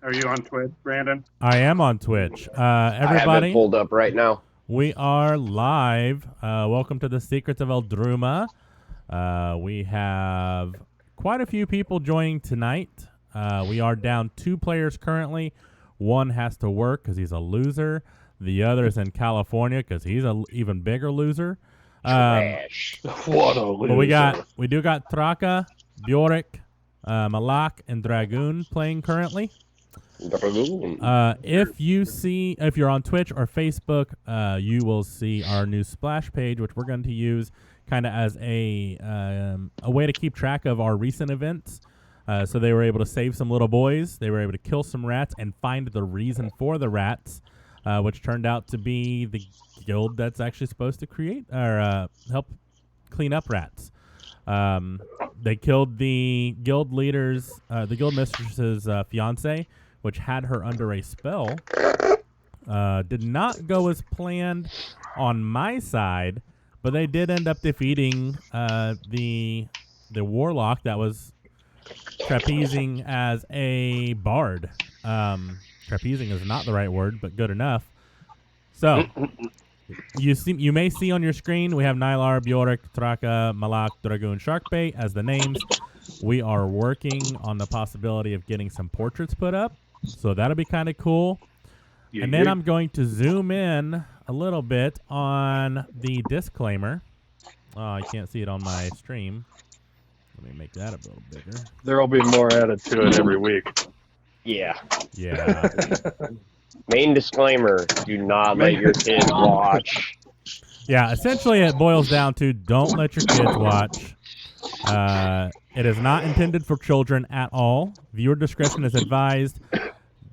Are you on Twitch, Brandon? I am on Twitch. I have Everybody, it pulled up right now. we are live. Welcome to the Secrets of Eldruma. We have quite a few people joining tonight. We are down 2 players currently. One has to work because he's a loser. The other is in California because he's an even bigger loser. Trash. What a loser. But we do got Traka, Bjoreck, Maalaaak, and Dragoon playing currently. Dragoon. If you're on Twitch or Facebook, you will see our new splash page, which we're going to use kind of as a way to keep track of our recent events. So they were able to save some little boys. They were able to kill some rats and find the reason for the rats, which turned out to be the guild that's actually supposed to create or help clean up rats. They killed the guild leader's, the guild mistress's fiance, which had her under a spell. Did not go as planned on my side, but they did end up defeating the warlock that was trapezing as a bard. Trapezing is not the right word, but good enough. So you may see on your screen we have Nylar, Bjoreck, Traka, Maalaaak, Dragoon, Sharkbait as the names. We are working on the possibility of getting some portraits put up, so that'll be kind of cool. And then I'm going to zoom in a little bit on the disclaimer. Oh, I can't see it on my stream. Let me make that a little bigger. There'll be more added to it every week. Yeah. Yeah. Main disclaimer: do not let your kids watch. Yeah, essentially it boils down to don't let your kids watch. It is not intended for children at all. Viewer discretion is advised.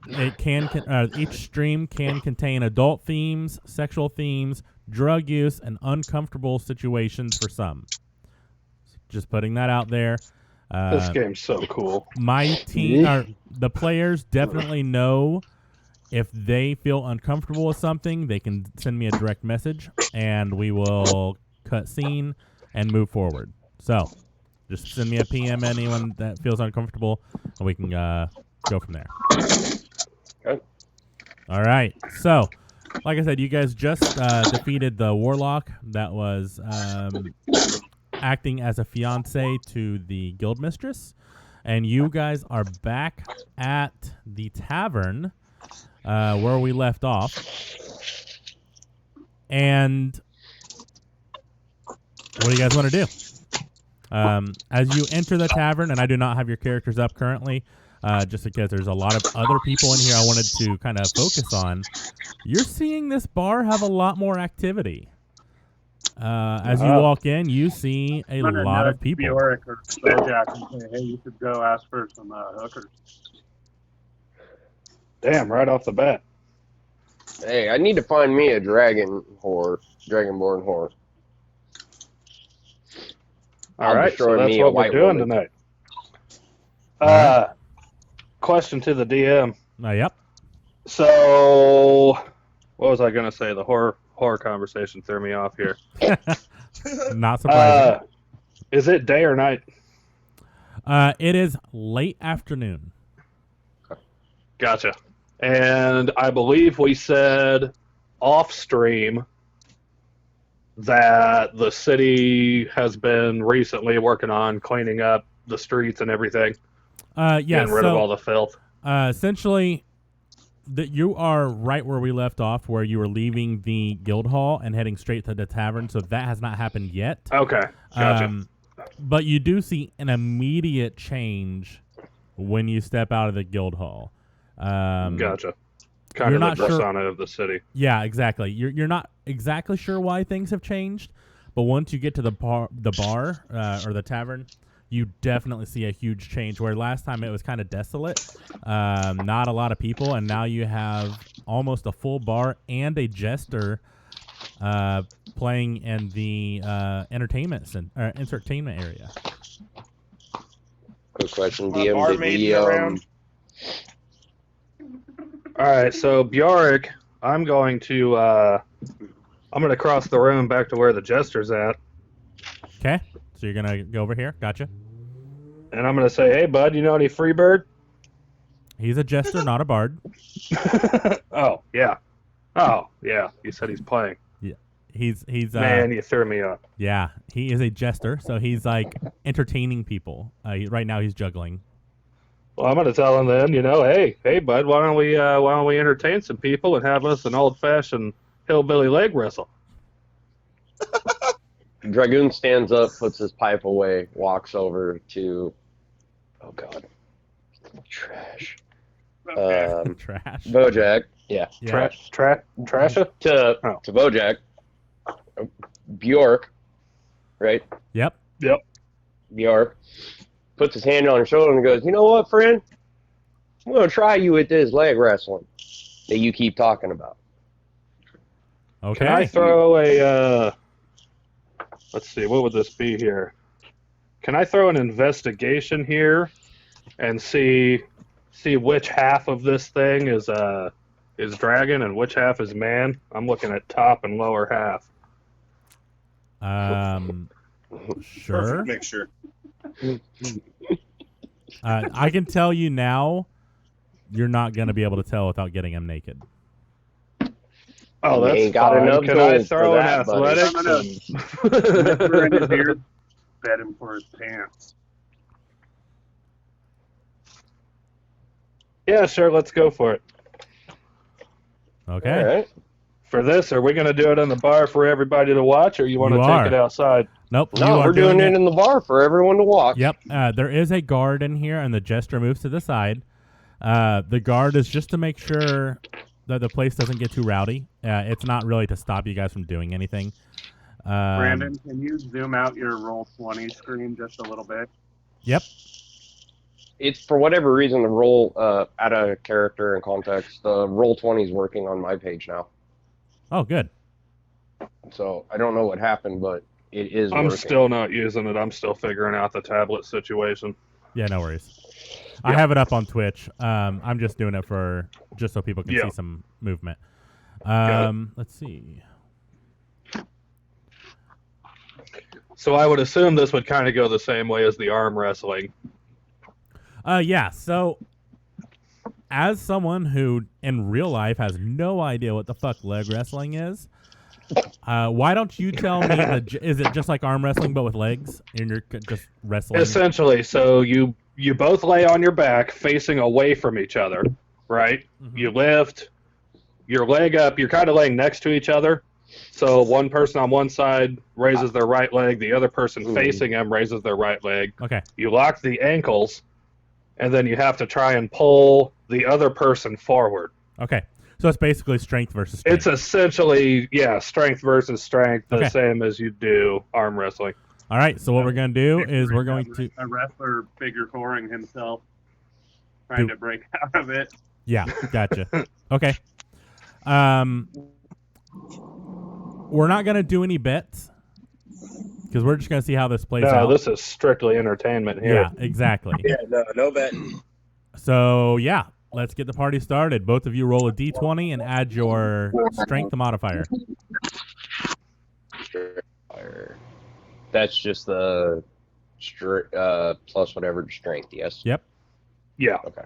It can each stream can contain adult themes, sexual themes, drug use, and uncomfortable situations for some. Just putting that out there. This game's so cool. My team, the players definitely know if they feel uncomfortable with something, they can send me a direct message, and we will cut scene and move forward. So, just send me a PM, anyone that feels uncomfortable, and we can go from there. Okay. All right. So, like I said, you guys just defeated the warlock that was acting as a fiance to the guild mistress, and you guys are back at the tavern where we left off. And what do you guys want to do? As you enter the tavern, and I do not have your characters up currently, just because there's a lot of other people in here I wanted to kind of focus on, you're seeing this bar have a lot more activity. As you walk in, you see a lot of people. Bjoreck or Bjoreck and say, hey, you should go ask for some hookers. Damn, right off the bat. Hey, I need to find me a dragonborn horse. All right, so that's what we're doing tonight. Question to the DM. Yep. So, what was I going to say? The horror conversation threw me off here. Not surprising. Is it day or night? It is late afternoon. Gotcha. And I believe we said off stream that the city has been recently working on cleaning up the streets and everything. Getting rid of all the filth. Essentially, you are right where we left off, where you were leaving the guild hall and heading straight to the tavern. So that has not happened yet. Okay, gotcha. But you do see an immediate change when you step out of the guild hall. Gotcha. Kind you're of not the sure, persona of the city. Yeah, exactly. You're not exactly sure why things have changed, but once you get to the bar or the tavern, you definitely see a huge change. Where last time it was kind of desolate, not a lot of people, and now you have almost a full bar and a jester playing in the entertainment area. Quick question, DM. Did we, All right, so Bjoreck, I'm going to cross the room back to where the jester's at. Okay, so you're gonna go over here. Gotcha. And I'm gonna say, hey bud, you know any Freebird? He's a jester, not a bard. Oh yeah. Oh yeah. You said he's playing. Yeah, he's man. You threw me off. Yeah, he is a jester, so he's like entertaining people. Right now, he's juggling. Well, I'm gonna tell him then. Hey, bud, why don't we entertain some people and have us an old-fashioned hillbilly leg wrestle? Dragoon stands up, puts his pipe away, walks over to. Oh God, trash. Trash. Bjoreck. Yeah. Trasha? To Bjoreck. Bjoreck. Right? Yep. Bjoreck puts his hand on her shoulder and goes, "You know what, friend? I'm going to try you with this leg wrestling that you keep talking about." Okay. Can I throw a, let's see, what would this be here? Can I throw an investigation here and see which half of this thing is dragon and which half is man? I'm looking at top and lower half. Sure. Perfect mixture. I can tell you now, you're not going to be able to tell without getting him naked. Oh, that's ain't got fine. enough Can I gold throw for an that, buddy. athletics? Nipper in his beard, bet him for his pants. Yeah, sure. Let's go for it. Okay. All right. For this, are we going to do it in the bar for everybody to watch, or you want to take it outside? Nope. No, we're doing it in the bar for everyone to watch. Yep. There is a guard in here, and the jester moves to the side. The guard is just to make sure that the place doesn't get too rowdy. It's not really to stop you guys from doing anything. Brandon, can you zoom out your Roll20 screen just a little bit? Yep. It's for whatever reason the roll out of character and context. The Roll20 is working on my page now, Oh, good. so I don't know what happened, but it is. I'm working. still not using it. I'm still figuring out the tablet situation. Yeah, no worries. I have it up on Twitch. I'm just doing it just so people can see some movement. Let's see. So I would assume this would kind of go the same way as the arm wrestling. Yeah, so as someone who in real life has no idea what the fuck leg wrestling is, why don't you tell me, is it just like arm wrestling but with legs and you're just wrestling? Essentially, so you both lay on your back facing away from each other, right? Mm-hmm. You lift your leg up, you're kind of laying next to each other. So one person on one side raises their right leg, the other person facing them raises their right leg. Okay. You lock the ankles, and then you have to try and pull the other person forward. Okay. So it's basically strength versus strength. It's essentially, strength versus strength, the same as you do arm wrestling. All right. So what we're going to do is we're going to... A wrestler figure four-ing himself, trying to break out of it. Yeah, gotcha. Okay. We're not going to do any bets because we're just going to see how this plays out. No, this is strictly entertainment here. Yeah, exactly. Yeah, no betting. So, yeah, let's get the party started. Both of you roll a d20 and add your strength modifier. That's just the plus whatever strength, yes? Yep. Yeah. Okay.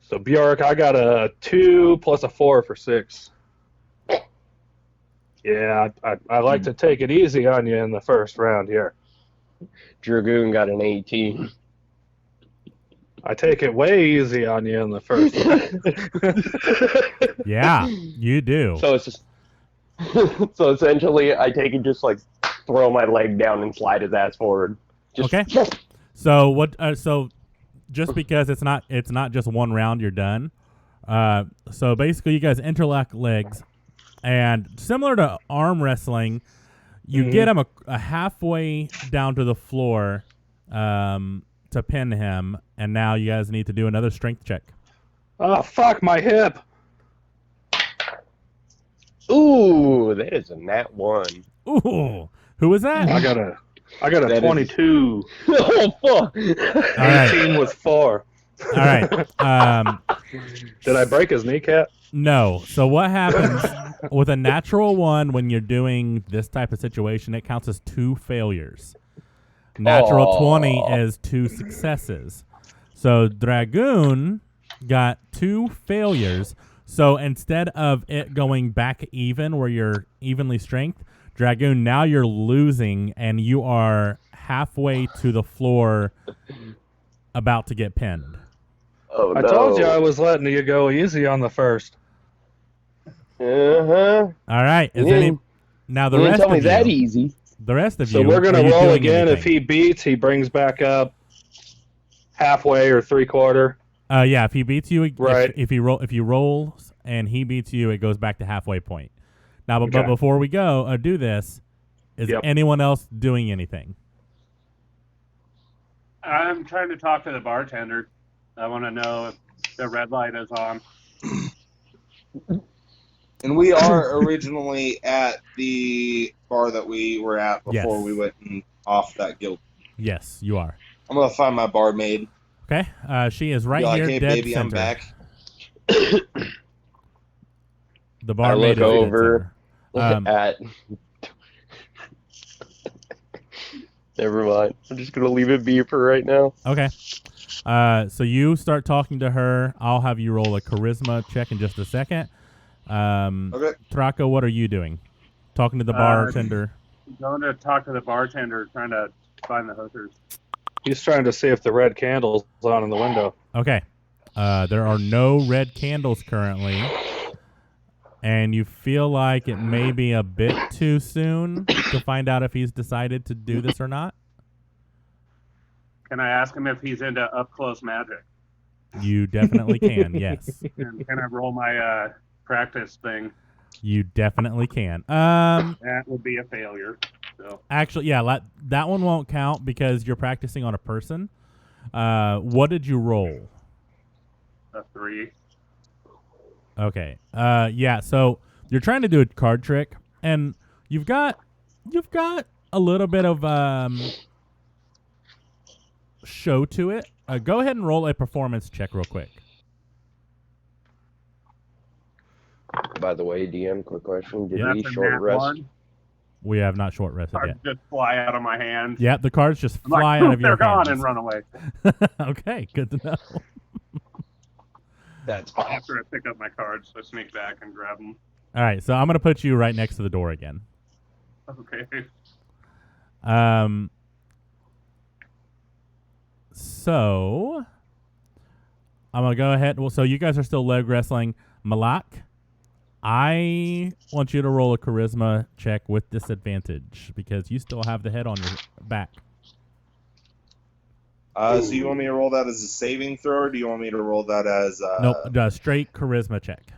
So, Bjoreck, I got a 2 plus a 4 for 6. Yeah, I like to take it easy on you in the first round here. Dragoon got an 18. I take it way easy on you in the first round. Yeah, you do. So it's just, so essentially, I take it just like throw my leg down and slide his ass forward. Just, okay. So what? So just because it's not just one round, you're done. So basically, you guys interlock legs. And similar to arm wrestling, you get him a halfway down to the floor to pin him, and now you guys need to do another strength check. Oh, fuck, my hip. Ooh, that is a nat 1. Ooh, who was that? I got a 22. Oh, fuck. 18 with 4. All right. Did I break his kneecap? No. So what happens with a natural 1 when you're doing this type of situation? It counts as 2 failures. Natural 20 is 2 successes. So Dragoon got 2 failures. So instead of it going back even where you're evenly strength, Dragoon, now you're losing and you are halfway to the floor about to get pinned. Oh, I told you I was letting you go easy on the first. Uh-huh. All right. Is You any didn't- now the you didn't rest tell me of that you? easy. The rest of So you. we're going are to you roll doing again. If anything? he beats, he brings back up halfway or 3/4. Yeah, if he beats you, Right. if you rolls and he beats you, it goes back to halfway point. Now, but Okay. before we go do this, is Yep. anyone else doing anything? I'm trying to talk to the bartender. I want to know if the red light is on. And we are originally at the bar that we were at before Yes. we went off that guild. Yes, you are. I'm going to find my barmaid. Okay, she is right Be like, here, hey, dead baby, center. I'm back. The barmaid look is over dead center. at. Never mind. I'm just gonna leave it be for right now. Okay. So you start talking to her. I'll have you roll a charisma check in just a second. Okay. Traka, what are you doing? Talking to the bartender. Going to talk to the bartender, trying to find the hookers. He's trying to see if the red candle's on in the window. Okay. There are no red candles currently. And you feel like it may be a bit too soon to find out if he's decided to do this or not? Can I ask him if he's into up-close magic? You definitely can, yes. And can I roll my practice thing? You definitely can. That would be a failure. So Actually, yeah, that one won't count because you're practicing on a person. What did you roll? a 3. Okay. Yeah, so you're trying to do a card trick, and you've got a little bit of show to it. Go ahead and roll a performance check real quick. By the way, DM, quick question: did Yeah. we That's a short nat rest? 1. We have not short rested Cards yet. just fly out of my hand. Yeah, the cards just I'm like, fly "Poof, out of your they're gone," hands. and run away. Okay, good to know. That's After I pick up my cards, I sneak back and grab them. All right, so I'm going to put you right next to the door again. Okay. So I'm going to go ahead. Well, so you guys are still leg wrestling. Maalaaak, I want you to roll a charisma check with disadvantage because you still have the head on your back. So you want me to roll that as a saving throw, or do you want me to roll that as... Nope, straight charisma check.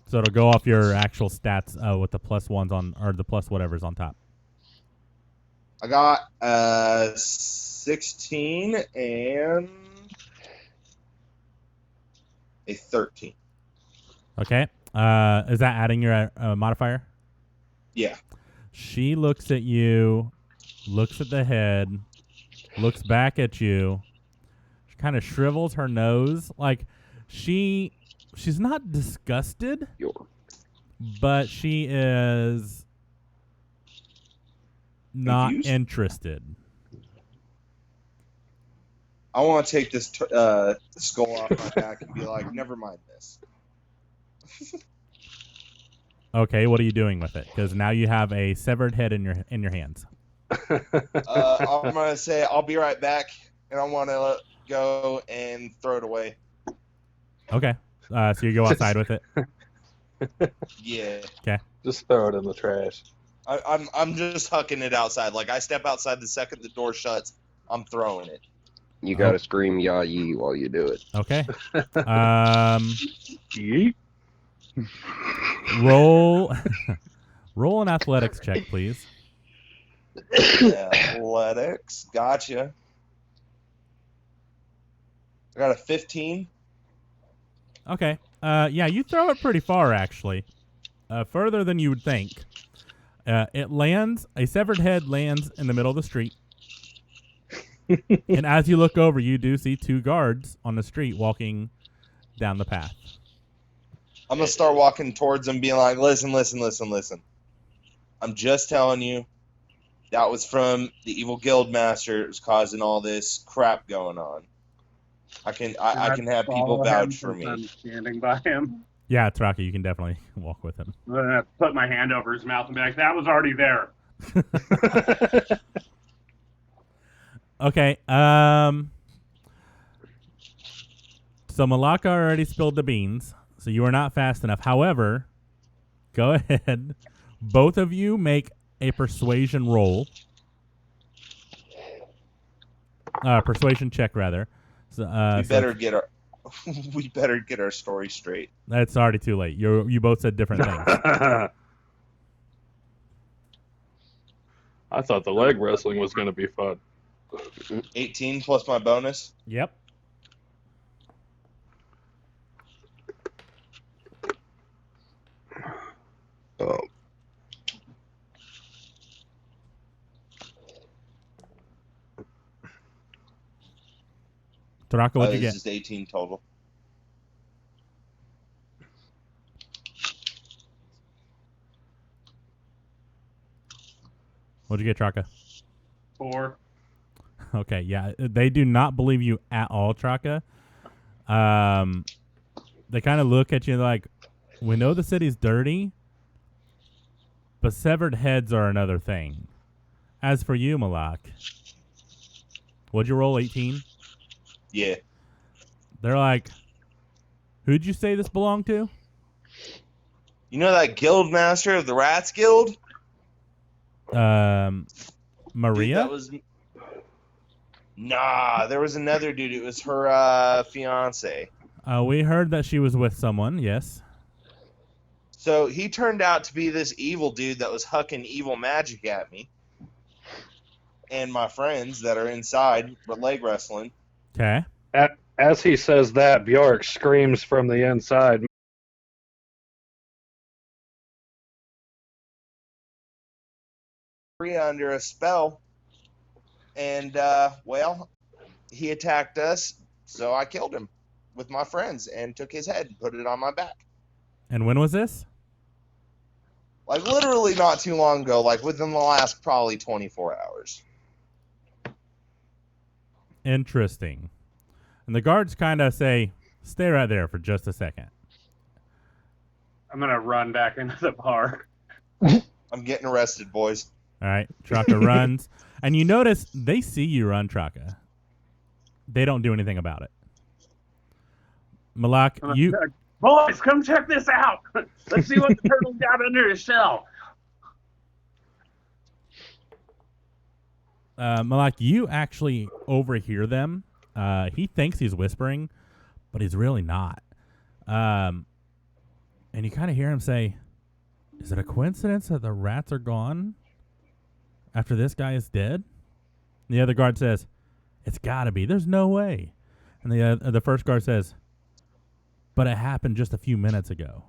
So it'll go off your actual stats with the +1s on, or the plus whatever's on top. I got 16 and a 13. Okay. Is that adding your modifier? Yeah. She looks at you, looks at the head, looks back at you. She kind of shrivels her nose. Like, she's not disgusted, but she is not Confused? interested. I want to take this skull off my back and be like, never mind this. Okay, what are you doing with it? Because now you have a severed head in your hands. I'm going to say, I'll be right back, and I want to go and throw it away. Okay. So you go outside with it. Yeah. Just throw it in the trash. I'm just hucking it outside. Like, I step outside the second the door shuts, I'm throwing it. You gotta scream "ya yee" while you do it. Okay. Yeet. Roll an athletics check, please. Athletics. Gotcha. I got a 15. Okay. Yeah, you throw it pretty far, actually. Further than you would think. It lands, a severed head lands in the middle of the street. And as you look over, you do see 2 guards on the street walking down the path. I'm going to start walking towards them being like, listen. I'm just telling you, That was from the evil guild master. It was causing all this crap going on. I can have people Follow vouch him for since me. I'm standing by him. Yeah, Traka, you can definitely walk with him. I'm gonna put my hand over his mouth and be like, "That was already there." Okay. So Maalaaak already spilled the beans, so you are not fast enough. However, go ahead. Both of you make a persuasion roll. Persuasion check, rather. So, we better get our story straight. That's already too late. You both said different things. I thought the leg wrestling was going to be fun. 18 plus my bonus. Yep. Oh. Traka, what'd you This get? is 18 total. What'd you get, Traka? 4. Okay, yeah. They do not believe you at all, Traka. They kind of look at you like, we know the city's dirty, but severed heads are another thing. As for you, Maalaaak, what'd you roll, 18? Yeah. They're like, who'd you say this belonged to? You know that guild master of the Rats Guild? Maria? Dude, that was... Nah, there was another dude. It was her fiance. We heard that she was with someone, yes. So he turned out to be this evil dude that was hucking evil magic at me. And my friends that are inside, but leg wrestling. Okay. As he says that, Bjoreck screams from the inside. Under a spell. And, well, he attacked us, so I killed him with my friends and took his head and put it on my back. And when was this? Like, literally not too long ago, like within the last probably 24 hours. Interesting. And the guards kind of say, stay right there for just a second. I'm gonna run back into the bar. I'm getting arrested, boys. All right. Traka runs. And you notice they see you run, Traka. They don't do anything about it. Maalaaak, you... Boys, come check this out. Let's see what the turtle's got under his shell. Maalaaak, you actually overhear them. He thinks he's whispering, but he's really not. And you kind of hear him say, is it a coincidence that the rats are gone after this guy is dead? And the other guard says, it's got to be. There's no way. And the first guard says, but it happened just a few minutes ago.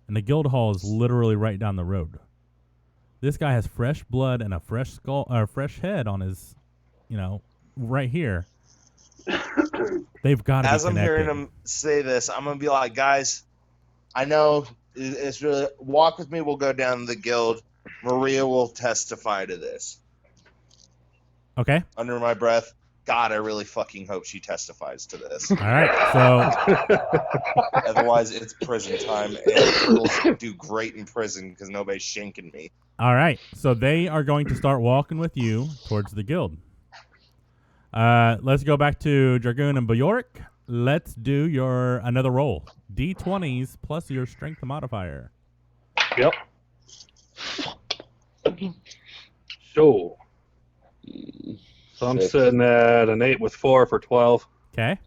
And the guild hall is literally right down the road. This guy has fresh blood and a fresh skull, or fresh head on his, right here. They've got to be As I'm connected. hearing him say this, I'm going to be like, guys, I know it's really... Walk with me, we'll go down to the guild. Maria will testify to this. Okay. Under my breath, God, I really fucking hope she testifies to this. All right. So Otherwise, it's prison time, and turtles do great in prison because nobody's shanking me. all right. So they are going to start walking with you towards the guild. Let's go back to Dragoon and Bjoreck. Let's do another roll. D20s plus your strength modifier. Yep. So I'm sitting at an 8 with 4 for 12. Okay.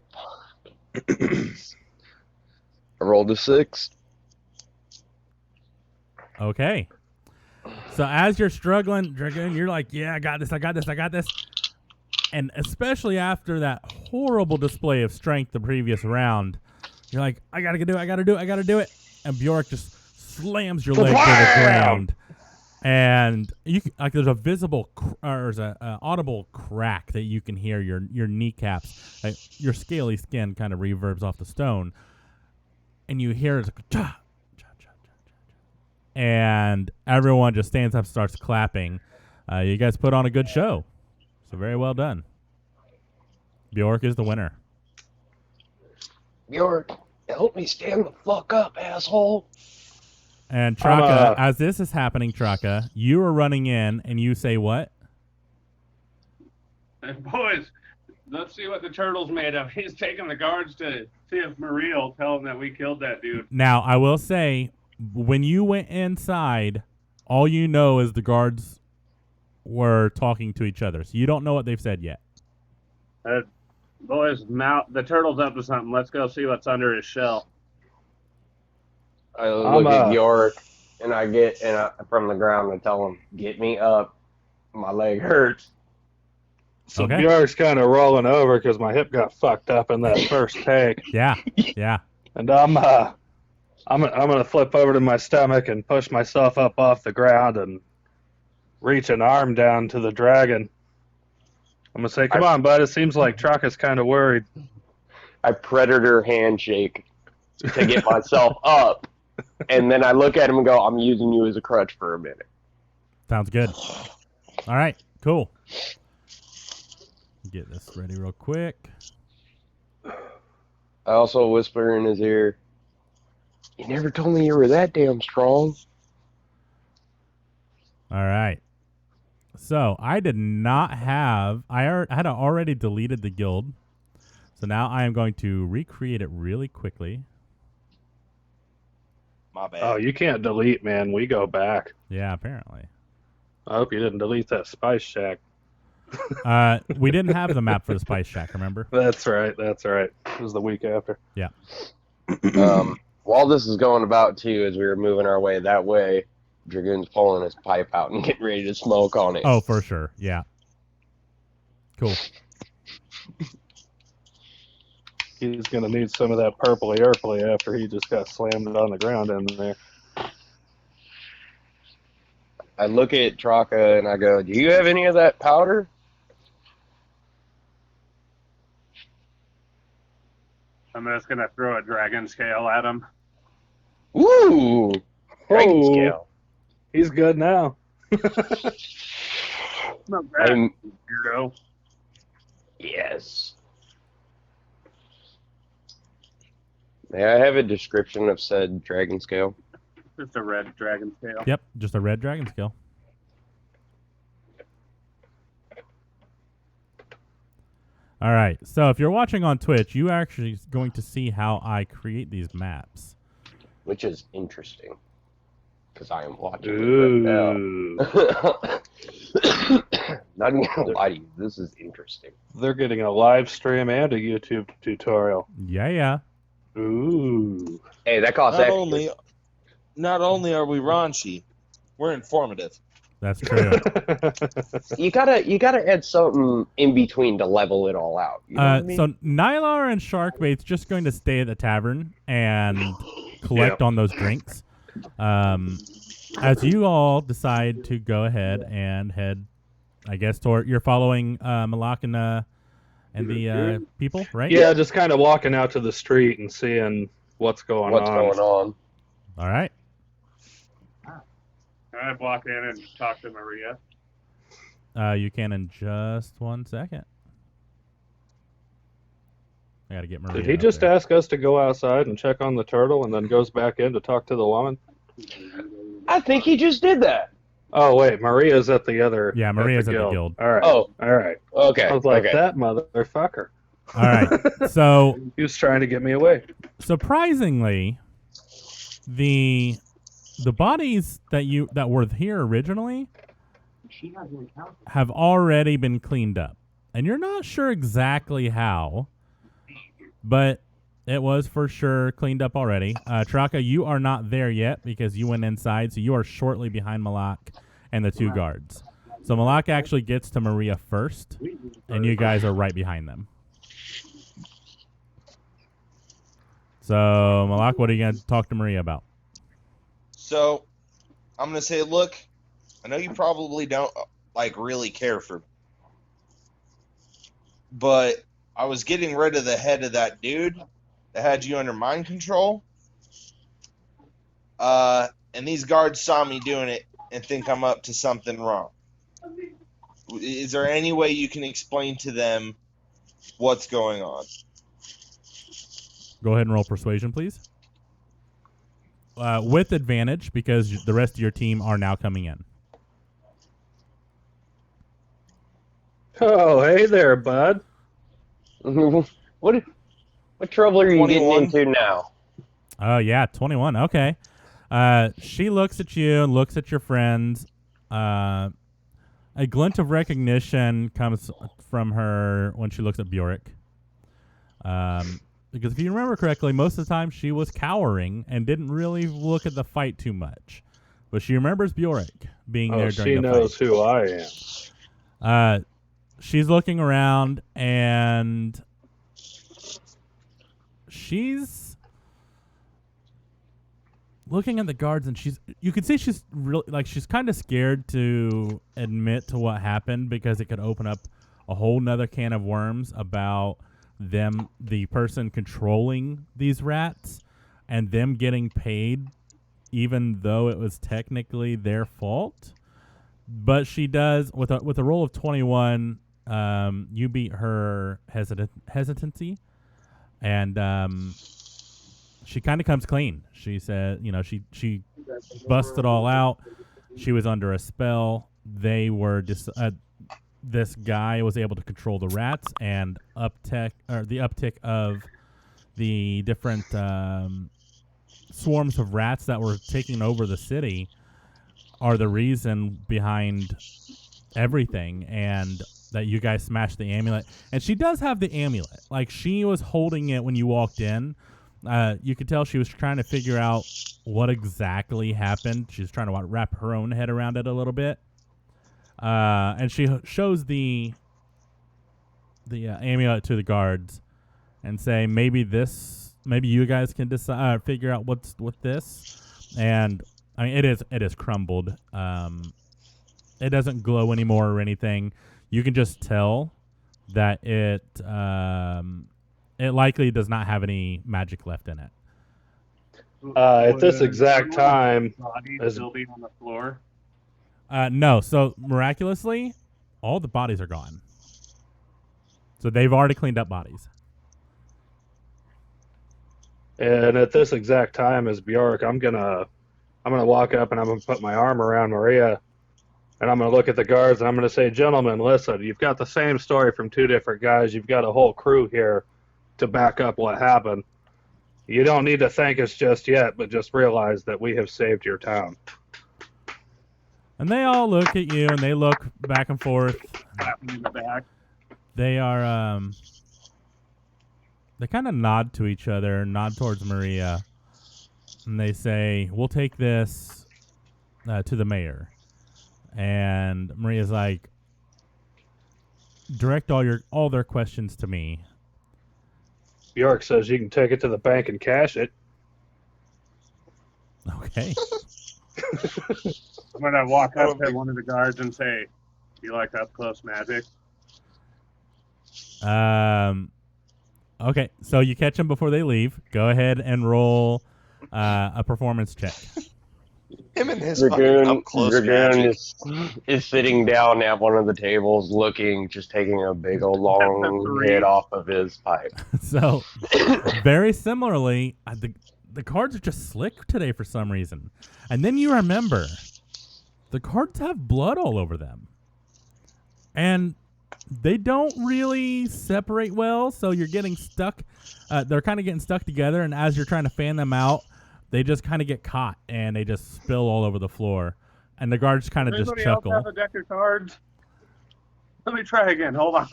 I rolled a 6. Okay. So as you're struggling, Dragoon, you're like, yeah, I got this. And especially after that horrible display of strength the previous round, you're like, I gotta do it. And Bjoreck just slams your leg to the ground. And there's a visible there's an audible crack that you can hear your kneecaps. Your scaly skin kind of reverbs off the stone. And you hear it's like, cha, cha, cha, cha, cha, cha. And everyone just stands up and starts clapping. You guys put on a good show. So very well done. Bjoreck is the winner. Bjoreck, help me stand the fuck up, asshole. And Traka, as this is happening, Traka, you are running in and you say what? Hey, boys, let's see what the turtle's made of. He's taking the guards to see if Maria will tell him that we killed that dude. Now, I will say, when you went inside, all you know is the guards were talking to each other. So you don't know what they've said yet. Boys, the turtle's up to something. Let's go see what's under his shell. I look at Bjoreck, and I get from the ground and tell him, get me up. My leg hurts. So Okay. Bjoreck's kind of rolling over because my hip got fucked up in that first take. Yeah. And I'm gonna flip over to my stomach and push myself up off the ground and reach an arm down to the dragon. I'm gonna say, "Come on, bud. It seems like Traka's kind of worried." I predator handshake to get myself up, and then I look at him and go, "I'm using you as a crutch for a minute." Sounds good. All right. Cool. Get this ready real quick. I also whisper in his ear, "You never told me you were that damn strong." All right. So I did not have. I had already deleted the guild. So now I am going to recreate it really quickly. My bad. Oh, you can't delete, man. We go back. Yeah, apparently. I hope you didn't delete that Spice Shack. We didn't have the map for the Spice Shack, remember? That's right. It was the week after. Yeah. While this is going about, too, as we were moving our way that way, Dragoon's pulling his pipe out and getting ready to smoke on it. Oh, for sure. Yeah. Cool. He's going to need some of that purpley earthly after he just got slammed on the ground in there. I look at Traka and I go, "Do you have any of that powder?" I'm just going to throw a dragon scale at him. Ooh! Dragon Oh. scale. He's good now. Not bad, I'm- weirdo. Yes. May I have a description of said dragon scale? Just a red dragon scale. Yep. Just a red dragon scale. All right. So if you're watching on Twitch, you are actually going to see how I create these maps. Which is interesting. Because I am watching it right Ooh. now. Not even gonna lie to you, this is interesting. They're getting a live stream and a YouTube tutorial. Yeah. Ooh. Hey, that costs Not extra. not only are we raunchy, we're informative. That's true. You gotta add something in between to level it all out. You know what I mean? So Nylar and Sharkbait's just going to stay at the tavern and collect on those drinks. As you all decide to go ahead and head, I guess, toward you're following Maalaaak and the people, right? Yeah, just kind of walking out to the street and seeing what's going What's on. going on? All right. I walk in and talk to Maria. You can in just 1 second. I gotta get Maria. Did he up just there. ask us to go outside and check on the turtle and then goes back in to talk to the woman? I think he just did that. Oh, wait, Maria's at the other. Yeah, Maria's at the guild. All right. Oh, All right. okay. I was like, okay. that motherfucker. All right. So He was trying to get me away. surprisingly, the bodies that were here originally have already been cleaned up, and you're not sure exactly how, but it was for sure cleaned up already. Traka, you are not there yet because you went inside, so you are shortly behind Maalaaak and the two guards. So Maalaaak actually gets to Maria first, and you guys are right behind them. So Maalaaak, what are you going to talk to Maria about? So, I'm gonna say, look, I know you probably don't really care for me, but I was getting rid of the head of that dude that had you under mind control. And these guards saw me doing it and think I'm up to something wrong. Is there any way you can explain to them what's going on? Go ahead and roll persuasion, please. With advantage, because the rest of your team are now coming in. Oh, hey there, bud. What trouble are you 21. getting into now? Oh, yeah, 21. Okay. She looks at you and looks at your friends. A glint of recognition comes from her when she looks at Bjoreck. Because if you remember correctly, most of the time she was cowering and didn't really look at the fight too much. But she remembers Bjoreck being there during the fight. She knows who I am. She's looking around and she's looking at the guards, and you can see she's really she's kind of scared to admit to what happened because it could open up a whole nother can of worms about the person controlling these rats and them getting paid even though it was technically their fault. But she does with a roll of 21. You beat her hesitancy, and she kind of comes clean. She said, she busted all out. She was under a spell. They were this guy was able to control the rats, and the uptick of the different swarms of rats that were taking over the city are the reason behind everything, and that you guys smashed the amulet. And she does have the amulet. Like, she was holding it when you walked in. You could tell she was trying to figure out what exactly happened. She was trying to wrap her own head around it a little bit. And she shows the amulet to the guards and say, maybe you guys can decide, figure out what's with this. And I mean, it is crumbled. It doesn't glow anymore or anything. You can just tell that it likely does not have any magic left in it. At this exact time, body still be on the floor. No. So miraculously, all the bodies are gone. So they've already cleaned up bodies. And at this exact time, as Bjoreck, I'm gonna walk up and I'm gonna put my arm around Maria, and I'm gonna look at the guards and I'm gonna say, "Gentlemen, listen. You've got the same story from two different guys. You've got a whole crew here to back up what happened. You don't need to thank us just yet, but just realize that we have saved your town." And they all look at you, and they look back and forth. Clapping in the back. They are, they kind of nod to each other, nod towards Maria, and they say, "We'll take this to the mayor." And Maria's like, "Direct all their questions to me." Bjoreck says you can take it to the bank and cash it. Okay. I'm gonna walk up to one of the guards and say, "You like up close magic?" Okay, so you catch them before they leave. Go ahead and roll a performance check. Him and his fucking up close Dragoon magic. is sitting down at one of the tables, just taking a big old long hit off of his pipe. So, very similarly, the cards are just slick today for some reason. And then you remember, the cards have blood all over them. And they don't really separate well, so you're getting stuck. They're kind of getting stuck together, and as you're trying to fan them out, they just kind of get caught, and they just spill all over the floor. And the guards kind of just chuckle. Else have a deck of cards? Let me try again. Hold on.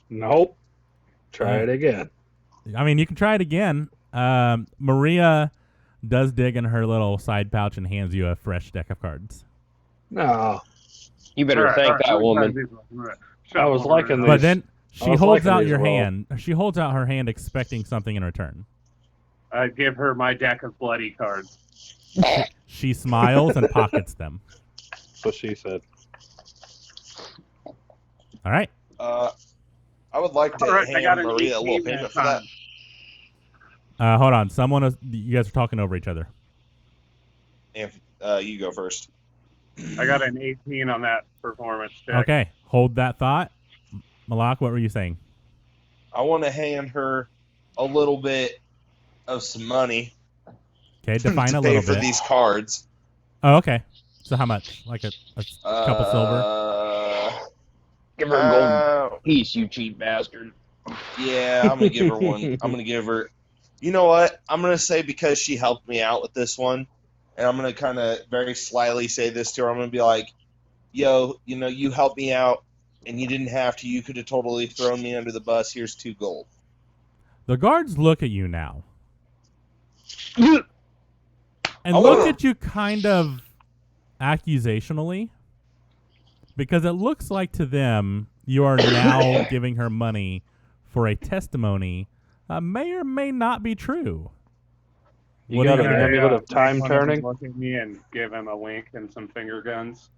Nope. Try it again. I mean, you can try it again. Maria does dig in her little side pouch and hands you a fresh deck of cards. No. You better thank that woman. I was liking these. But then she was holds liking out these your roll. hand. She holds out her hand expecting something in return. I give her my deck of bloody cards. She smiles and pockets them. That's what she said. All right. I would like to All right, I got hand an Maria a little 18 payment that for that. time. Hold on. You guys are talking over each other. And you go first. I got an 18 on that performance check. Okay, hold that thought. Maalaaak, what were you saying? I want to hand her a little bit of some money Okay, define to a pay little for bit. these cards. Oh, okay. So how much? Like a couple silver? Give her a gold piece, you cheap bastard. Yeah, I'm gonna give her one. I'm gonna give her. You know what? I'm gonna say because she helped me out with this one, and I'm gonna kind of very slyly say this to her. I'm gonna be like, "Yo, you helped me out, and you didn't have to. You could have totally thrown me under the bus. Here's 2 gold." The guards look at you now. And I look wanna- at you kind of accusationally. Because it looks like to them you are now giving her money for a testimony may or may not be true. You What got are an you gonna do? amulet of time One of them turning? Look at me and give him a wink and some finger guns.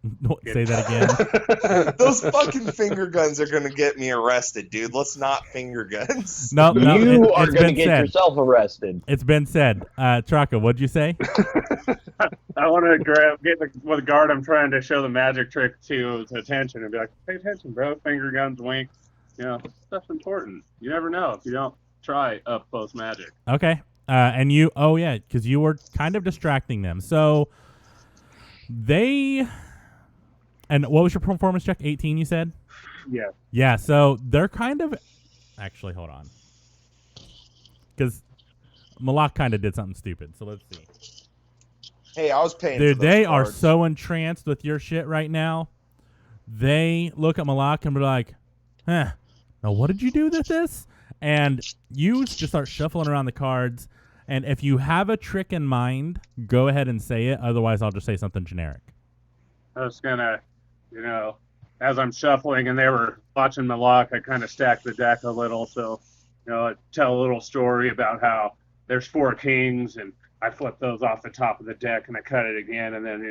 Say that again. Those fucking finger guns are gonna get me arrested, dude. Let's not finger guns. No, You are it's going to been get said. yourself arrested. It's been said. Traka, what'd you say? I want to get the guard I'm trying to show the magic trick to his attention and be like, pay attention, bro. Finger guns, wink. Stuff's important. You never know if you don't try up close magic. Okay. And you, because you were kind of distracting them. So and what was your performance check? 18, you said? Yeah. Yeah, so they're kind of, actually, hold on. Because Maalaaak kind of did something stupid, so let's see. Hey, I was paying. Dude, for those they are cards. so entranced with your shit right now. They look at Maalaaak and be like, now what did you do with this? And you just start shuffling around the cards. And if you have a trick in mind, go ahead and say it. Otherwise, I'll just say something generic. I was going to, as I'm shuffling and they were watching Maalaaak, I kind of stacked the deck a little. So, I tell a little story about how there's 4 kings and I flipped those off the top of the deck and I cut it again. And then,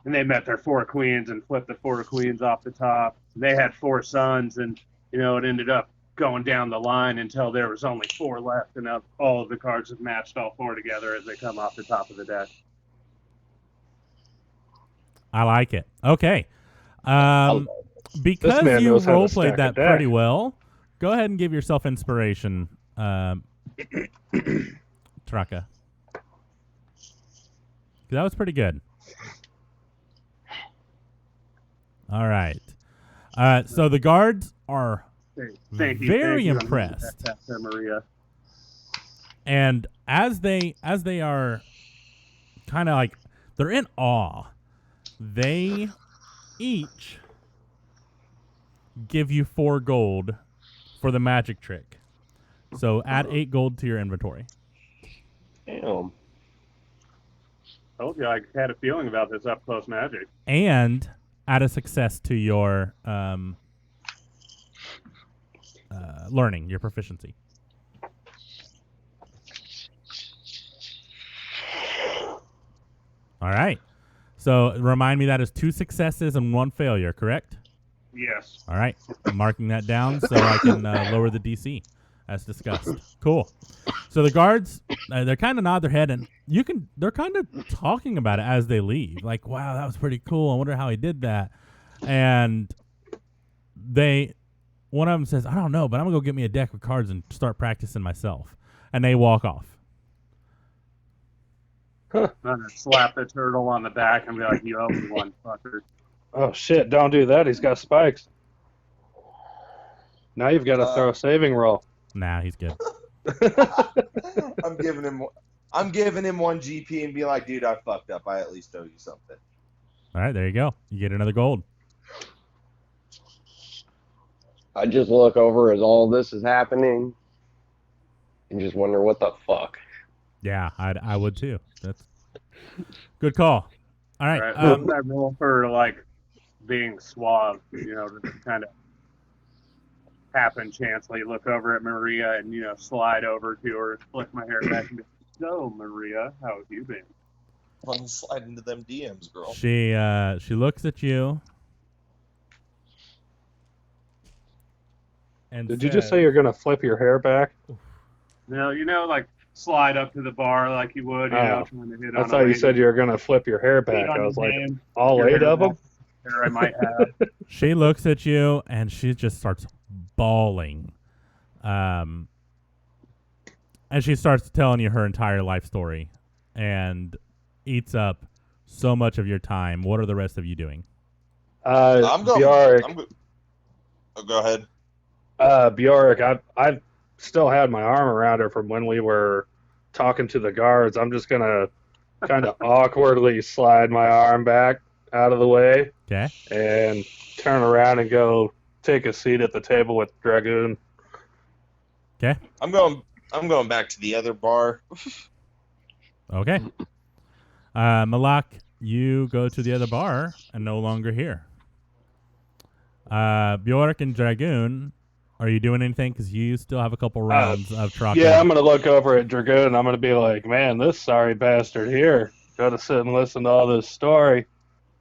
and they met their 4 queens and flipped the 4 queens off the top. They had 4 sons and, it ended up going down the line until there was only 4 left. And all of the cards have matched all 4 together as they come off the top of the deck. I like it. Okay. Because man you knows how to role stack played a that deck. pretty well, go ahead and give yourself inspiration, Traka. That was pretty good. All right. So the guards are Thank you. very thank you. impressed. After Maria. And as they are kind of like, they're in awe, they each give you 4 gold for the magic trick. So add 8 gold to your inventory. Damn. Told you I had a feeling about this up close magic. And add a success to your learning, your proficiency. All right. So remind me that is 2 successes and 1 failure, correct? Yes. All right. I'm marking that down so I can lower the DC as discussed. Cool. So the guards, they're kind of nod their head, and they're kind of talking about it as they leave. Like, wow, that was pretty cool. I wonder how he did that. And one of them says, I don't know, but I'm going to go get me a deck of cards and start practicing myself. And they walk off. I'm gonna slap the turtle on the back and be like, "You owe me one, fucker." Oh shit! Don't do that. He's got spikes. Now you've got to throw a saving roll. Nah, he's good. I'm giving him 1 GP and be like, dude, I fucked up. I at least owe you something. All right, there you go. You get another gold. I just look over as all this is happening and just wonder what the fuck. Yeah, I would too. That's good call. All right. What's that roll for being suave? To just kind of happen chancely look over at Maria and slide over to her, flick my hair back and be, "So Maria, how have you been?" I'm sliding into them DMs, girl. She looks at you. And Did you just say you're gonna flip your hair back? No, slide up to the bar like you would, Oh, trying to hit I on thought a you lady. said you were gonna flip your hair Hit back. on I your was like, hand, all your 8 hair of them? back, hair I might have. She looks at you and she just starts bawling. And she starts telling you her entire life story and eats up so much of your time. What are the rest of you doing? I'm going. Bjoreck, Oh, go ahead. Bjoreck, I've still had my arm around her from when we were talking to the guards. I'm just gonna kind of awkwardly slide my arm back out of the way Okay. and turn around and go take a seat at the table with Dragoon. Okay. I'm going back to the other bar. Okay. Maalaaak, you go to the other bar and no longer here. Bjoreck and Dragoon, are you doing anything? Because you still have a couple rounds of Traka. Yeah, I'm gonna look over at Dragoon and I'm gonna be like, man, this sorry bastard here gotta sit and listen to all this story.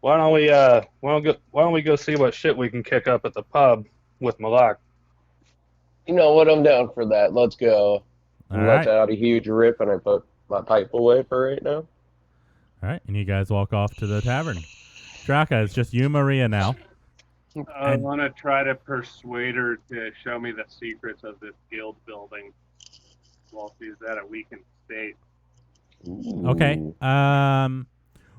Why don't we go see what shit we can kick up at the pub with Maalaaak? You know what? I'm down for that. Let's go. All Let right. out a huge rip, and I put my pipe away for right now. All right. And you guys walk off to the tavern. Traka, it's just you and Maria now. I And- want to try to persuade her to show me the secrets of this guild building while she's at a weakened state. Okay.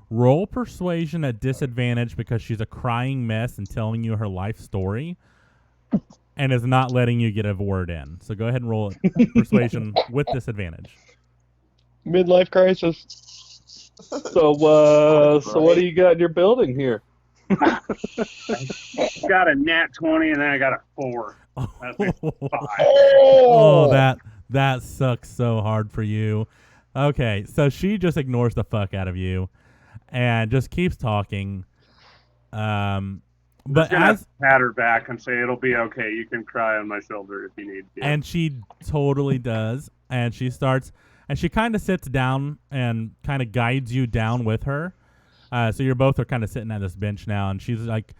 Roll persuasion at disadvantage because she's a crying mess and telling you her life story and is not letting you get a word in. So go ahead and roll persuasion with disadvantage. Midlife crisis. So what do you got in your building here? Got a nat 20 and then I got a 4. That's a 5. Oh, that sucks so hard for you. Okay, so she just ignores the fuck out of you and just keeps talking. But Just gonna as pat her back and say it'll be okay. You can cry on my shoulder if you need to. and she totally does, and she starts and she kind of sits down and kind of guides you down with her. So you're both are kind of sitting at this bench now, and she's like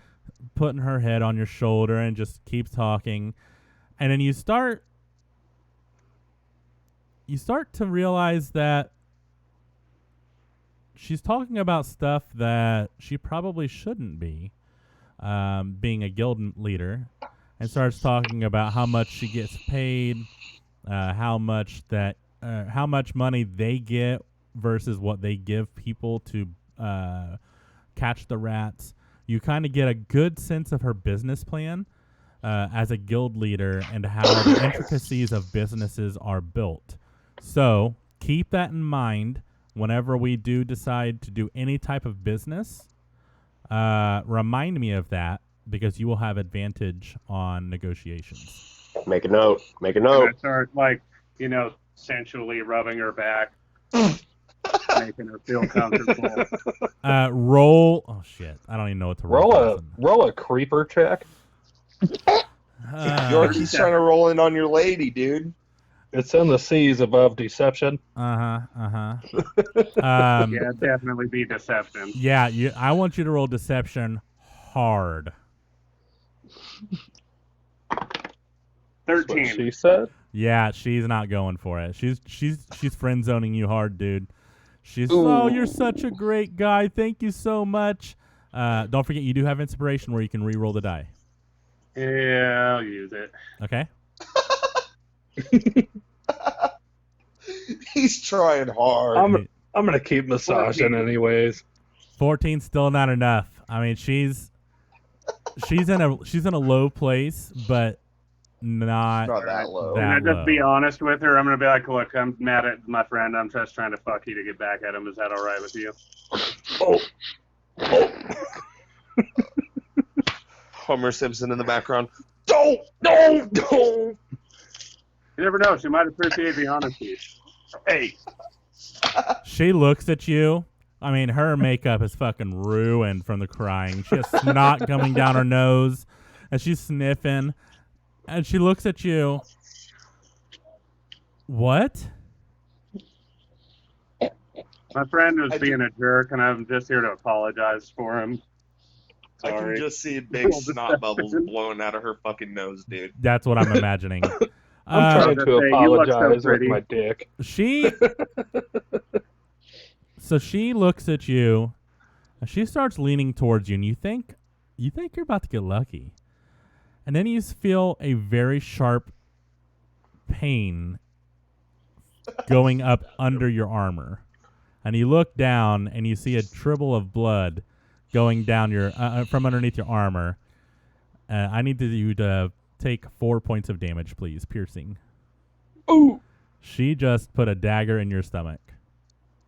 putting her head on your shoulder and just keeps talking, and then you start to realize that she's talking about stuff that she probably shouldn't be, being a guild leader, and starts talking about how much she gets paid, how much money they get versus what they give people to catch the rats. You kind of get a good sense of her business plan as a guild leader and how the intricacies of businesses are built. So keep that in mind whenever we do decide to do any type of business. Remind me of that because you will have advantage on negotiations. Make a note. Make a I'm note. gonna start sensually rubbing her back, making her feel comfortable. Roll. Oh shit! I don't even know what to roll. Roll a creeper check. Yorkie's trying to roll in on your lady, dude. It's in the seas above deception. Yeah, Yeah, definitely be deception. Yeah, I want you to roll deception hard. 13. That's what 13. she said. Yeah, she's not going for it. She's friend zoning you hard, dude. She's oh, you're such a great guy. Thank you so much. Don't forget you do have inspiration where you can re-roll the die. Yeah, I'll use it. Okay. He's trying hard. I'm gonna keep massaging anyways. 14 still not enough. I mean, she's in a low place, but not that low. that And I low. just be honest with her. I'm gonna be like, look, I'm mad at my friend. I'm just trying to fuck you to get back at him. Is that all right with you? Homer Simpson in the background. Don't. You never know. She might appreciate the honesty. Hey. She looks at you. I mean, her makeup is fucking ruined from the crying. She has snot coming down her nose, and she's sniffing. And she looks at you. What? My friend was being a jerk, and I'm just here to apologize for him. I Sorry. can just see big snot bubbles blowing out of her fucking nose, dude. That's what I'm imagining. I'm trying just to say, you look so apologize with pretty. my dick. So she looks at you, and she starts leaning towards you, and you think you're about to get lucky, and then you feel a very sharp pain going up under your armor, and you look down, and you see a dribble of blood going down your from underneath your armor. I need you to take 4 points of damage, please, piercing. Ooh. She just put a dagger in your stomach.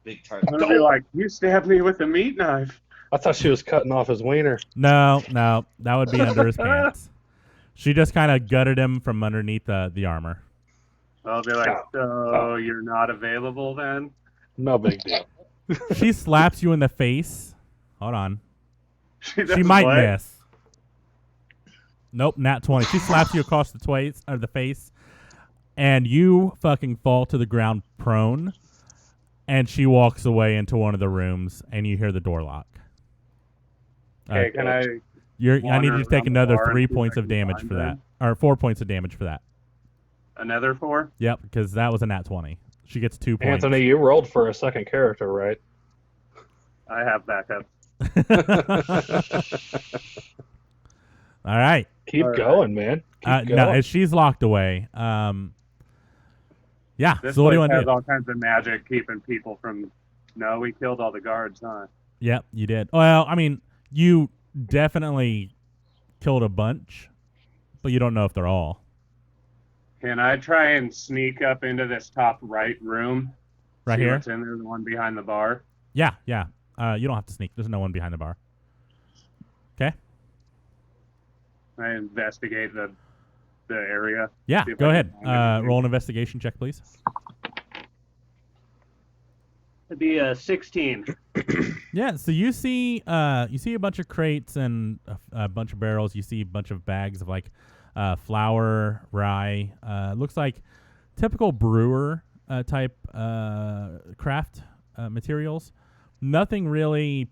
Big time. I'm gonna be like, you stabbed me with a meat knife. I thought she was cutting off his wiener. No, that would be under his pants. She just kind of gutted him from underneath the armor. I'll be like, so you're not available then? No big deal. She slaps you in the face. Hold on. She She might what? miss. Nope, nat 20. She slaps you across the face, and you fucking fall to the ground prone, and she walks away into one of the rooms, and you hear the door lock. Okay, can I? I need wander you to take around the another bar and 3 see if points I of can damage find for that. them? Or 4 points of damage for that. Another 4? Yep, because that was a nat 20. She gets 2 points. Anthony, you rolled for a second character, right? I have backup. All right. Keep All right. going, man. Keep No, going. she's locked away. Yeah, This so what do you place want to has do? all kinds of magic keeping people from. No, we killed all the guards, huh? Yep, you did. Well, I mean, you definitely killed a bunch, but you don't know if they're all. Can I try and sneak up into this top right room? Right see here? What's in there? The one behind the bar. Yeah. You don't have to sneak. There's no one behind the bar. Okay? I investigate the area. Yeah, See if go I ahead. can find anything. Roll an investigation check, please. It'd be a 16. Yeah, so you see a bunch of crates and a bunch of barrels. You see a bunch of bags of like flour, rye. Looks like typical brewer type craft materials. Nothing really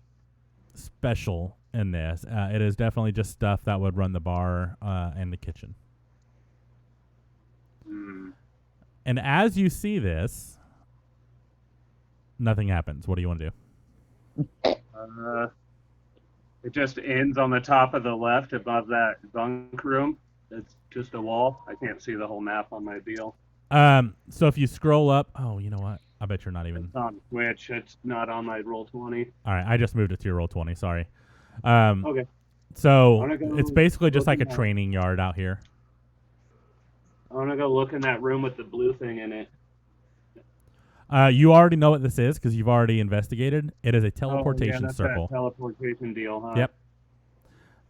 special in this. It is definitely just stuff that would run the bar and the kitchen. Hmm. And as you see this, nothing happens. What do you want to do? It just ends on the top of the left above that bunk room. It's just a wall. I can't see the whole map on my deal. So if you scroll up, oh, you know what? I bet you're not even. It's on Twitch. It's not on my Roll20. All right, I just moved it to your Roll20. Sorry. Okay. So I'm gonna go it's basically just look like a in that. training yard out here. I want to go look in that room with the blue thing in it. You already know what this is because you've already investigated. It is a teleportation that's circle. That teleportation deal, huh? Yep.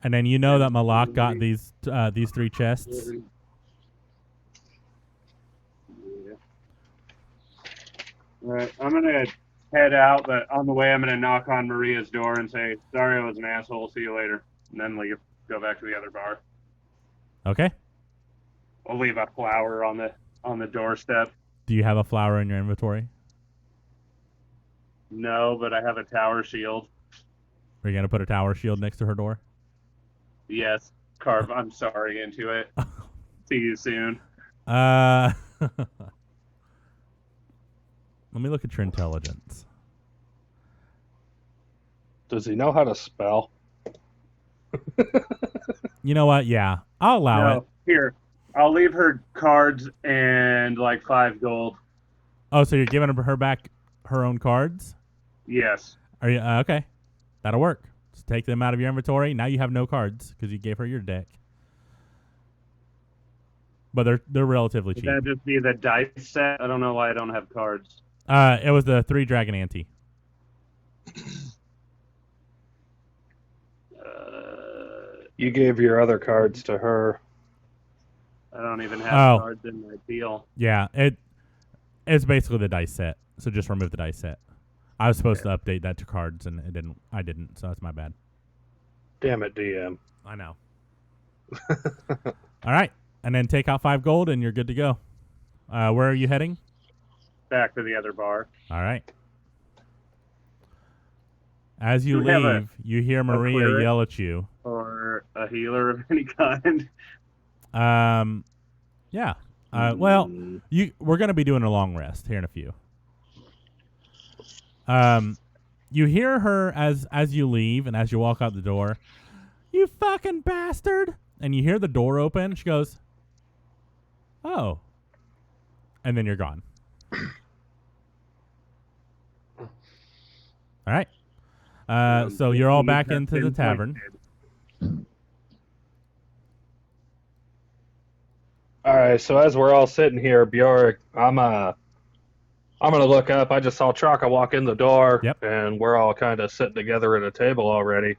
And then you know that Maalaaak got these 3 chests. Yeah. All right, I'm gonna head out, but on the way, I'm gonna knock on Maria's door and say, "Sorry, I was an asshole. See you later," and then leave. Go back to the other bar. Okay. I'll leave a flower on the doorstep. Do you have a flower in your inventory? No, but I have a tower shield. Are you gonna put a tower shield next to her door? Yes, carve. I'm sorry into it. See you soon. Let me look at your intelligence. Does he know how to spell? You know what? Yeah, I'll allow it. Here, I'll leave her cards and like 5 gold. Oh, so you're giving her back her own cards? Yes. Are you okay? That'll work. Just take them out of your inventory. Now you have no cards because you gave her your deck. But they're relatively Would cheap. that just be the dice set? I don't know why I don't have cards. It was the 3 dragon ante. You gave your other cards to her. I don't even have Oh. cards in my deal. Yeah, it's basically the dice set. So just remove the dice set. I was supposed to update that to cards and I didn't, so that's my bad. Damn it, DM. I know. All right. And then take out 5 gold and you're good to go. Where are you heading? Back to the other bar. All right. As you Do we have leave, you hear Maria cleric? yell at you. Or a healer of any kind. Yeah. Well, we're gonna be doing a long rest here in a few. You hear her as you leave and as you walk out the door. You fucking bastard! And you hear the door open. She goes, "Oh," and then you're gone. All right. So you're all back into the tavern. All right. So as we're all sitting here, Bjoreck, I'm gonna look up. I just saw Traka walk in the door, Yep. and we're all kind of sitting together at a table already.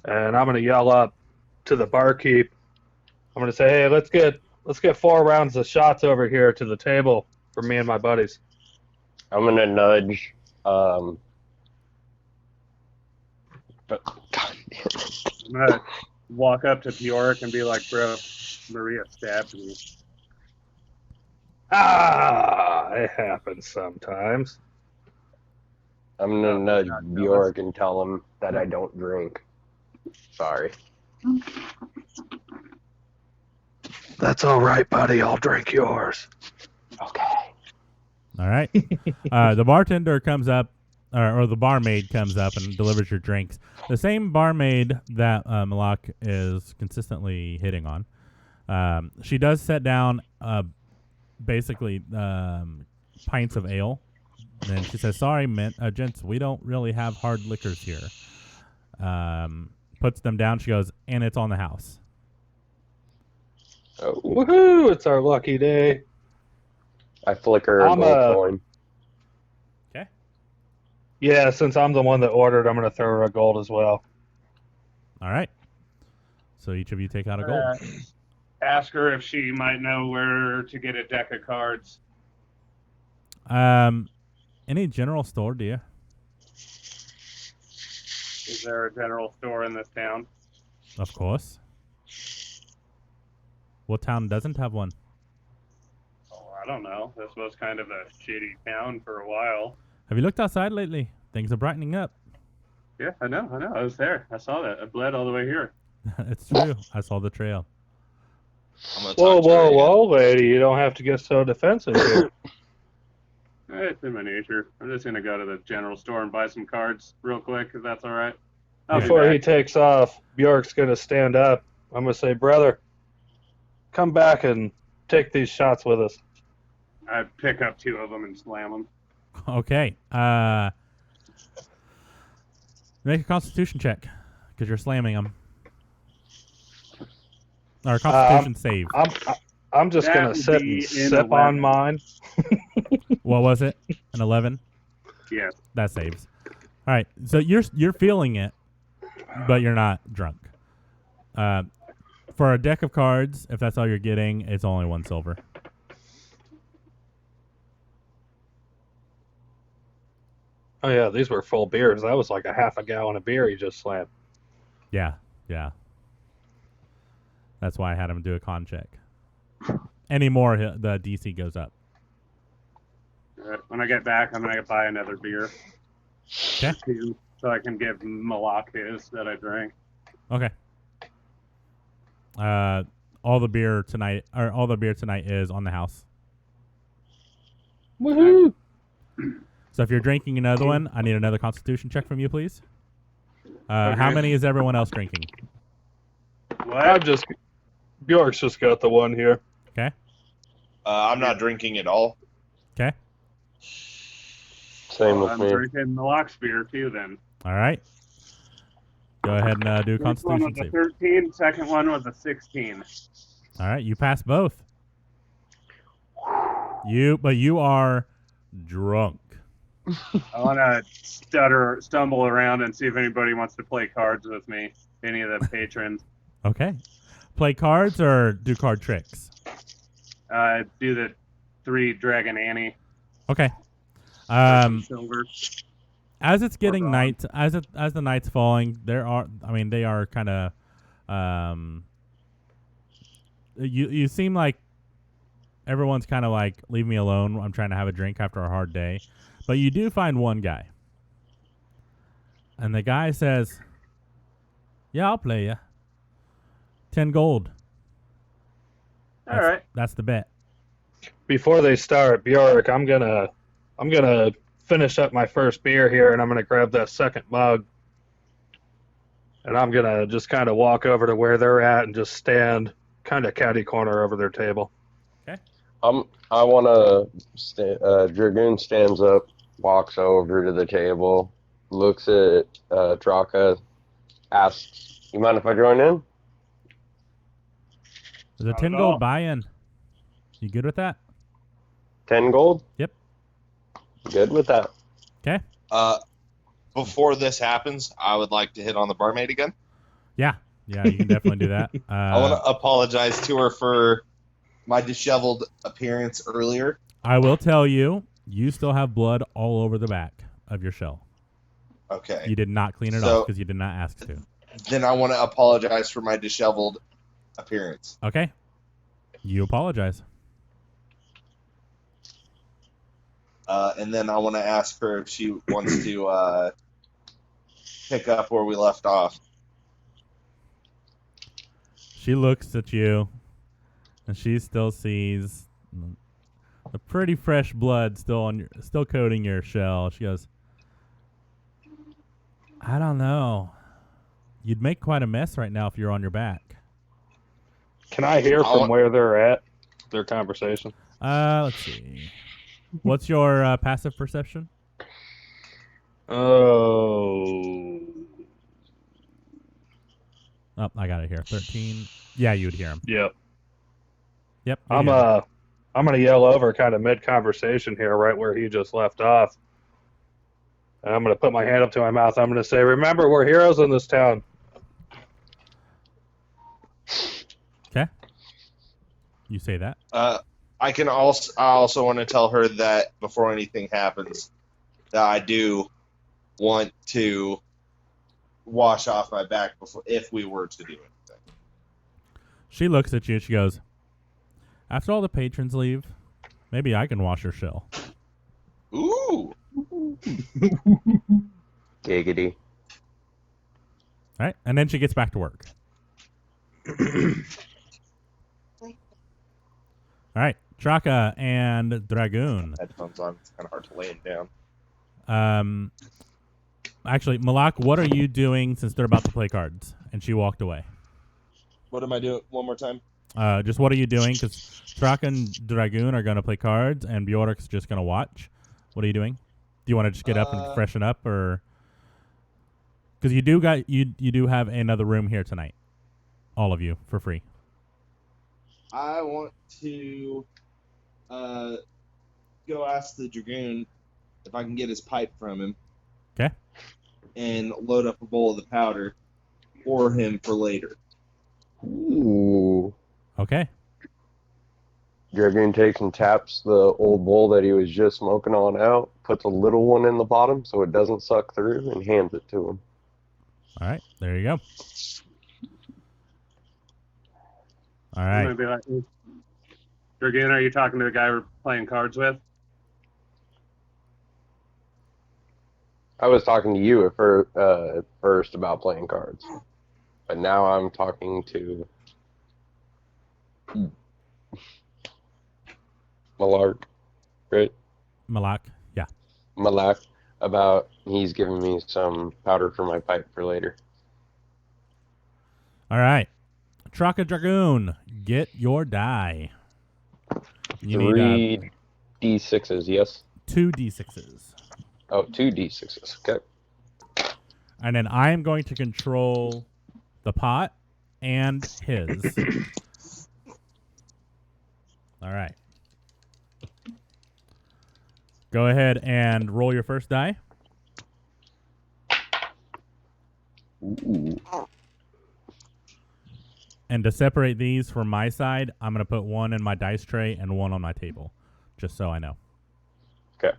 And I'm gonna yell up to the barkeep. I'm gonna say, "Hey, let's get 4 rounds of shots over here to the table for me and my buddies." I'm gonna nudge. But I'm gonna walk up to Bjoreck and be like, "Bro, Maria stabbed me." It happens sometimes. I'm gonna nudge Bjoreck and tell him that I don't drink. Sorry. That's all right, buddy. I'll drink yours. Okay. All right. The bartender comes up, or the barmaid comes up and delivers your drinks. The same barmaid that Maalaaak is consistently hitting on. She does set down basically pints of ale. And she says, "Sorry, gents, we don't really have hard liquors here." Puts them down. She goes, "And it's on the house." Oh, Woohoo! It's our lucky day. I flicker a gold coin. Okay. Yeah, since I'm the one that ordered, I'm gonna throw her a gold as well. All right. So each of you take out a gold. Ask her if she might know where to get a deck of cards. Any general store, do you? Is there a general store in this town? Of course. What town doesn't have one? Oh, I don't know. This was kind of a shitty town for a while. Have you looked outside lately? Things are brightening up. Yeah, I know. I was there. I saw that. I bled all the way here. It's true. I saw the trail. I'm gonna Whoa, talk to her again. whoa, lady! You don't have to get so defensive here. It's in my nature. I'm just gonna go to the general store and buy some cards real quick, if that's all right. I'll be Before he back. takes off, Bjork's gonna stand up. I'm gonna say, "Brother, come back and take these shots with us." I pick up 2 of them and slam them. Okay. Make a Constitution check because you're slamming them. Or a Constitution save. I'm just That gonna would sit be and an sip 11. on mine. What was it? An 11? Yeah. That saves. All right. So you're feeling it, but you're not drunk. For a deck of cards, if that's all you're getting, it's only 1 silver. Oh yeah, these were full beers. That was like a half a gallon of beer he just slammed. Yeah. That's why I had him do a con check. Any more, the DC goes up. When I get back, I'm gonna buy another beer. Okay. So I can give Maalaaak his that I drank. Okay. All the beer tonight is on the house. Woohoo! So if you're drinking another one, I need another Constitution check from you, please. How Okay. many is everyone else drinking? What? Bjork's just got the one here. Okay. I'm not drinking at all. Okay. Same with I'm me. drinking Maalaaak's beer too. Then. All right. Go ahead and do a First one Constitution was a save. 13. Second one was a 16. All right, you pass both. But you are drunk. I want to stumble around and see if anybody wants to play cards with me. Any of the patrons. Okay. Play cards or do card tricks? Do the 3 Dragon Annie. Okay. Silver. As it's getting night, as the night's falling, they are kind of, you seem like everyone's kind of like, leave me alone. I'm trying to have a drink after a hard day, but you do find one guy, and the guy says, "Yeah, I'll play you. 10 gold." All right. That's the bet. Before they start, Bjoreck, I'm gonna finish up my first beer here, and I'm gonna grab that second mug, and I'm gonna just kind of walk over to where they're at and just stand kind of catty corner over their table. I want to. Dragoon stands up, walks over to the table, looks at Traka, asks, "You mind if I join in?" There's a Not 10 at gold all. buy-in. You good with that? 10 gold. Yep. Good with that. Okay. Before this happens, I would like to hit on the barmaid again. Yeah, you can definitely do that. I want to apologize to her for my disheveled appearance earlier. I will tell you, you still have blood all over the back of your shell. Okay. You did not clean it So- off because you did not ask to. Then I want to apologize for my disheveled appearance. Okay. You apologize. And then I want to ask her if she wants to pick up where we left off. She looks at you, and she still sees the pretty fresh blood still coating your shell. She goes, I don't know. You'd make quite a mess right now if you're on your back. Can I hear from where they're at, their conversation? Let's see. What's your passive perception? Oh, Oh, I got it here. 13. Yeah, you would hear him. yep. Yep. I'm gonna yell over kind of mid conversation here, right where he just left off, and I'm gonna put my hand up to my mouth. I'm gonna say, "Remember, we're heroes in this town." Okay. You say that. I also want to tell her that before anything happens, that I do want to wash off my back if we were to do anything. She looks at you. She goes, after all the patrons leave, maybe I can wash your shell. Ooh. Giggity. All right. And then she gets back to work. All right. Traka and Dragoon. Headphones on. It's kind of hard to lay them down. Actually, Maalaaak, what are you doing since they're about to play cards? And she walked away. What am I doing? One more time. Just what are you doing? Because Traka and Dragoon are going to play cards, and Bjoreck's just going to watch. What are you doing? Do you want to just get up and freshen up, or because you do have another room here tonight, all of you for free. I want to go ask the Dragoon if I can get his pipe from him. Okay. And load up a bowl of the powder for him for later. Ooh. Okay. Dragoon takes and taps the old bowl that he was just smoking on out, puts a little one in the bottom so it doesn't suck through, and hands it to him. All right. There you go. All I'm right. gonna be like, Dragoon, are you talking to the guy we're playing cards with? I was talking to you at first about playing cards, but now I'm talking to Maalaaak, right? Maalaaak. Yeah. Maalaaak, about he's giving me some powder for my pipe for later. All right. Traka Dragoon, get your die. You need 3 D6s, yes? 2 D6s. Oh, 2 D6s, okay. And then I am going to control the pot and his. All right. Go ahead and roll your first die. Ooh. And to separate these from my side, I'm going to put one in my dice tray and one on my table, just so I know. Okay.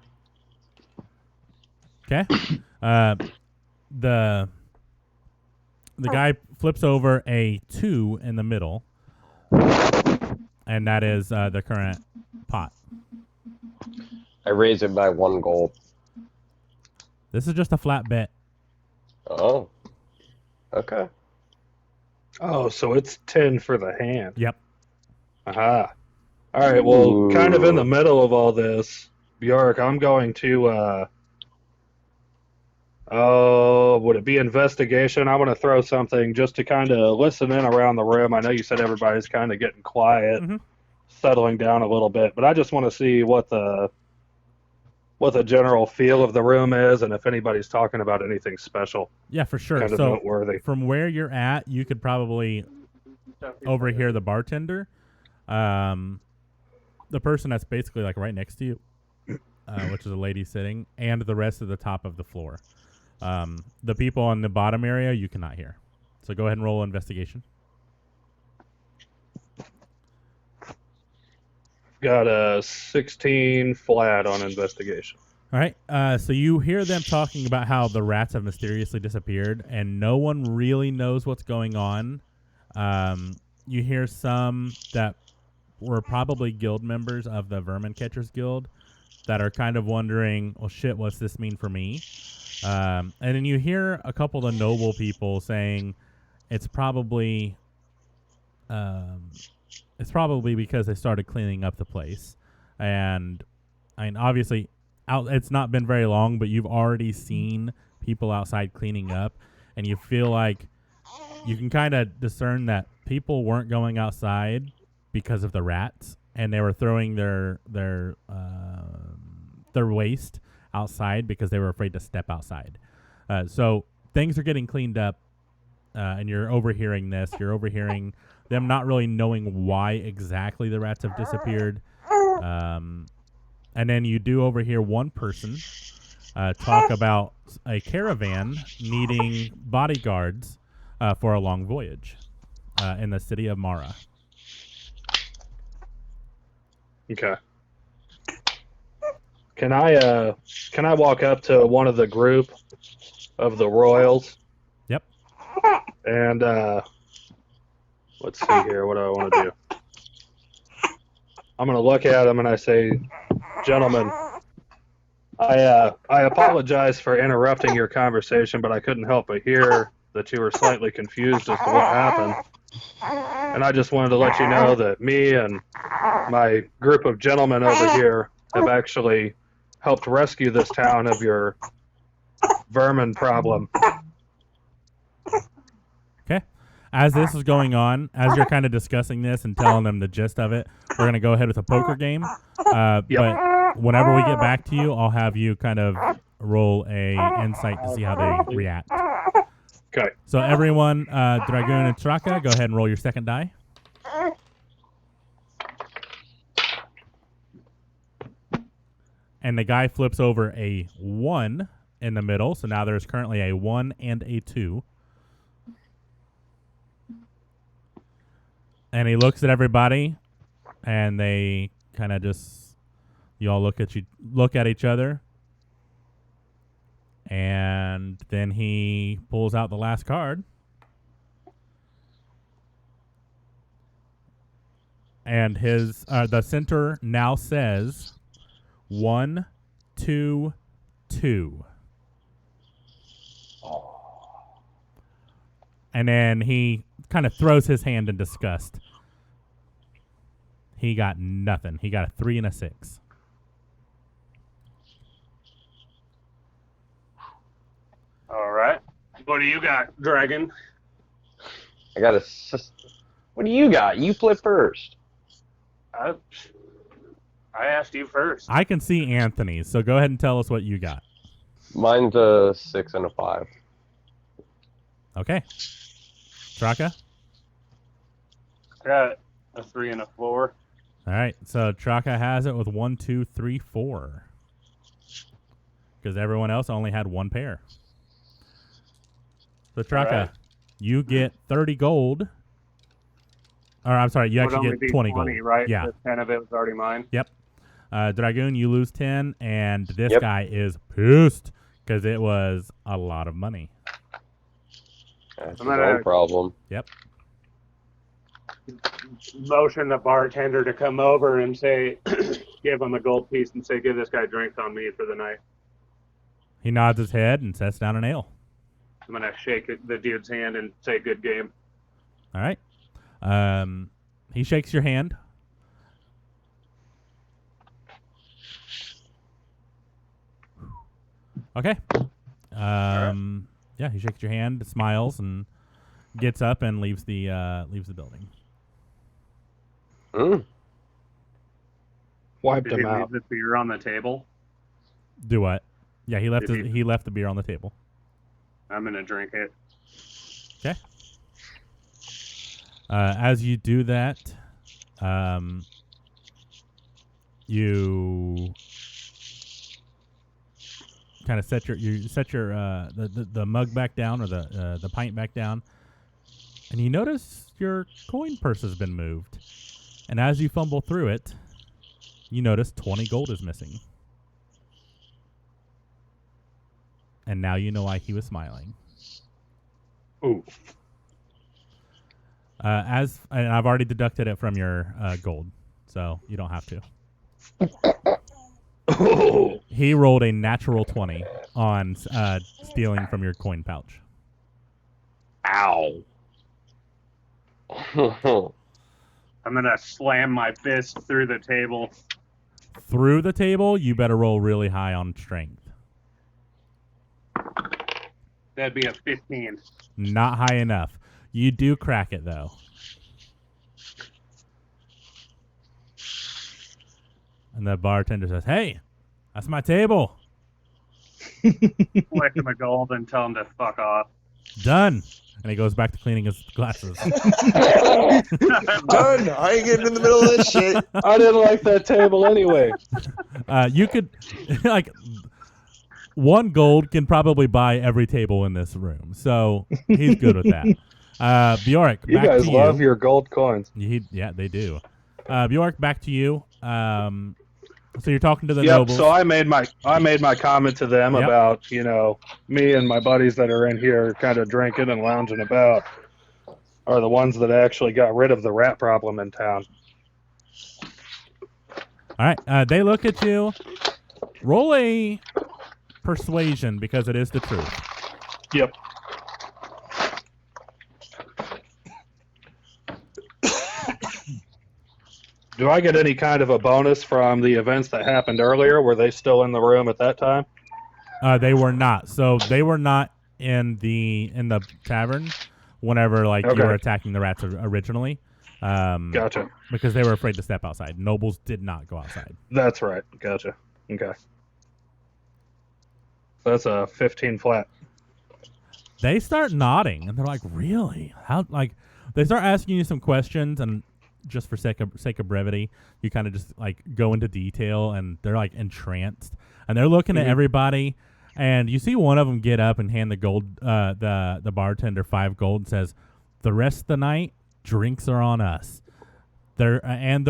Okay. The guy flips over a 2 in the middle, and that is the current pot. I raise it by 1 gold. This is just a flat bet. Oh. Okay. Oh, so it's 10 for the hand. Yep. Aha. All right, well, kind of in the middle of all this, Bjoreck, I'm going to, would it be investigation? I want to throw something just to kind of listen in around the room. I know you said everybody's kind of getting quiet, settling down a little bit, but I just want to see what the general feel of the room is and if anybody's talking about anything special. Yeah, for sure. Kind of So noteworthy. from where you're at, you could probably overhear the bartender. The person that's basically like right next to you, which is a lady sitting, and the rest of the top of the floor. The people on the bottom area you cannot hear. So go ahead and roll investigation. Got a 16 flat on investigation. All right. So you hear them talking about how the rats have mysteriously disappeared, and no one really knows what's going on. You hear some that were probably guild members of the Vermin Catchers Guild that are kind of wondering, well, shit, what's this mean for me? And then you hear a couple of noble people saying it's probably because they started cleaning up the place. And I mean, obviously, it's not been very long, but you've already seen people outside cleaning up, and you feel like you can kind of discern that people weren't going outside because of the rats, and they were throwing their waste outside because they were afraid to step outside. So things are getting cleaned up, and you're overhearing this. You're overhearing them not really knowing why exactly the rats have disappeared. And then you do overhear one person talk about a caravan needing bodyguards for a long voyage in the city of Mara. Okay. Can I walk up to one of the group of the royals? Yep. And let's see here. What do I want to do? I'm going to look at them and I say, gentlemen, I apologize for interrupting your conversation, but I couldn't help but hear that you were slightly confused as to what happened. And I just wanted to let you know that me and my group of gentlemen over here have actually helped rescue this town of your vermin problem. Okay. As this is going on, as you're kind of discussing this and telling them the gist of it, we're going to go ahead with a poker game. But whenever we get back to you, I'll have you kind of roll a insight to see how they react. Okay. So everyone, Dragoon and Traka, go ahead and roll your second die. And the guy flips over a 1 in the middle, so now there's currently a 1 and a 2. And he looks at everybody, and they kind of just, you all look at each other. And then he pulls out the last card. And his the center now says 1, 2, 2. And then he kind of throws his hand in disgust. He got nothing. He got a 3 and a 6. All right. What do you got, Dragon? I got What do you got? You flip first. I asked you first. I can see Anthony's, so go ahead and tell us what you got. Mine's a 6 and a 5. Okay. Traka? Got a 3 and a 4. All right, so Traka has it with 1, 2, 3, 4. Because everyone else only had one pair. So Traka, right. You get 30 gold. Or I'm sorry, you actually get 20 gold. Right? Yeah. The 10 of it was already mine. Yep. Dragoon, you lose 10, and this guy is pissed because it was a lot of money. That's no problem. Yep. Motion the bartender to come over and say, give him a gold piece and say, give this guy drinks on me for the night. He nods his head and sets down an ale. I'm going to shake the dude's hand and say, good game. All right. He shakes your hand, Okay. Yeah, he shakes your hand, smiles, and gets up and leaves the building. Wiped Did he him leave out. the beer on the table? Do what? Yeah, he left. Did He left the beer on the table. I'm gonna drink it. Okay. As you do that, you kind of set your the mug back down, or the pint back down, and you notice your coin purse has been moved. And as you fumble through it, you notice 20 gold is missing. And now you know why he was smiling. Ooh. And I've already deducted it from your gold, so you don't have to. Oh. He rolled a natural 20 on stealing from your coin pouch. Ow. I'm gonna slam my fist through the table. Through the table, you better roll really high on strength. That'd be a 15. Not high enough. You do crack it, though. And the bartender says, "Hey, that's my table. Collect him a gold and tell him to fuck off. Done." And he goes back to cleaning his glasses. Done. I ain't getting in the middle of this shit. I didn't like that table anyway. You could, like, 1 gold can probably buy every table in this room. So he's good with that. Bjoreck, You back guys to love you. your gold coins. Yeah, they do. Bjoreck, back to you. So you're talking to the Yep. nobles. So I made my comment to them Yep. about me and my buddies that are in here kind of drinking and lounging about are the ones that actually got rid of the rat problem in town. All right. They look at you. Roll a persuasion because it is the truth. Yep. Do I get any kind of a bonus from the events that happened earlier? Were they still in the room at that time? They were not. So they were not in the tavern whenever you Okay. were attacking the rats originally. Gotcha. Because they were afraid to step outside. Nobles did not go outside. That's right. Gotcha. Okay. That's a 15 flat. They start nodding and they're like, "Really? How?" Like, they start asking you some questions, and just for sake of brevity, you kind of just go into detail, and they're entranced, and they're looking at everybody, and you see one of them get up and hand the gold, the bartender 5 gold, and says, "The rest of the night, drinks are on us. They're in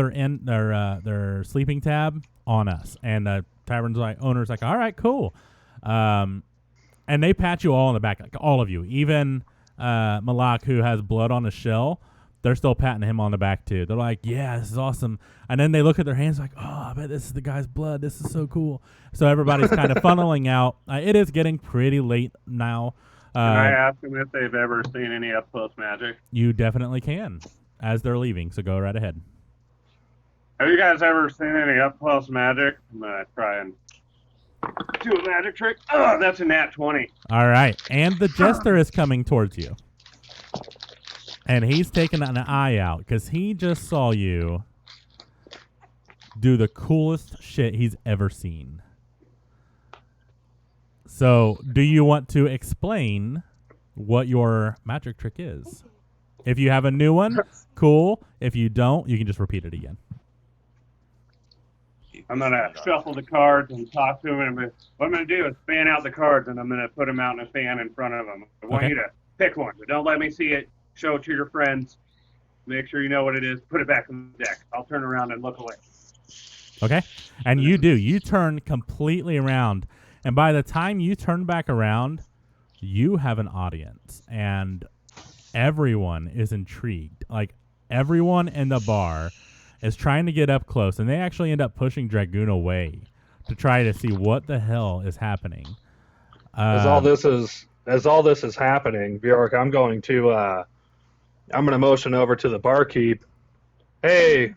their sleeping tab on us." And the tavern's owner's like, "All right, cool." And they pat you all on the back, all of you, even Maalaaak, who has blood on his shell. They're still patting him on the back, too. They're like, "Yeah, this is awesome." And then they look at their hands like, "Oh, I bet this is the guy's blood. This is so cool." So everybody's kind of funneling out. It is getting pretty late now. Can I ask them if they've ever seen any up-close magic? You definitely can as they're leaving, so go right ahead. Have you guys ever seen any up-close magic? I'm going to try and do a magic trick. Oh, that's a nat 20. All right. And the jester is coming towards you. And he's taking an eye out because he just saw you do the coolest shit he's ever seen. So, do you want to explain what your magic trick is? If you have a new one, cool. If you don't, you can just repeat it again. I'm going to shuffle the cards and talk to him. And what I'm going to do is fan out the cards, and I'm going to put them out in a fan in front of him. I want you to pick one, but don't let me see it. Show it to your friends. Make sure you know what it is. Put it back in the deck. I'll turn around and look away. Okay. And you do. You turn completely around. And by the time you turn back around, you have an audience. And everyone is intrigued. Everyone in the bar is trying to get up close. And they actually end up pushing Dragoon away to try to see what the hell is happening. As all this is happening, Bjoreck, I'm going to motion over to the barkeep. Hey,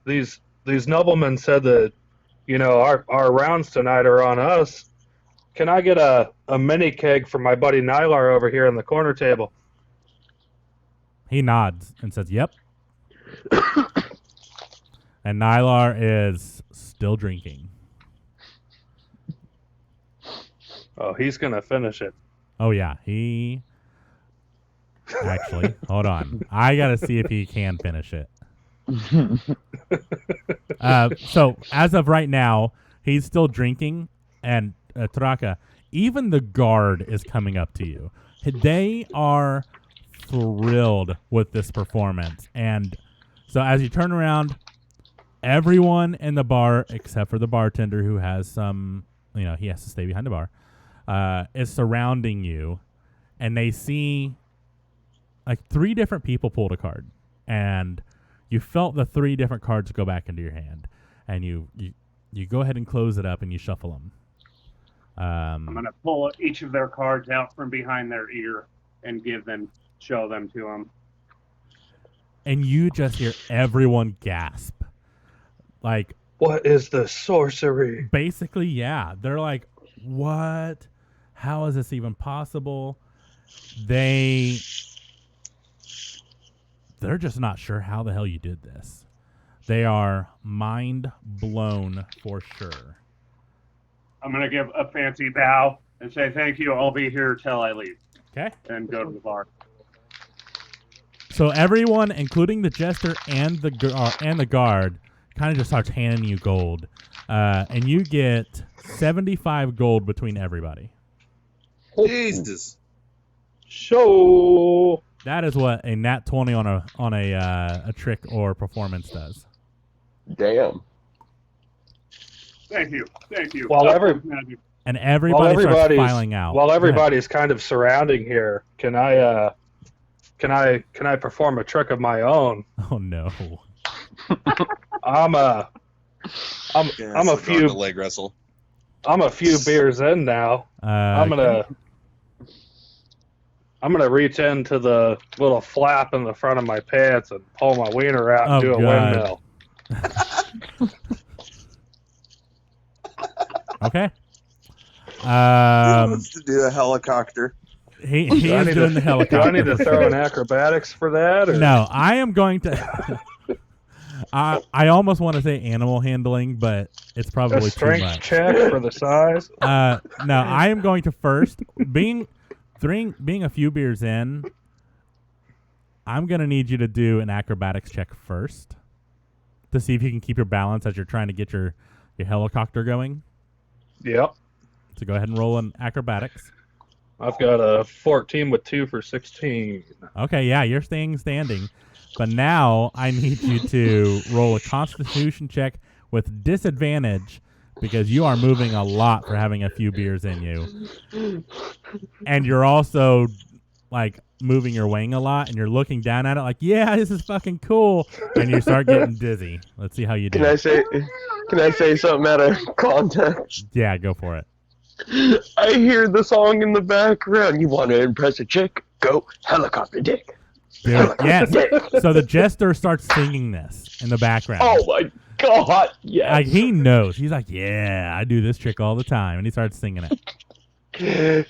these noblemen said that, our rounds tonight are on us. can I get a mini keg from my buddy Nylar over here on the corner table? He nods and says, "Yep." And Nylar is still drinking. Oh, he's gonna finish it. Oh yeah, he. Actually, hold on. I gotta see if he can finish it. So as of right now, he's still drinking, and Traka, even the guard is coming up to you. They are thrilled with this performance, and so as you turn around, everyone in the bar except for the bartender, who has some, he has to stay behind the bar, is surrounding you, and they see like 3 different people pulled a card, and you felt the 3 different cards go back into your hand, and you go ahead and close it up and you shuffle them. I'm going to pull each of their cards out from behind their ear and show them to them. And you just hear everyone gasp. Like, what is the sorcery? Basically, yeah. They're like, what? How is this even possible? They're just not sure how the hell you did this. They are mind blown for sure. I'm going to give a fancy bow and say, thank you. I'll be here till I leave. Okay. And go to the bar. So everyone, including the jester and the guard, kind of just starts handing you gold. And you get 75 gold between everybody. Jesus. Show. That is what a nat 20 on a trick or performance does. Damn. Thank you. While and everybody starts filing out. While everybody's kind of surrounding here, can I perform a trick of my own? Oh no. I'm a few leg wrestle. I'm a few beers in now. I'm gonna reach into the little flap in the front of my pants and pull my wiener out and do a windmill. Okay. Wants to do a helicopter. He is doing the helicopter. Do I need to throw in acrobatics for that? Or? No, I am going to. I almost want to say animal handling, but it's probably too much. Strength check for the size. No, I am going to first being a few beers in. I'm gonna need you to do an acrobatics check first to see if you can keep your balance as you're trying to get your helicopter going. Yep. So go ahead and roll an acrobatics. I've got a 14 with 2 for 16. Okay, yeah, you're staying standing. But now I need you to roll a constitution check with disadvantage because you are moving a lot for having a few beers in you. And you're also like moving your wing a lot and you're looking down at it like, yeah, this is fucking cool. And you start getting dizzy. Let's see how you do. Can I say something out of context? Yeah, go for it. I hear the song in the background. You want to impress a chick? Go helicopter dick. Dude, yes. So the jester starts singing this in the background. Oh my god, yes. Like he knows. He's like, yeah, I do this trick all the time, and he starts singing it.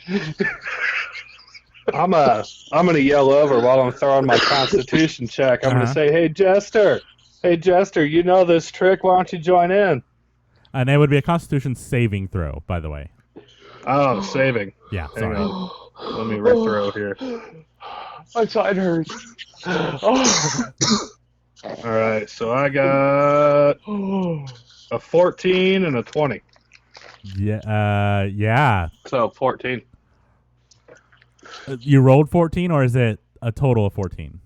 I'm gonna yell over while I'm throwing my Constitution check. I'm gonna say, hey Jester, you know this trick? Why don't you join in? And it would be a Constitution saving throw, by the way. Oh, saving. Yeah, Hang sorry. on. Let me re-throw here. My side hurts. Oh. All right, so I got a 14 and a 20. Yeah, yeah. So 14. You rolled 14, or is it a total of 14?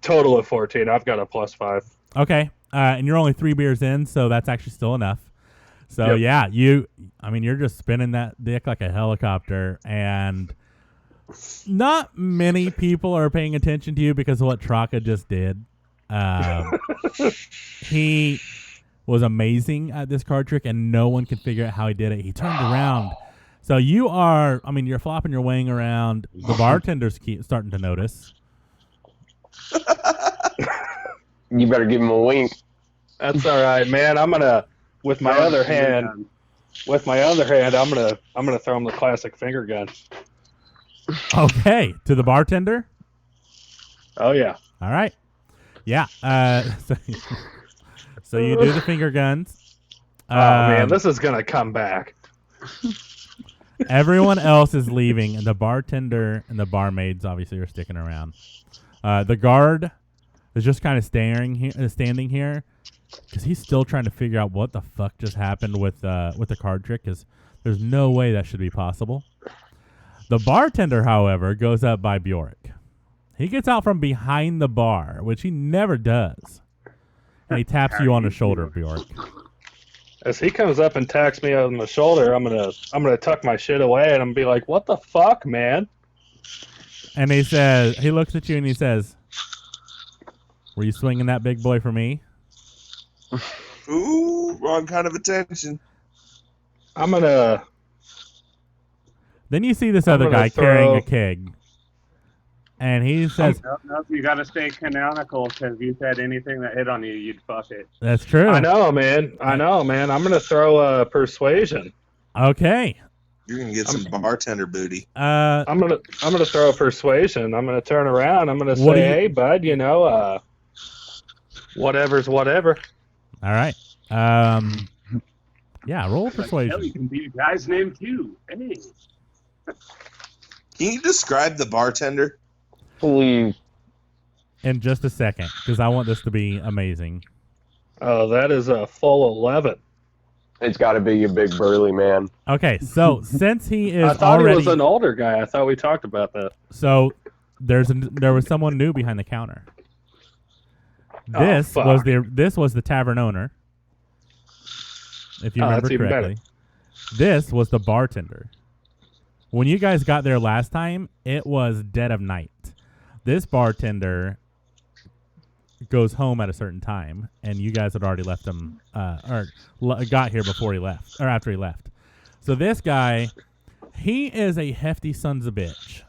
Total of 14. I've got a +5. Okay, and you're only 3 beers in, so that's actually still enough. So yeah, you're just spinning that dick like a helicopter, and not many people are paying attention to you because of what Traka just did. He was amazing at this card trick, and no one could figure out how he did it. He turned around. So you're flopping your wing around. The bartenders keep starting to notice. You better give him a wink. That's all right, man. I'm gonna, with my other hand, with my other hand, I'm gonna throw him the classic finger gun. Okay, to the bartender. Oh yeah. All right. Yeah. So you do the finger guns. Oh man, this is gonna come back. Everyone else is leaving, and the bartender and the barmaids obviously are sticking around. The guard is just kind of standing here, because he's still trying to figure out what the fuck just happened with the card trick. Because there's no way that should be possible. The bartender, however, goes up by Bjoreck. He gets out from behind the bar, which he never does, and he taps you on the shoulder, Bjoreck. As he comes up and taps me on the shoulder, I'm gonna tuck my shit away and I'm gonna be like, "What the fuck, man?" And he looks at you and he says, "Were you swinging that big boy for me?" Ooh, wrong kind of attention. I'm gonna. Then you see this other guy carrying a keg. And he says, No, you got to stay canonical, because you said anything that hit on you, you'd fuck it. That's true. I know, man. I'm gonna throw persuasion. Okay. You're gonna get some bartender booty. I'm gonna throw persuasion. I'm gonna turn around. I'm gonna say, "Hey, bud, whatever's whatever." All right. Yeah, roll persuasion. Hell, you can be a guy's name too. Hey. Can you describe the bartender? Please. In just a second, because I want this to be amazing. Oh, that is a full 11. It's got to be a big burly man. Okay, so since he is I thought already, he was an older guy. I thought we talked about that. so there was someone new behind the counter. This was the tavern owner. If you remember that's even correctly, this was the bartender. When you guys got there last time, it was dead of night. This bartender goes home at a certain time, and you guys had already left him, got here before he left, or after he left. So this guy, he is a hefty sons of a bitch.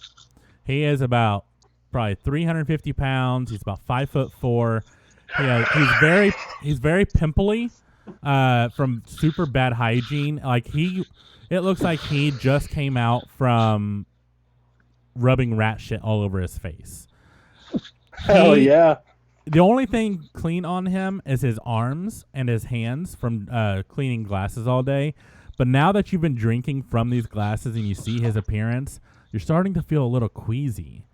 He is about probably 350 pounds. He's about 5'4". He's very pimply, from super bad hygiene. It looks like he just came out from rubbing rat shit all over his face. Hell yeah. The only thing clean on him is his arms and his hands from cleaning glasses all day. But now that you've been drinking from these glasses and you see his appearance, you're starting to feel a little queasy.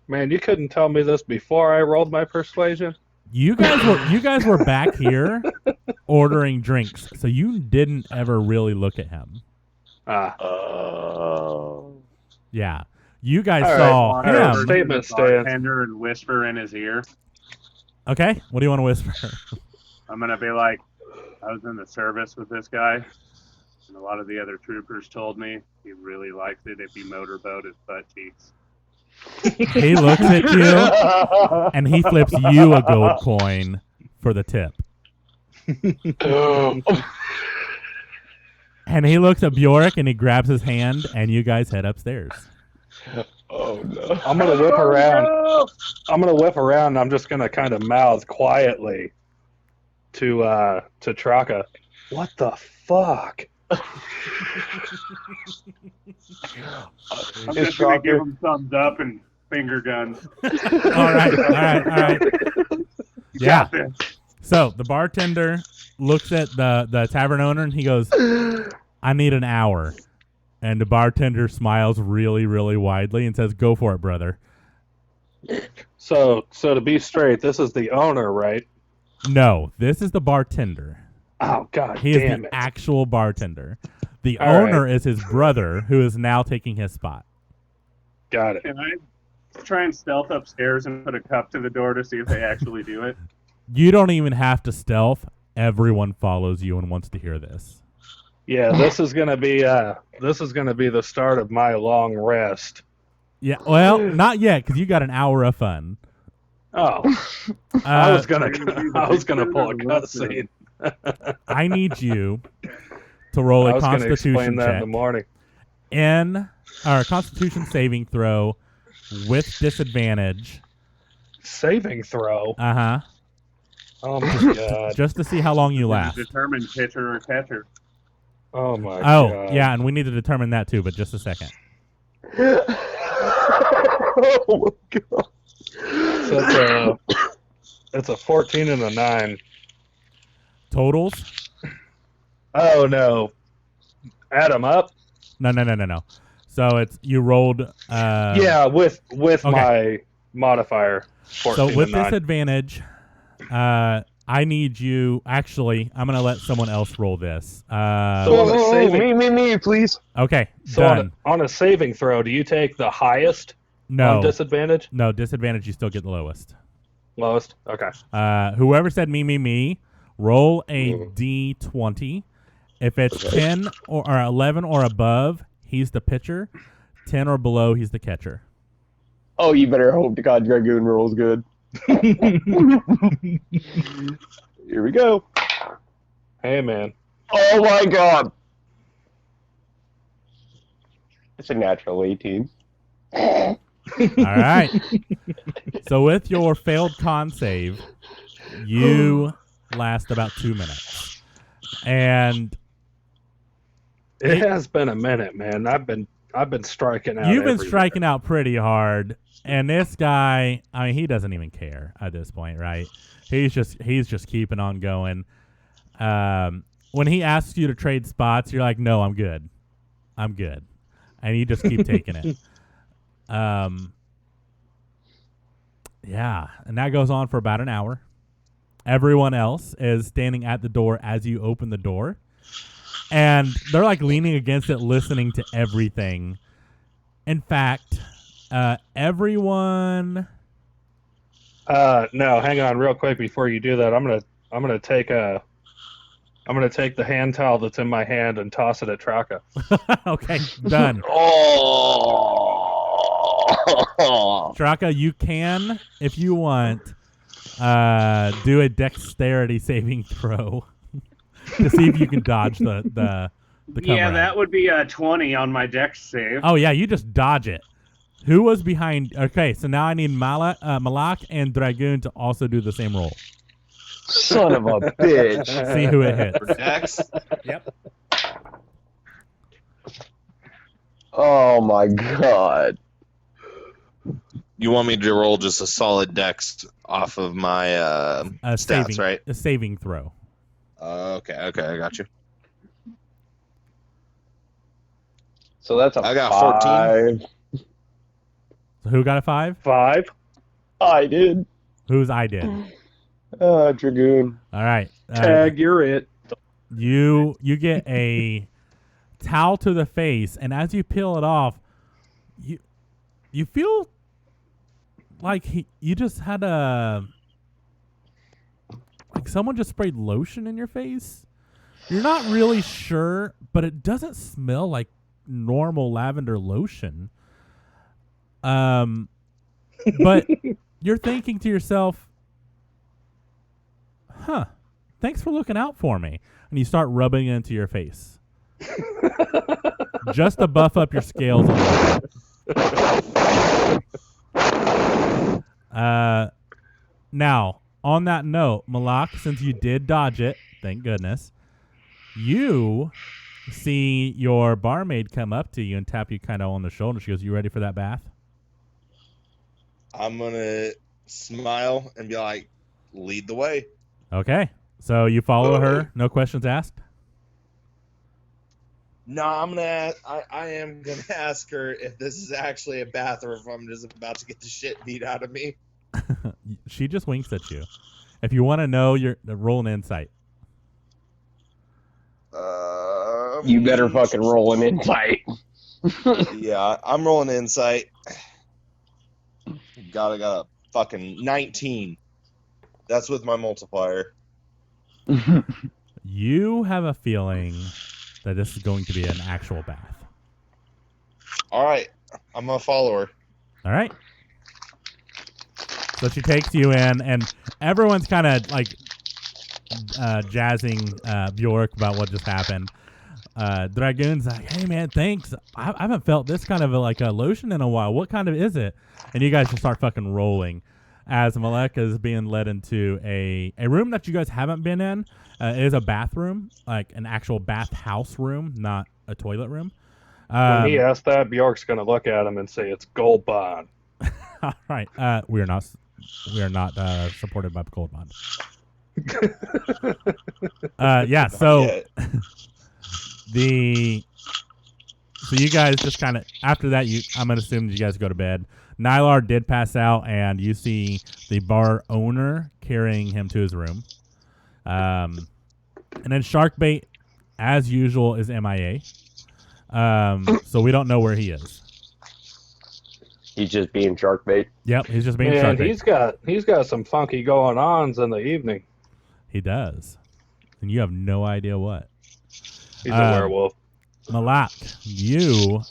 Man, you couldn't tell me this before I rolled my persuasion. You guys were back here ordering drinks, so you didn't ever really look at him. Yeah. You guys saw him. Statement stands. Bartender and whisper in his ear. Okay, what do you want to whisper? I'm gonna be like, I was in the service with this guy, and a lot of the other troopers told me he really liked it if he motorboat his butt cheeks. He looks at you, and he flips you a gold coin for the tip. And he looks at Bjoreck, and he grabs his hand, and you guys head upstairs. Oh no! I'm gonna whip around. I'm gonna whip around. And I'm just gonna kind of mouth quietly to Traka. What the fuck? I'm just gonna give him thumbs up and finger guns. All right. Yeah. So the bartender looks at the tavern owner and he goes, "I need an hour." And the bartender smiles really, really widely and says, "Go for it, brother." So to be straight, this is the owner, right? No, this is the bartender. Oh God, He is damn the it! actual bartender. The All owner right. is his brother, who is now taking his spot. Got it. Can I try and stealth upstairs and put a cup to the door to see if they actually do it? You don't even have to stealth. Everyone follows you and wants to hear this. Yeah, this is gonna be the start of my long rest. Yeah, well, not yet, because you got an hour of fun. Oh, I was gonna pull a cutscene. I need you to roll I a was gonna Constitution explain that in check the morning. or Constitution saving throw with disadvantage. Saving throw. Uh-huh. Oh my God. Just to see how long you To last. determine pitcher or catcher. Oh my god. yeah, and we need to determine that too, but just a second. Oh my god. So it's a 14 and a 9. Totals? Oh no. Add them up? No. So it's you rolled. Yeah, with my modifier. 14 So with and 9. disadvantage, I need you. Actually, I'm gonna let someone else roll this. So on a saving, me, please. Okay, so done. on a saving throw, do you take the highest No on disadvantage? No disadvantage. You still get the lowest. Lowest? Okay. Whoever said me, roll a d20. If it's 10 or 11 or above, he's the pitcher. 10 or below, he's the catcher. Oh, you better hope to God Dragoon rolls good. Here we go. Hey, man. Oh my god. It's a natural 18. All right. So with your failed con save, you last about 2 minutes. And It has been a minute, man. I've been striking out. you've been everywhere. striking out pretty hard. And this guy, I mean, he doesn't even care at this point, right? He's just keeping on going. When he asks you to trade spots, you're like, no, I'm good. And you just keep taking it. Yeah, and that goes on for about an hour. Everyone else is standing at the door as you open the door. And they're like leaning against it, listening to everything. In fact, everyone. No, hang on, real quick before you do that. I'm gonna take the hand towel that's in my hand and toss it at Traka. Okay, done. Oh. Traka, you can, if you want, do a dexterity saving throw to see if you can dodge the come Yeah, around. that would be a 20 on my dex save. Oh yeah, you just dodge it. Who was behind? Okay, so now I need Maalaaak and Dragoon to also do the same roll. Son of a bitch. See who it hits. For Dex, Yep. Oh my god. you want me to roll just a solid Dex off of my stats, right? A saving throw. Okay, I got you. So that's a I got 14. So who got a 5? 5. I did. Who's I did? Dragoon. All right. Tag, you're it. You get a towel to the face, and as you peel it off, you feel like you just had like someone just sprayed lotion in your face. You're not really sure, but it doesn't smell like normal lavender lotion. But you're thinking to yourself, huh, thanks for looking out for me. And you start rubbing it into your face. Just to buff up your scales a little bit. Now, on that note, Maalaaak, since you did dodge it, thank goodness, you see your barmaid come up to you and tap you kind of on the shoulder. She goes, "You ready for that bath?" I'm gonna smile and be like, "Lead the way." Okay. So you follow her, no questions asked? No, I am gonna ask her if this is actually a bath or if I'm just about to get the shit beat out of me. She just winks at you. If you want to know, you're roll an insight. You better fucking roll an insight. Yeah, I'm rolling insight. Got a fucking 19. That's with my multiplier. You have a feeling that this is going to be an actual bath. All right, I'm gonna follow her. All right. So she takes you in, and everyone's kind of like jazzing Bjoreck about what just happened. Dragoon's like, "Hey man, thanks. I haven't felt this kind of like a lotion in a while. What kind of is it?" And you guys just start fucking rolling. as Malek is being led into a room that you guys haven't been in. It is a bathroom, like an actual bathhouse room, not a toilet room. When he asks that, Bjork's going to look at him and say, "It's Gold Bond." All right. We are not supported by Gold Bond. Yeah. So so you guys just kind of after that, I'm gonna assume you guys go to bed. Nylar did pass out, and you see the bar owner carrying him to his room. And then Sharkbait, as usual, is MIA. So we don't know where he is. He's just being Sharkbait. Yep, he's just being And Sharkbait. he's got some funky going-ons in the evening. He does, and you have no idea what. He's a werewolf. Maalaaak, you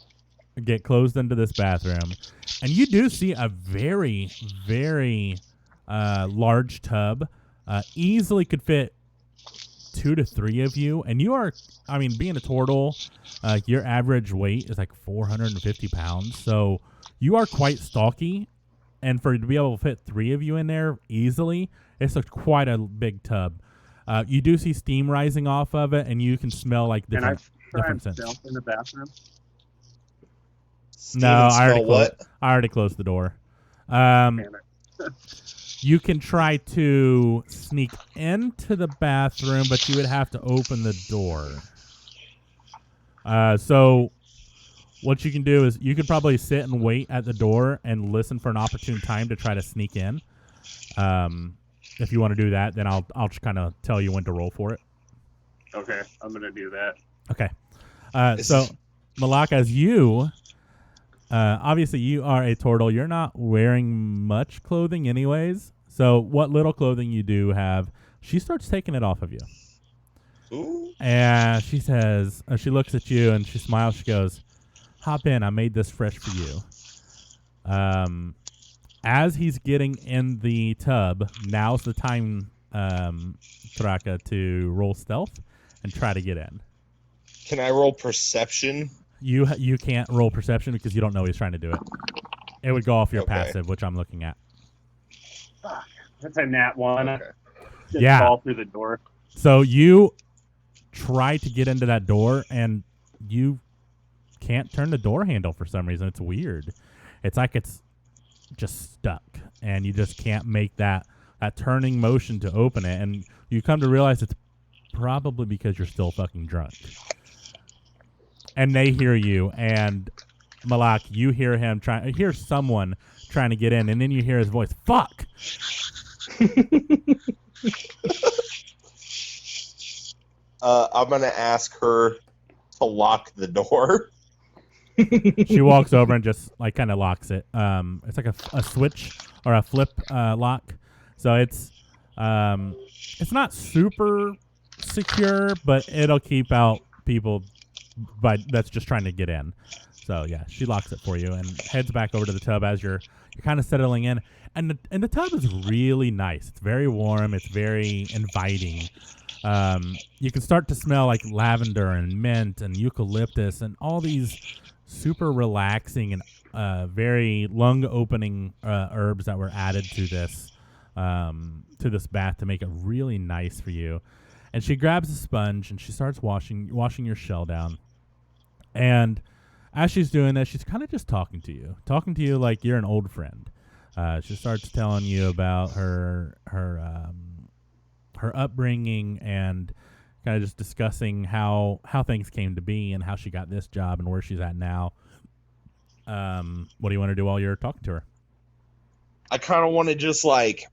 get closed into this bathroom, and you do see a very, very large tub. Easily could fit 2 to 3 of you, and you are, I mean, being a turtle, your average weight is like 450 pounds, so you are quite stocky, and to be able to fit 3 of you in there easily, it's quite a big tub. You do see steam rising off of it, and you can smell like different scents. Stealth in the bathroom? No, I already closed the door. Damn it. You can try to sneak into the bathroom, but you would have to open the door. So what you can do is you could probably sit and wait at the door and listen for an opportune time to try to sneak in. If you want to do that, then I'll just kind of tell you when to roll for it. Okay, I'm gonna do that. Okay. So Maalaaak, as you obviously you are a turtle. You're not wearing much clothing anyways. So what little clothing you do have, she starts taking it off of you. Ooh. And she says, she looks at you and she smiles. She goes, "Hop in. I made this fresh for you." As he's getting in the tub, now's the time, Traka, to roll stealth and try to get in. Can I roll perception? You can't roll perception because you don't know he's trying to do it. It would go off your passive, which I'm looking at. Fuck. That's a nat 1. Okay. Just Yeah. fall through the door. So you try to get into that door, and you can't turn the door handle for some reason. It's weird. It's like it's just stuck, and you just can't make that turning motion to open it. And you come to realize it's probably because you're still fucking drunk. And they hear you, and Maalaaak, you hear someone trying to get in, and then you hear his voice, "Fuck!" I'm gonna ask her to lock the door. She walks over and just like kind of locks it. It's like a switch or a flip lock, so it's not super secure, but it'll keep out people that's just trying to get in. So yeah, she locks it for you and heads back over to the tub as you're kind of settling in. And the tub is really nice. It's very warm. It's very inviting. You can start to smell like lavender and mint and eucalyptus and all these super relaxing and very lung-opening herbs that were added to this bath to make it really nice for you. And she grabs a sponge and she starts washing your shell down. And as she's doing this, she's kind of just talking to you like you're an old friend. She starts telling you about her upbringing and kind of just discussing how things came to be and how she got this job and where she's at now. What do you want to do while you're talking to her? I kind of want to just like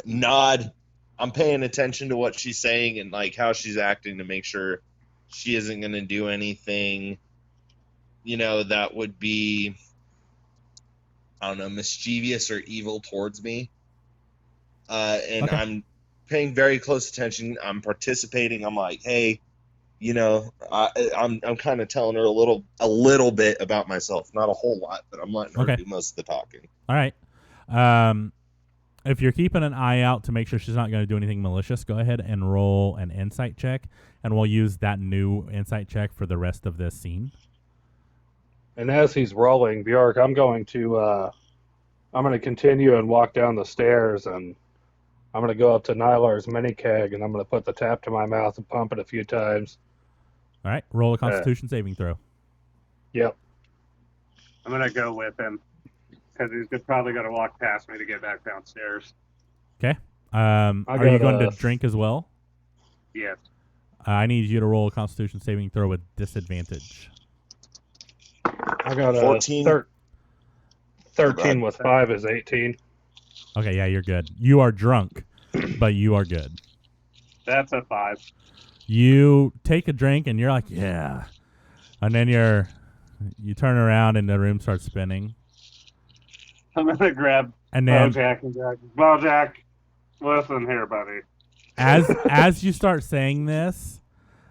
nod. I'm paying attention to what she's saying and like how she's acting to make sure she isn't going to do anything, that would be, I don't know, mischievous or evil towards me. And Okay. I'm paying very close attention. I'm participating. I'm like, hey, I'm kind of telling her a little bit about myself, not a whole lot, but I'm letting her do most of the talking. All right. If you're keeping an eye out to make sure she's not going to do anything malicious, go ahead and roll an insight check, and we'll use that new insight check for the rest of this scene. And as he's rolling, Bjork, I'm going to I'm going to continue and walk down the stairs, and I'm going to go up to Nylar's mini keg, and I'm going to put the tap to my mouth and pump it a few times. All right, roll a Constitution saving throw. Yep. I'm gonna go with him because he's probably gonna walk past me to get back downstairs. Okay. Are you going to drink as well? Yes. I need you to roll a Constitution saving throw with disadvantage. I got a 14. 13 with 5 is 18. Okay, yeah, you're good. You are drunk, but you are good. That's a 5. You take a drink and you're like, yeah. And then you turn around and the room starts spinning. I'm gonna grab And then Bojack and Jack. Bojack, listen here, buddy. as you start saying this,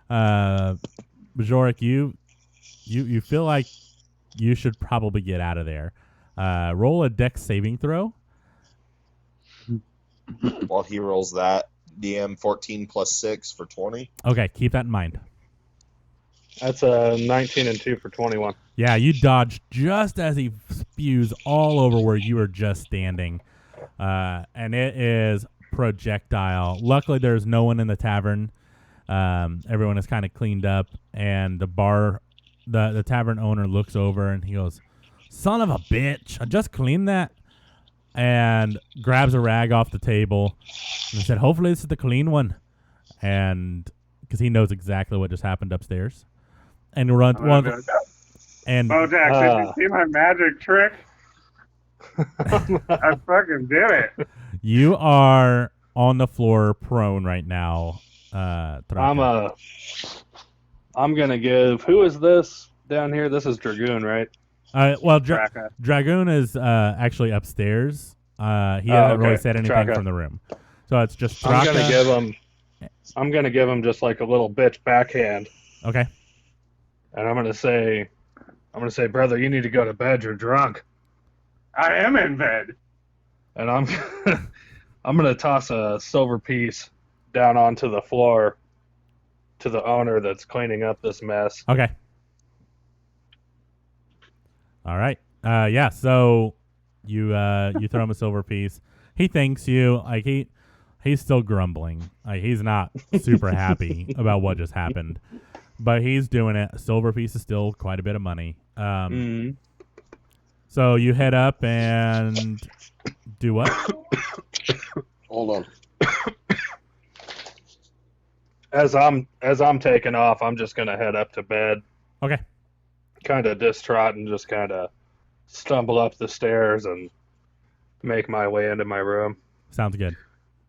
Bjoreck, you feel like you should probably get out of there. Roll a dex saving throw. While he rolls that, DM 14 plus 6 for 20. Okay, keep that in mind. That's a 19 and 2 for 21. Yeah, you dodge just as he spews all over where you were just standing. And it is projectile. Luckily, there's no one in the tavern. Everyone is kind of cleaned up. And the tavern owner looks over and he goes, "Son of a bitch, I just cleaned that." And grabs a rag off the table. And he said, "Hopefully this is the clean one." And because he knows exactly what just happened upstairs. And run and Bojack, did you see my magic trick? I fucking did it. You are on the floor prone right now. Traka. I'm gonna give. Who is this down here? This is Dragoon, right? Traka. Dragoon is actually upstairs. He hasn't really said anything Traka. from the room, so it's just Traka. I'm gonna give him just like a little bitch backhand. Okay. And I'm gonna say, brother, you need to go to bed. You're drunk. I am in bed. And I'm gonna toss a silver piece down onto the floor to the owner that's cleaning up this mess. Okay. All right. Yeah. So you throw him a silver piece. He thanks you. Like he's still grumbling. Like he's not super happy about what just happened, but he's doing it. A silver piece is still quite a bit of money. So you head up and do what? Hold on. As I'm taking off, I'm just gonna head up to bed. Okay. Kind of distraught and just kind of stumble up the stairs and make my way into my room. Sounds good.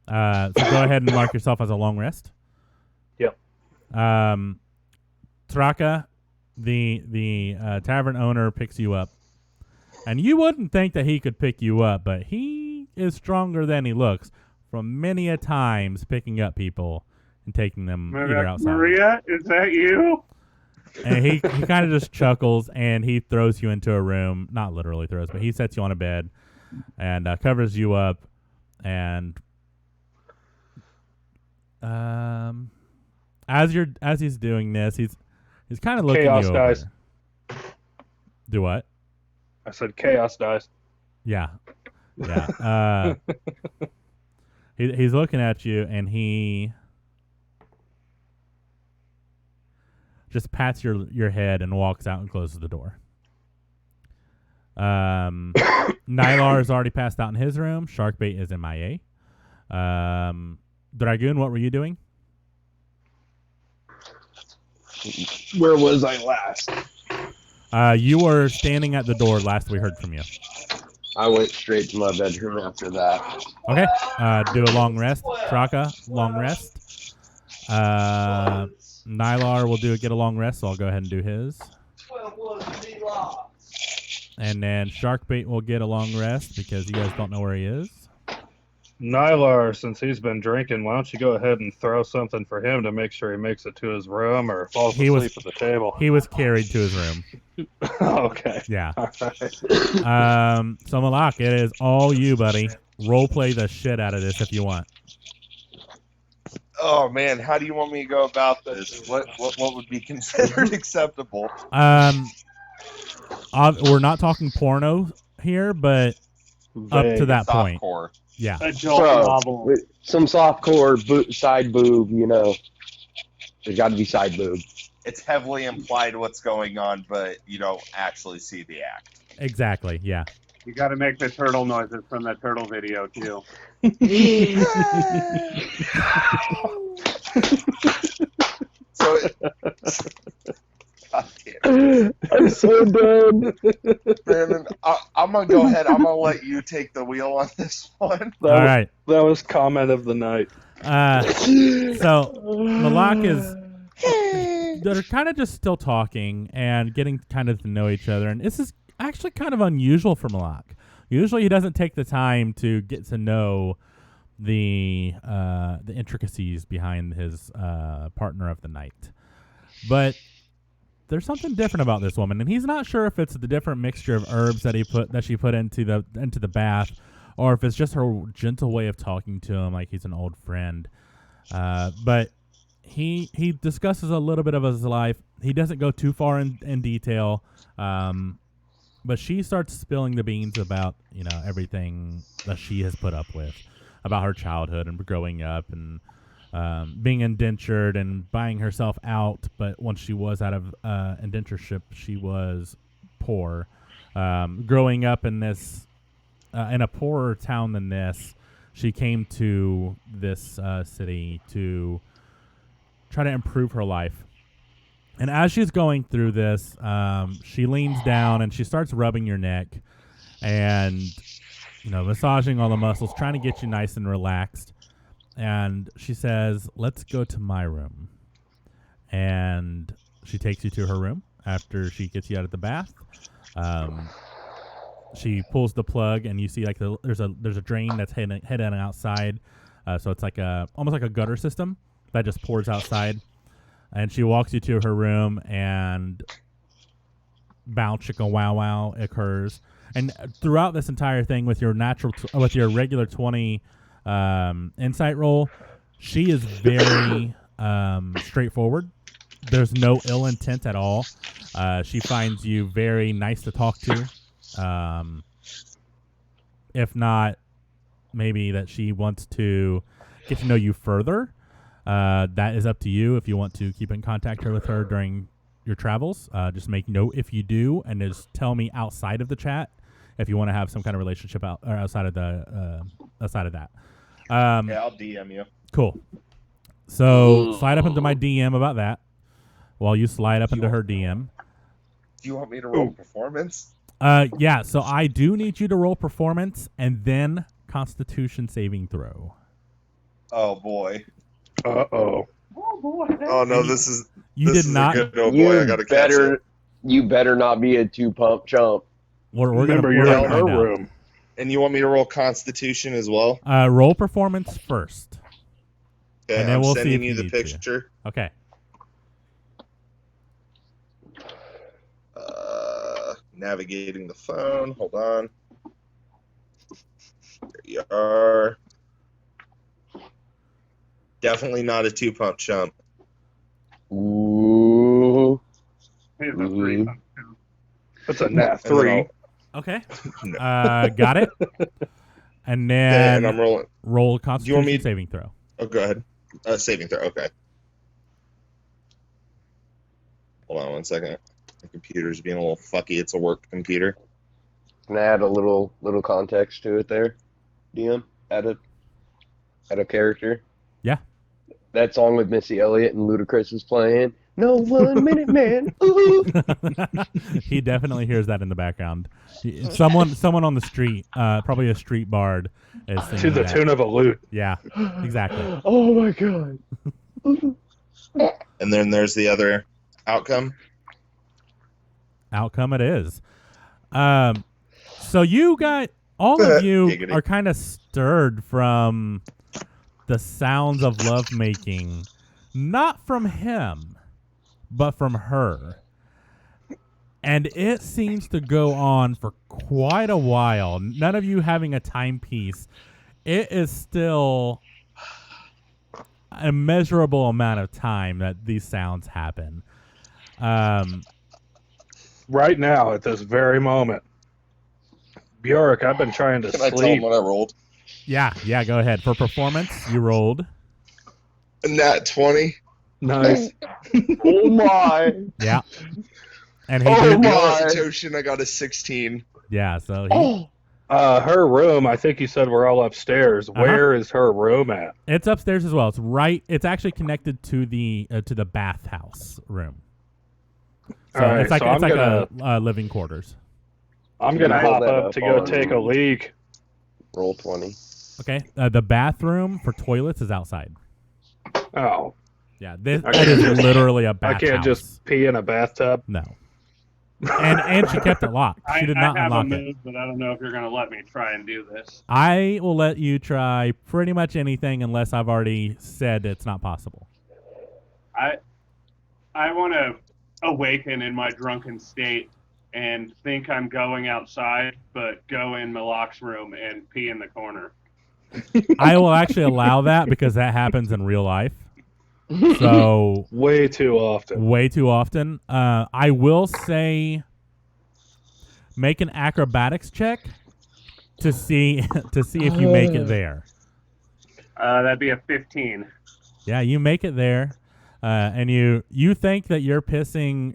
So go ahead and mark yourself as a long rest. Yep. Traka, the tavern owner, picks you up. And you wouldn't think that he could pick you up, but he is stronger than he looks from many a times picking up people and taking them either outside. Maria, is that you? And he kind of just chuckles and he throws you into a room. Not literally throws, but he sets you on a bed and covers you up. And as he's doing this, he's kind of looking Chaos you dice. over. Do what? I said chaos dice. Yeah. He's looking at you and he just pats your head and walks out and closes the door. Nylar is already passed out in his room. Sharkbait is MIA. Dragoon, what were you doing? Where was I last? You were standing at the door last we heard from you. I went straight to my bedroom after that. Okay. Do a long rest. Traka, long rest. Nylar will get a long rest, so I'll go ahead and do his. And then Sharkbait will get a long rest because you guys don't know where he is. Nylar, since he's been drinking, why don't you go ahead and throw something for him to make sure he makes it to his room or falls asleep at the table? He was carried to his room. Okay. Yeah. All right. So Maalaaak, it is all you, buddy. Roleplay the shit out of this if you want. Oh man, how do you want me to go about this? What would be considered acceptable? We're not talking porno here, but up to Vague. that point. Softcore. Yeah. Adult Bro, novel. with some softcore side boob, you know. There's got to be side boob. It's heavily implied what's going on, but you don't actually see the act. Exactly. Yeah. You got to make the turtle noises from that turtle video too. So, God damn it. I'm so done. Brandon, I'm gonna go ahead. I'm gonna let you take the wheel on this one. All right. That was comment of the night. So Maalaaak is they're kind of just still talking and getting kind of to know each other, and this is actually kind of unusual for Maalaaak. Usually he doesn't take the time to get to know the intricacies behind his partner of the night. But there's something different about this woman, and he's not sure if it's the different mixture of herbs that she put into the bath, or if it's just her gentle way of talking to him like he's an old friend. But he discusses a little bit of his life. He doesn't go too far in detail, but she starts spilling the beans about everything that she has put up with, about her childhood and growing up and being indentured and buying herself out. But once she was out of indentureship, she was poor. Growing up in this in a poorer town than this, she came to this city to try to improve her life. And as she's going through this, she leans down and she starts rubbing your neck and massaging all the muscles, trying to get you nice and relaxed. And she says, "Let's go to my room." And she takes you to her room after she gets you out of the bath. She pulls the plug, and you see like there's a drain that's heading outside. So it's like almost like a gutter system that just pours outside. And she walks you to her room, and bow chicka wow wow occurs. And throughout this entire thing, with your regular 20 insight roll, she is very straightforward. There's no ill intent at all. She finds you very nice to talk to. If not, maybe that she wants to get to know you further. That is up to you if you want to keep in contact with her during your travels. Just make note if you do, and just tell me outside of the chat if you want to have some kind of relationship outside of that. Yeah, I'll DM you. Cool. So slide up into my DM about that, while you slide up into her DM. Do you want me to roll performance? Yeah. So I do need you to roll performance and then Constitution saving throw. Oh boy. Uh-oh. Oh no, this is. You this did is not. A good, oh boy, I gotta catch it. You better not be a 2-pump chump. Remember, you're in her room. And you want me to roll Constitution as well? Roll performance first. Okay, and then I'm we'll sending see if you you the need picture. To. Okay. Navigating the phone. Hold on. There you are. Definitely not a 2-pump chump. Ooh. He's a three. That's a nat 3. Okay. No. Got it. And Okay, then and I'm rolling. roll Do you want me Constitution saving throw. Oh, go ahead. Saving throw. Okay. Hold on 1 second. My computer's being a little fucky. It's a work computer. Can I add a little context to it there, DM? Add a character? Yeah. That song with Missy Elliott and Ludacris is playing. No 1 minute, man. Ooh. He definitely hears that in the background. Someone on the street, probably a street bard, is singing To the that. tune of a lute. Yeah, exactly. Oh my god. And then there's the other outcome. Outcome it is. So you got all of you Giggity. are kind of stirred from the sounds of lovemaking, not from him, but from her. And it seems to go on for quite a while. None of you having a timepiece. It is still a measurable amount of time that these sounds happen. Right now, at this very moment, Bjoreck, I've been trying to Can I tell sleep. him what I rolled? Yeah, go ahead. For performance, you rolled. Nat 20. Nice. Oh my! Yeah. And he Oh did. my! Constitution, I got a 16. Yeah, so he, Oh, Her room, I think you said we're all upstairs. Where is her room at? it's upstairs as well. It's right. It's actually connected to the bathhouse room. So All right, it's like so I'm gonna a living quarters. I'm gonna Roll hop that up up to go on- take a leak. roll 20. Okay. The bathroom for toilets is outside. Oh, Yeah, this I that can't is just- literally a I bathhouse. can't just pee in a bathtub. No. And she kept it locked. She did not I have unlock a it. move, but I don't know if you're going to let me try and do this. I will let you try pretty much anything unless I've already said it's not possible. I want to awaken in my drunken state and think I'm going outside, but go in Maalaaak's room and pee in the corner. I will actually allow that because that happens in real life. So Way too often. way too often. I will say make an acrobatics check to see if you make it there. That'd be a 15. Yeah, you make it there. And you think that you're pissing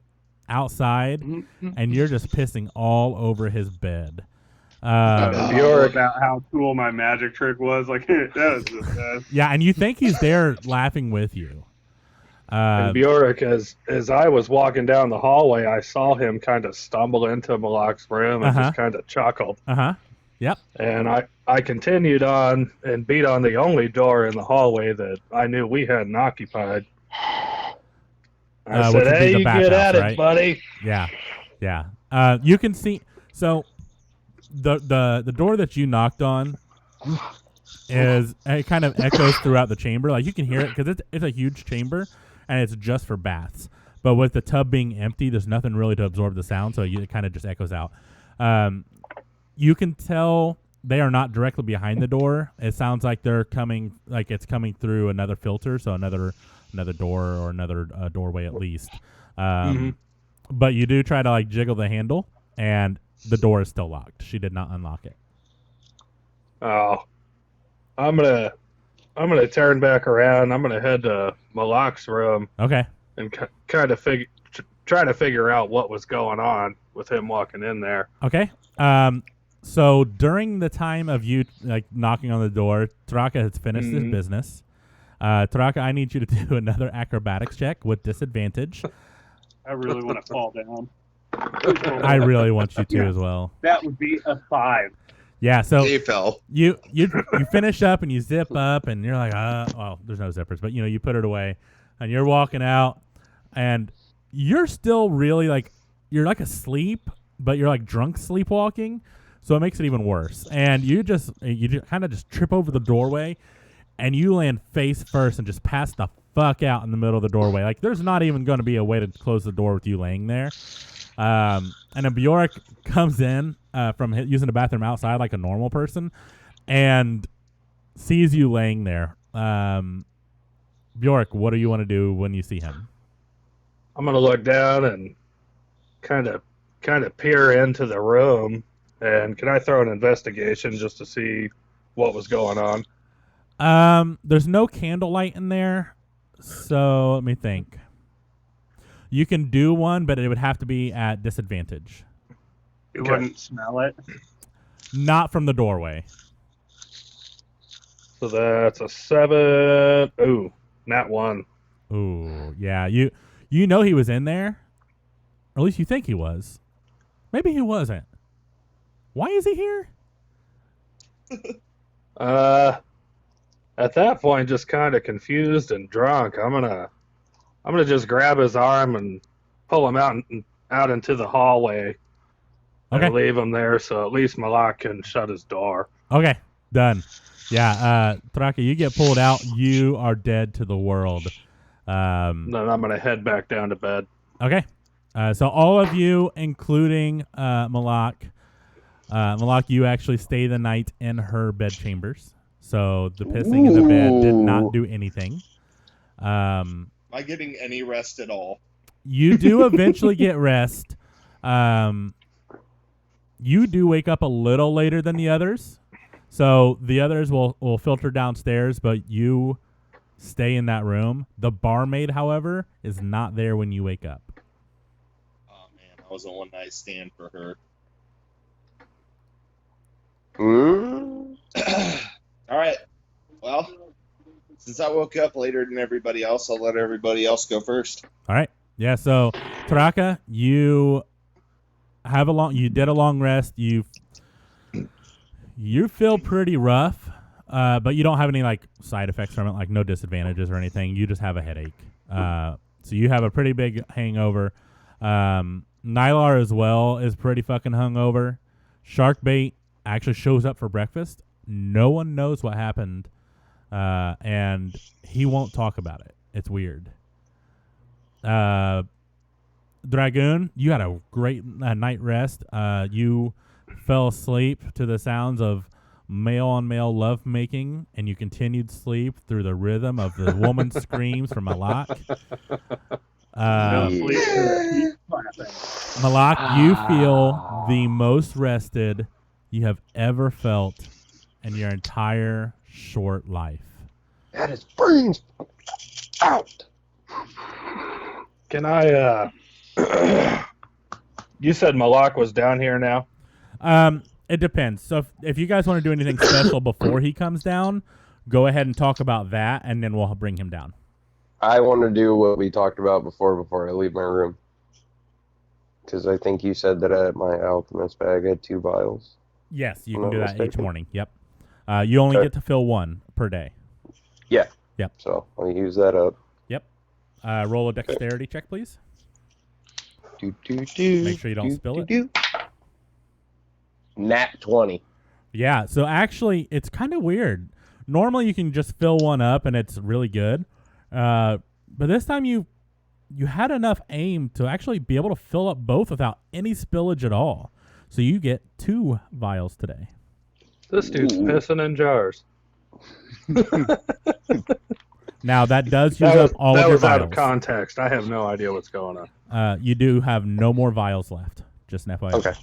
outside and you're just pissing all over his bed. Bjoreck, About how cool my magic trick was. Like, that was the best. Yeah, and you think he's there laughing with you. and Bjoreck, as I was walking down the hallway, I saw him kind of stumble into Maalaaak's room and just kind of chuckled. Uh-huh. Yep. And I continued on and beat on the only door in the hallway that I knew we hadn't occupied. I Which said, would be "Hey, the you bathhouse, get at right? it, buddy." Yeah. Yeah. You can see so the door that you knocked on is it kind of echoes throughout the chamber. Like you can hear it because it's a huge chamber and it's just for baths. But with the tub being empty, there's nothing really to absorb the sound, so it kind of just echoes out. You can tell they are not directly behind the door. It sounds like they're coming, like it's coming through another filter, so another door or another doorway at least. But you do try to like jiggle the handle, and the door is still locked. She did not unlock it. Oh, I'm gonna turn back around. I'm gonna head to Maalaaak's room Okay. and kind of try to figure out what was going on with him walking in there. Okay. So during the time of you like knocking on the door, Traka has finished his business. Traka, I need you to do another acrobatics check with disadvantage. I really want to fall down. I really want you to as well. That would be a 5. Yeah. So He fell. you finish up and you zip up and you're like, well, there's no zippers, but you put it away and you're walking out and you're still really like you're like asleep, but you're like drunk sleepwalking. So it makes it even worse. And you kind of just trip over the doorway and you land face first and just pass the fuck out in the middle of the doorway. Like there's not even going to be a way to close the door with you laying there. And then Bjoreck comes in from using the bathroom outside like a normal person and sees you laying there. Bjoreck, what do you want to do when you see him? I'm gonna look down and kind of peer into the room. And can I throw an investigation just to see what was going on? There's no candlelight in there, so let me think. You can do one, but it would have to be at disadvantage. You Okay. wouldn't smell it. Not from the doorway. So that's a 7. Ooh, nat 1. Ooh, yeah. You know he was in there, or at least you think he was. Maybe he wasn't. Why is he here? At that point, just kind of confused and drunk. I'm gonna just grab his arm and pull him out into the hallway Okay. and leave him there, so at least Maalaaak can shut his door. Okay, done. Yeah, Traka, you get pulled out. You are dead to the world. Then I'm gonna head back down to bed. Okay. So all of you, including Maalaaak, Maalaaak, you actually stay the night in her bed chambers. So the pissing in the bed did not do anything. Am I getting any rest at all? You do eventually get rest. You do wake up a little later than the others. So the others will filter downstairs, but you stay in that room. The barmaid, however, is not there when you wake up. Oh man, that was a one night stand for her. All right. Well, since I woke up later than everybody else, I'll let everybody else go first. All right. Yeah. So Traka, you did a long rest. You feel pretty rough, but you don't have any like side effects from it, like no disadvantages or anything. You just have a headache. So you have a pretty big hangover. Nylar as well is pretty fucking hungover. Sharkbait actually shows up for breakfast. No one knows what happened, and he won't talk about it. It's weird. Dragoon, you had a great night rest. You fell asleep to the sounds of male-on-male lovemaking, and you continued sleep through the rhythm of the woman's screams from Maalaaak. Maalaaak, you feel the most rested you have ever felt in your entire short life. That is brains out. Can I, you said Maalaaak was down here now? It depends. So if you guys want to do anything special before he comes down, go ahead and talk about that, and then we'll bring him down. I want to do what we talked about before I leave my room. Because I think you said that at my alchemist bag I had 2 vials. Yes, you can do that each morning. Yep. You only get to fill 1 per day. Yeah. Yep. So I'll use that up. Yep. Roll a dexterity check, please. Make Make sure you don't spill it. Nat 20. Yeah, so actually, it's kind of weird. Normally, you can just fill 1 up, and it's really good. But this time, you had enough aim to actually be able to fill up both without any spillage at all. So you get 2 vials today. This dude's pissing in jars. Now, that does use up all of your That was vials. out of context. I have no idea what's going on. You do have no more vials left. Just an FYI. Okay.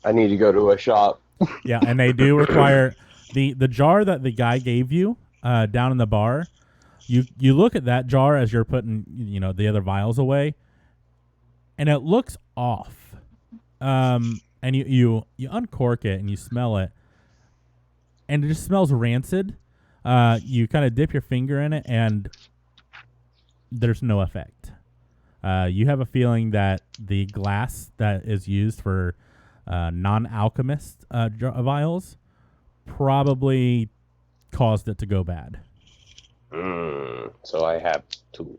I need to go to a shop. Yeah, and they do require the jar that the guy gave you down in the bar. You look at that jar as you're putting the other vials away, and it looks off. And you uncork it and you smell it, and it just smells rancid. You kind of dip your finger in it, and there's no effect. You have a feeling that the glass that is used for non-alchemist vials probably caused it to go bad. So I have 2.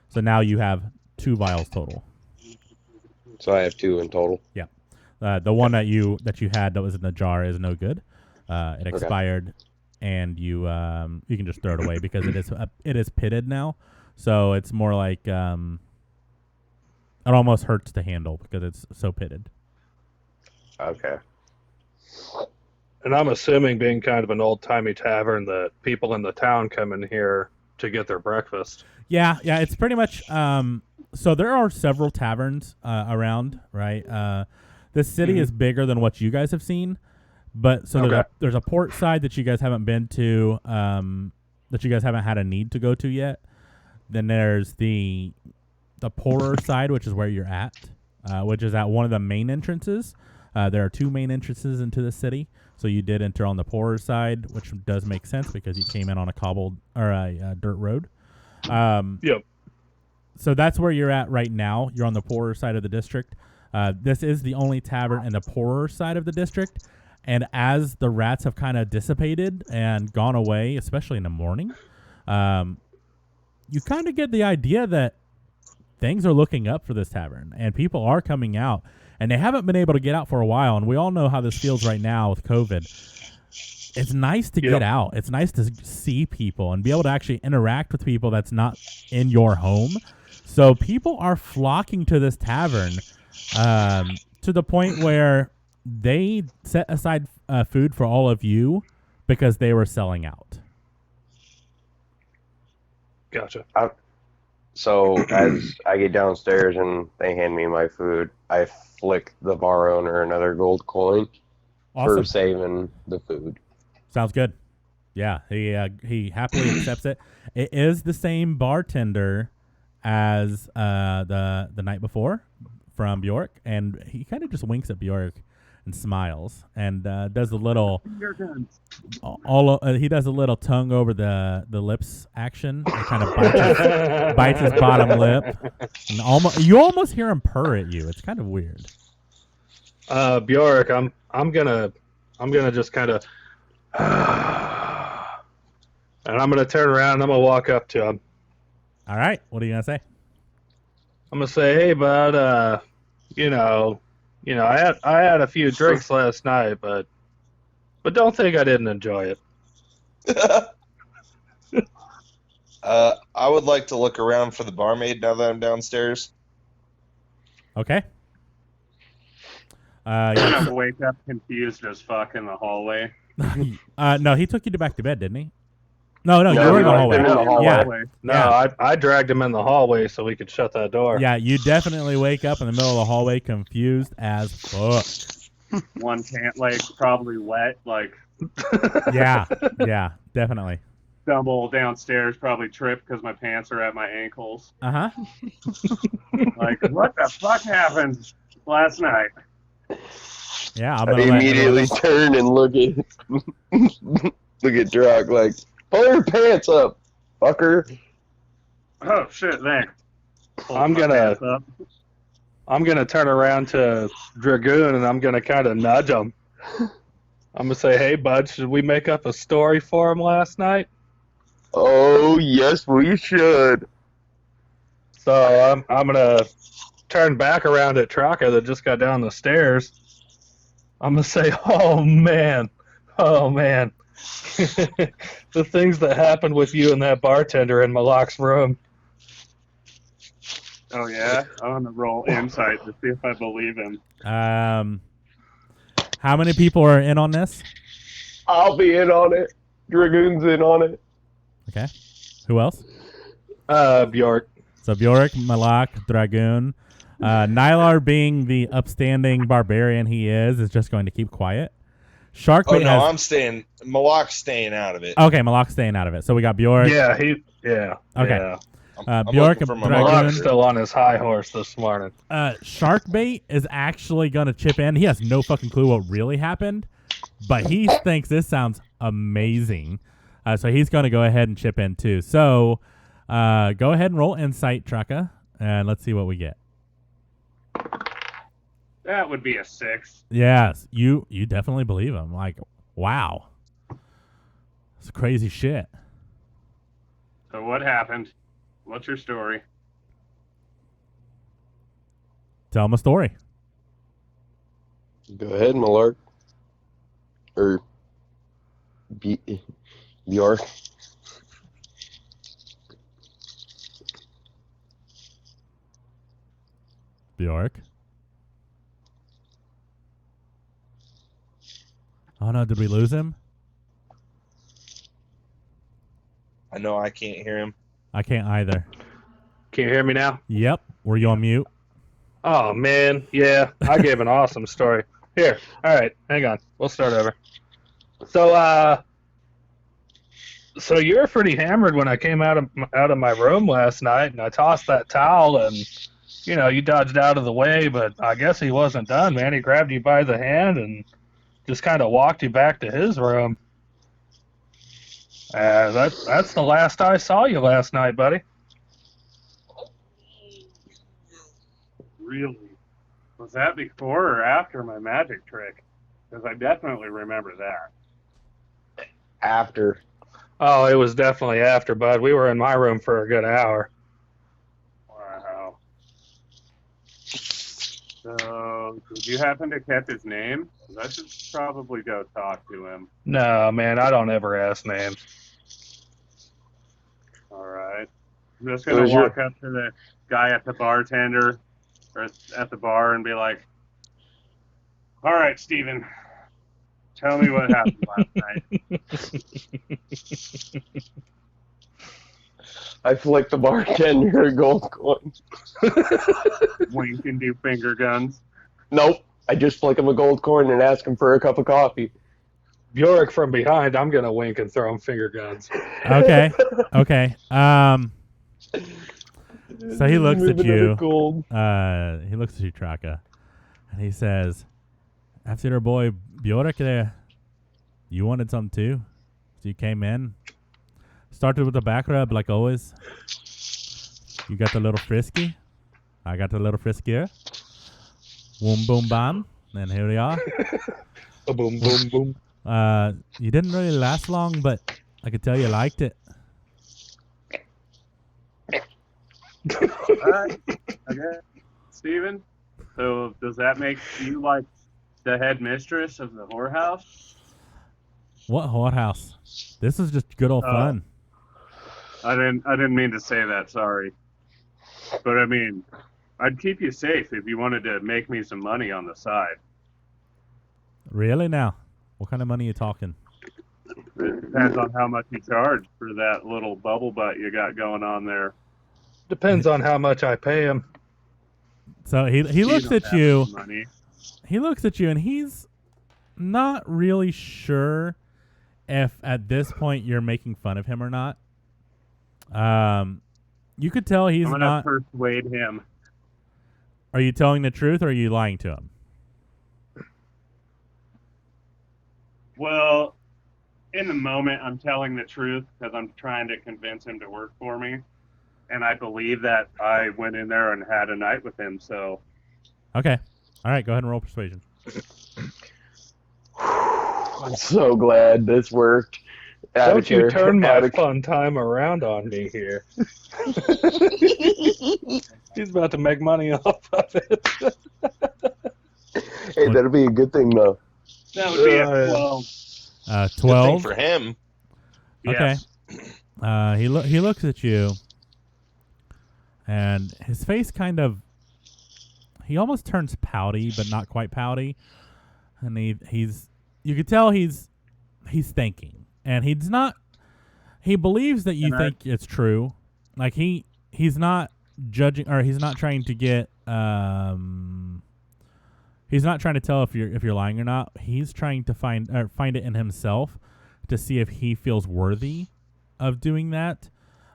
So now you have 2 vials total. So I have 2 in total. Yeah. The one that you had that was in the jar is no good. It expired, and you can just throw it away because it is pitted now. So it's more like it almost hurts to handle because it's so pitted. Okay. And I'm assuming, being kind of an old-timey tavern, that people in the town come in here to get their breakfast. Yeah, it's pretty much. So there are several taverns around, right? This city is bigger than what you guys have seen, but so there's a port side that you guys haven't been to, that you guys haven't had a need to go to yet. Then there's the poorer side, which is where you're at, which is at one of the main entrances. There are 2 main entrances into the city. So you did enter on the poorer side, which does make sense because you came in on a cobbled or a dirt road. Yep. So that's where you're at right now. You're on the poorer side of the district. This is the only tavern in the poorer side of the district. And as the rats have kind of dissipated and gone away, especially in the morning, you kind of get the idea that things are looking up for this tavern and people are coming out. And they haven't been able to get out for a while, and we all know how this feels right now with COVID. It's nice to get out. It's nice to see people and be able to actually interact with people that's not in your home. So people are flocking to this tavern to the point where they set aside food for all of you because they were selling out. Gotcha. So as I get downstairs and they hand me my food, I flick the bar owner another gold coin for Awesome. saving the food. Sounds good. Yeah, he happily accepts it. It is the same bartender as the night before from Bjoreck, and he kind of just winks at Bjoreck and smiles and does a little he does a little tongue over the lips action. He kind of bites his bottom lip, and you almost hear him purr at you. It's kind of weird. Bjoreck, I'm gonna just kind of, and I'm gonna turn around and I'm gonna walk up to him. All right, what are you gonna say? I'm gonna say, hey, bud, you know, I had a few drinks last night, but don't think I didn't enjoy it. I would like to look around for the barmaid now that I'm downstairs. Okay. I'm gonna wake up confused as fuck in the hallway. No, he took you back to bed, didn't he? No, you No, were in the he went in the hallway. hallway. Yeah. No, Yeah. I dragged him in the hallway so we could shut that door. Yeah, you definitely wake up in the middle of the hallway confused as fuck. One pant leg probably wet, like Yeah, definitely. stumble downstairs, probably trip because my pants are at my ankles. Uh-huh. Like, what the fuck happened last night? Yeah, I'm I gonna immediately turn and look at Drog like, pull your pants up, fucker. Oh shit, thanks. I'm gonna turn around to Dragoon and I'm gonna kind of nudge him. I'm gonna say, hey, bud, should we make up a story for him last night? Oh, yes, we should. So I'm gonna turn back around at Traka that just got down the stairs. I'm gonna say, oh man, the things that happened with you and that bartender in Maalaaak's room. Oh yeah, I'm gonna roll insight to see if I believe him. How many people are in on this? I'll be in on it. Dragoon's in on it. Okay. Who else? Bjoreck. So Bjoreck, Maalaaak, Dragoon. Nylar, being the upstanding barbarian he is just going to keep quiet. Sharkbait Oh no, has... I'm staying. Maalaaak's staying out of it. Okay, Maalaaak's staying out of it. So we got Bjoreck. Yeah. Okay. Yeah. I'm Bjoreck looking for and my Dragoon. Maalaaak's still on his high horse this morning. Sharkbait is actually going to chip in. He has no fucking clue what really happened, but he thinks this sounds amazing. So he's going to go ahead and chip in too. So go ahead and roll insight, Traka, and let's see what we get. That would be a 6. Yes, you definitely believe him. Like, wow. It's crazy shit. So what happened? What's your story? Tell him a story. Go ahead, Maalaaak. Or Bjork. Bjoreck. Oh no, did we lose him? I know I can't hear him. I can't either. Can you hear me now? Yep. Were you on mute? Oh man, yeah, I gave an awesome story. Here, all right, hang on, we'll start over. So you were pretty hammered when I came out of my room last night, and I tossed that towel, and you dodged out of the way, but I guess he wasn't done, man. He grabbed you by the hand and just kind of walked you back to his room. That's the last I saw you last night, buddy. Really? Was that before or after my magic trick? Because I definitely remember that. After. Oh, it was definitely after, bud. We were in my room for a good hour. Wow. So, did you happen to catch his name? 'Cause I should probably go talk to him. No, man, I don't ever ask names. All right. I'm just going to walk up to the guy at the bartender, or at the bar, and be like, all right, Steven, tell me what happened last night. I flick the bartender a gold coin. Wink and do finger guns. Nope. I just flick him a gold coin and ask him for a cup of coffee. Bjoreck from behind, I'm going to wink and throw him finger guns. Okay. So he looks at you. Gold. He looks at you, Traka, and he says, "After your boy Bjoreck there, you wanted some too. So you came in, started with the back rub like always. You got the little frisky. I got the little friskier. Boom, boom, bam. And here we are. Boom, boom, boom. You didn't really last long, but I could tell you liked it. All right. Okay. Steven, so does that make you like the head mistress of the whorehouse? What whorehouse? This is just good old fun. I didn't mean to say that, sorry. But I mean, I'd keep you safe if you wanted to make me some money on the side. Really now? What kind of money are you talking? It depends on how much you charge for that little bubble butt you got going on there. Depends on how much I pay him. So he looks don't at have you. any money. He looks at you, and he's not really sure if at this point you're making fun of him or not. You could tell he's I'm gonna not. persuade him. Are you telling the truth, or are you lying to him? Well, in the moment, I'm telling the truth because I'm trying to convince him to work for me. And I believe that I went in there and had a night with him, so... Okay. All right, go ahead and roll persuasion. I'm so glad this worked. Don't you turn my fun time around on me here. He's about to make money off of it. Hey, that'll be a good thing, though. That would be a 12. 12. Good thing for him. Okay. Yes. He looks at you, and his face kind of, he almost turns pouty, but not quite pouty. And he's you could tell he's thinking, and he believes that you think it's true. Like he's not judging, or he's not trying to get he's not trying to tell if you're lying or not. He's trying to find it in himself to see if he feels worthy of doing that.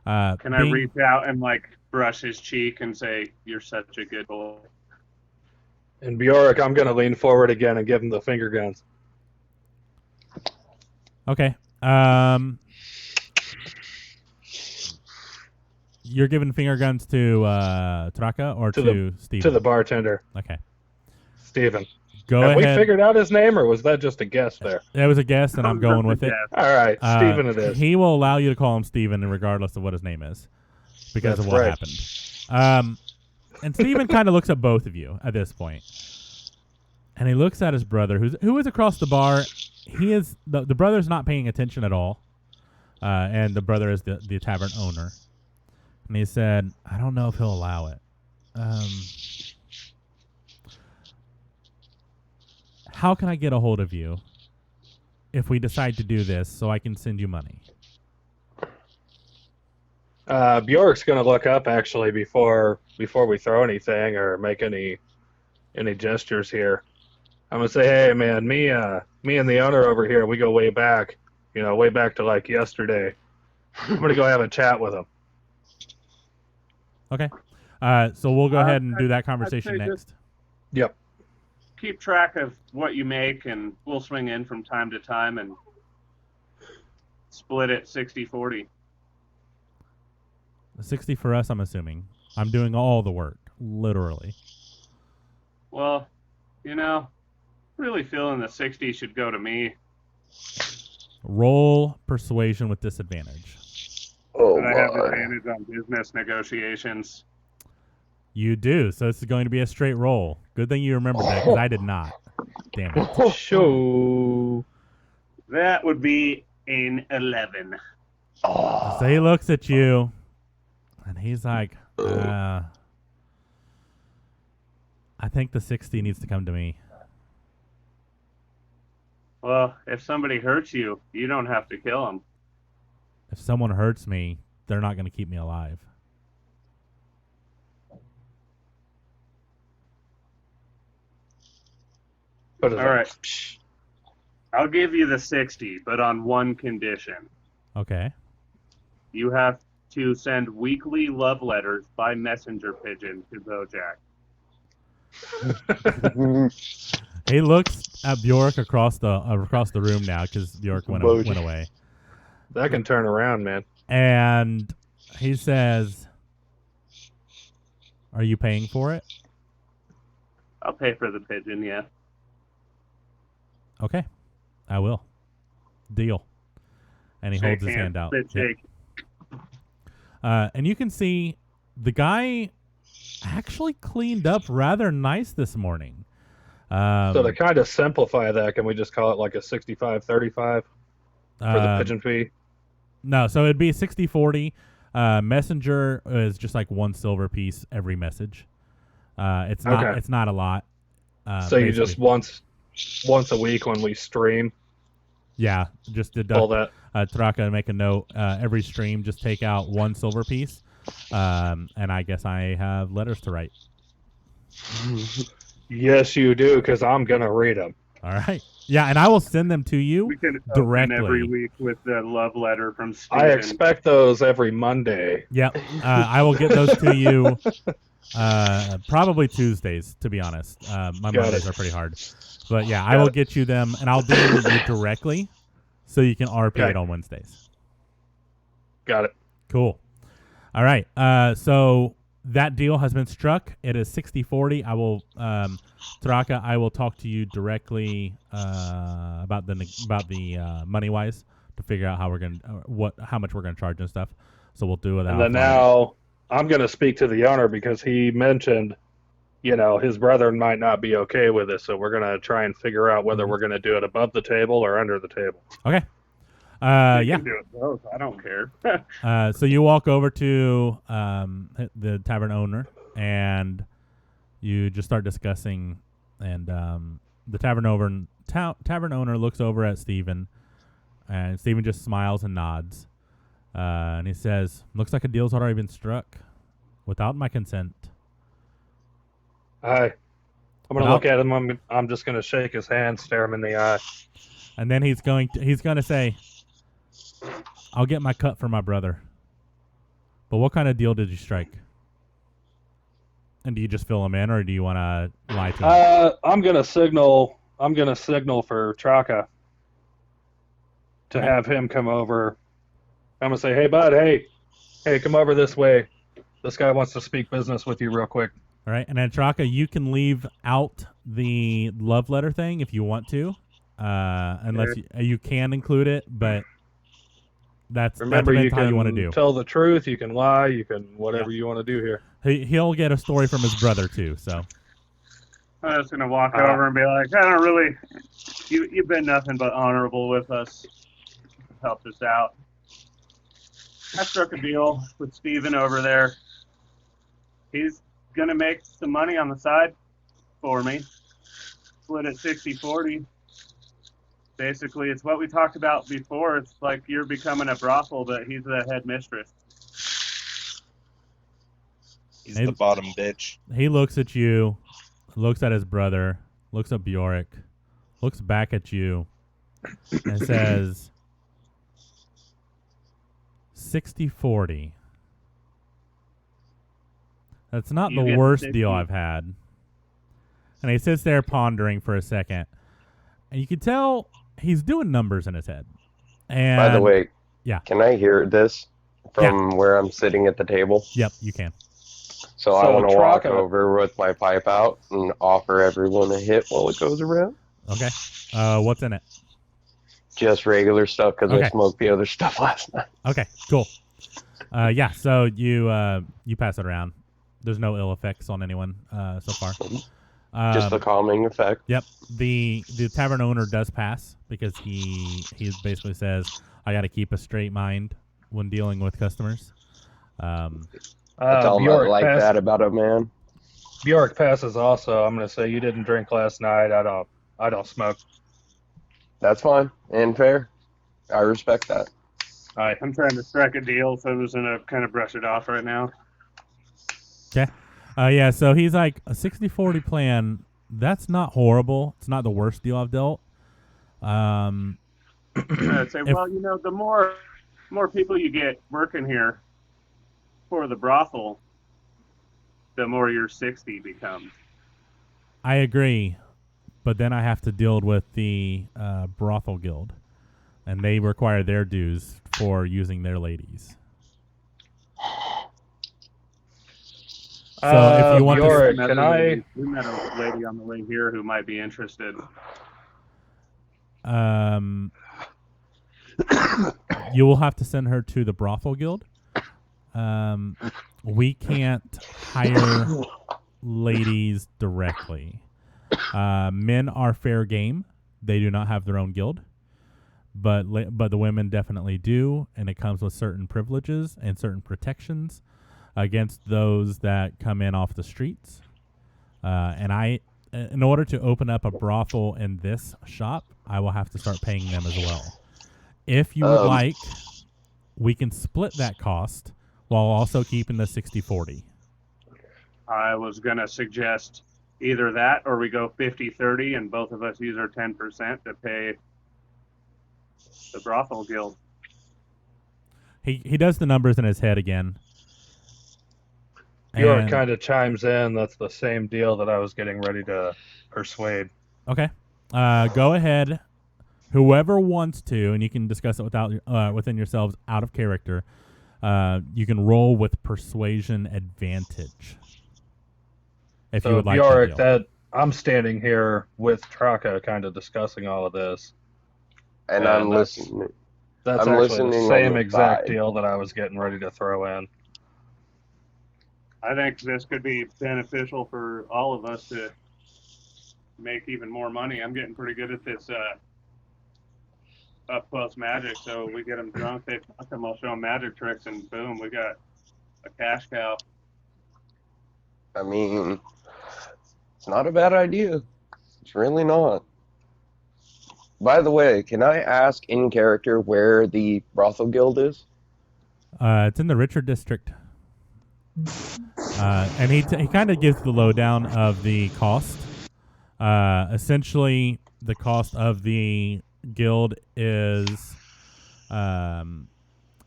Can I reach out and like brush his cheek and say, "You're such a good boy"? And Bjoreck, I'm going to lean forward again and give him the finger guns. Okay. You're giving finger guns to Traka or to Steven? To the bartender. Okay. Steven. Go Have ahead. we figured out his name, or was that just a guess there? That was a guess, and I'm going with it. All right, Steven it is. He will allow you to call him Steven regardless of what his name is because That's of what right. happened. And Steven kind of looks at both of you at this point. And he looks at his brother, who is across the bar. He is the brother's not paying attention at all. And the brother is the tavern owner. And he said, "I don't know if he'll allow it. How can I get a hold of you if we decide to do this so I can send you money?" Bjork's going to look up actually before we throw anything or make any gestures here. I'm going to say, "Hey man, me and the owner over here, we go way back. Way back to like yesterday. I'm going to go have a chat with him." Okay. So we'll go ahead and do that conversation I'd say next. Yep. Keep track of what you make, and we'll swing in from time to time and split it 60-40. 60 for us, I'm assuming. I'm doing all the work, literally. Well, really feeling the 60 should go to me. Roll persuasion with disadvantage. Oh, And I have my. advantage on business negotiations. You do, so this is going to be a straight roll. Good thing you remembered that, because I did not. Damn it. Show. That would be an 11. Oh. So he looks at you, and he's like, I think the 60 needs to come to me. Well, if somebody hurts you, you don't have to kill them. If someone hurts me, they're not going to keep me alive. What is All that? right. I'll give you the 60, but on one condition. Okay. You have to send weekly love letters by messenger pigeon to Bjoreck. He looks at Bjoreck across the room now because Bjoreck went away. That can turn around, man. And he says, "Are you paying for it?" I'll pay for the pigeon, yeah. Okay, I will. Deal. And he holds his hand out. Shake. And you can see the guy actually cleaned up rather nice this morning. So to kind of simplify that, can we just call it like a 65-35 for the pigeon fee? No, so it'd be 60-40. Messenger is just like one silver piece every message. It's not a lot. So you just once a week when we stream. Yeah, just deduct all that. Traka, make a note. Every stream, just take out one silver piece. And I guess I have letters to write. Yes, you do, because I'm gonna read them. All right. Yeah, and I will send them to you We can directly open every week with the love letter from Steven. I expect those every Monday. Yep. I will get those to you probably Tuesdays, to be honest. My Mondays are pretty hard. But yeah, I will get you them, and I'll DM you directly so you can RP it on Wednesdays. Got it. Cool. All right. So that deal has been struck. It is 60-40. I will, Traka, I will talk to you directly about the money wise to figure out how we're how much we're gonna charge and stuff. So we'll do it. And then now I'm gonna speak to the owner because he mentioned, his brother might not be okay with it. So we're gonna try and figure out whether we're gonna do it above the table or under the table. Okay. You can do it both. I don't care. So you walk over to the tavern owner and you just start discussing, and the tavern owner looks over at Steven, and Steven just smiles and nods, and he says, "Looks like a deal's already been struck without my consent." Hi. I'm gonna look at him. I'm just gonna shake his hand, stare him in the eye, and then he's gonna say, "I'll get my cut for my brother. But what kind of deal did you strike? And do you just fill him in, or do you want to lie to him?" I'm gonna signal for Traka to have him come over. I'm gonna say, "Hey, bud, hey, come over this way. This guy wants to speak business with you real quick." All right, and then Traka, you can leave out the love letter thing if you want to, unless you can include it, but Remember, that you depends how you want to do. Tell the truth. You can lie. You can whatever you want to do here. He'll get a story from his brother too. So I'm just gonna walk over and be like, "I don't really. You've been nothing but honorable with us. Helped us out. I struck a deal with Steven over there. He's gonna make some money on the side for me. Split at 60-40. Basically, it's what we talked about before. It's like you're becoming a brothel, but he's the head mistress." He's the bottom bitch. he looks at you, looks at his brother, looks at Bjoreck, looks back at you, and says, 60-40. That's not You the get worst 60. deal I've had. And he sits there pondering for a second. And you can tell he's doing numbers in his head. And By the way, yeah. Can I hear this from where I'm sitting at the table? Yep, you can. So I want to walk Traka- over with my pipe out and offer everyone a hit while it goes around. Okay. What's in it? Just regular stuff because Okay. I smoked the other stuff last night. Okay, cool. Yeah, so you pass it around. There's no ill effects on anyone so far. Just the calming effect. Yep. The tavern owner does pass because he basically says, "I got to keep a straight mind when dealing with customers." That's all I like that about it, man. Bjoreck passes also. I'm gonna say you didn't drink last night. I don't smoke. That's fine and fair. I respect that. I'm trying to strike a deal, so I'm just gonna kind of brush it off right now. Okay. Yeah, so he's like, a 60-40 plan, that's not horrible. It's not the worst deal I've dealt. I'd say, well, the more people you get working here for the brothel, the more your 60 becomes. I agree, but then I have to deal with the brothel guild, and they require their dues for using their ladies. So if you want Bjoreck, to, we met a lady on the way here who might be interested. You will have to send her to the brothel guild. We can't hire ladies directly. Men are fair game. They do not have their own guild, but the women definitely do, and it comes with certain privileges and certain protections against those that come in off the streets. And in order to open up a brothel in this shop, I will have to start paying them as well. If you would like, we can split that cost while also keeping the 60-40. I was going to suggest either that or we go 50-30 and both of us use our 10% to pay the brothel guild. He does the numbers in his head again. Bjoreck kind of chimes in. That's the same deal that I was getting ready to persuade. Okay. Go ahead. Whoever wants to, and you can discuss it within yourselves out of character, you can roll with persuasion advantage. If you would like Bjoreck, to. I'm standing here with Traka kind of discussing all of this. And I'm listening. That's I'm actually listening the same on the exact side. deal that I was getting ready to throw in. I think this could be beneficial for all of us to make even more money. I'm getting pretty good at this up close magic, so we get them drunk, they fuck them, I'll show them magic tricks, and boom, we got a cash cow. I mean, it's not a bad idea. It's really not. By the way, can I ask in character where the brothel guild is? It's in the Richard district. And he kind of gives the lowdown of the cost. Essentially, the cost of the guild is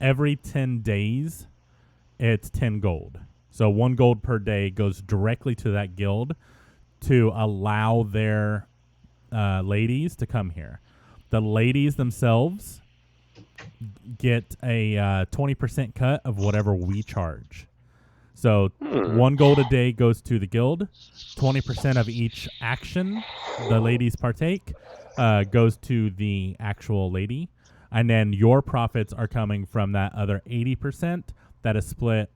every 10 days, it's 10 gold. So 1 gold per day goes directly to that guild to allow their ladies to come here. The ladies themselves get a 20% cut of whatever we charge. So 1 gold a day goes to the guild. 20% of each action the ladies partake goes to the actual lady. And then your profits are coming from that other 80% that is split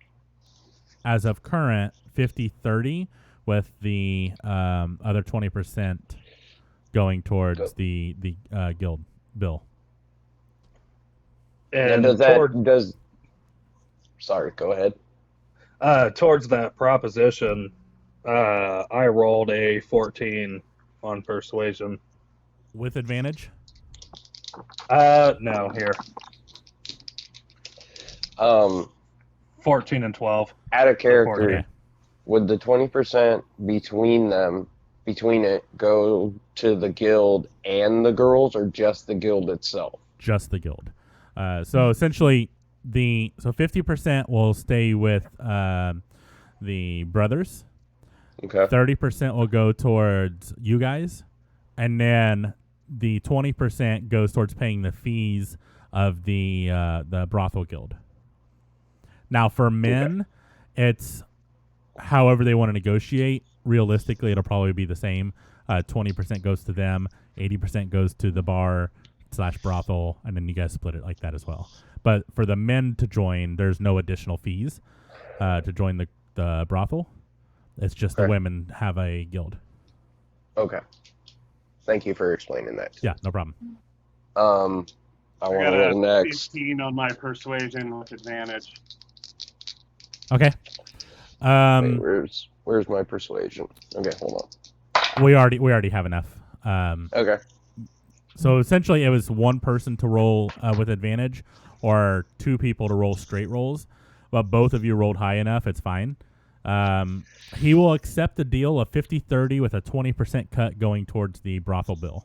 as of current 50-30 with the other 20% going towards the guild bill. And sorry, go ahead. Towards that proposition, I rolled a 14 on persuasion. With advantage? No, here. 14 and 12. Out of character, Okay. would the 20% between it go to the guild and the girls, or just the guild itself? Just the guild. So essentially, 50% will stay with the brothers. Okay. 30% will go towards you guys, and then the 20% goes towards paying the fees of the brothel guild. Now, for men, it's however they want to negotiate. Realistically, it'll probably be the same. 20% goes to them, 80% goes to the bar / brothel, and then you guys split it like that as well. But for the men to join, there's no additional fees to join the brothel. It's just the women have a guild. Okay. Thank you for explaining that. Yeah, no problem. I want to roll next. 15 on my persuasion with advantage. Okay. Wait, where's my persuasion? Okay, hold on. We already have enough. Okay. So essentially, it was one person to roll with advantage, or 2 people to roll straight rolls, but both of you rolled high enough, it's fine. He will accept a deal of 50-30 with a 20% cut going towards the brothel bill.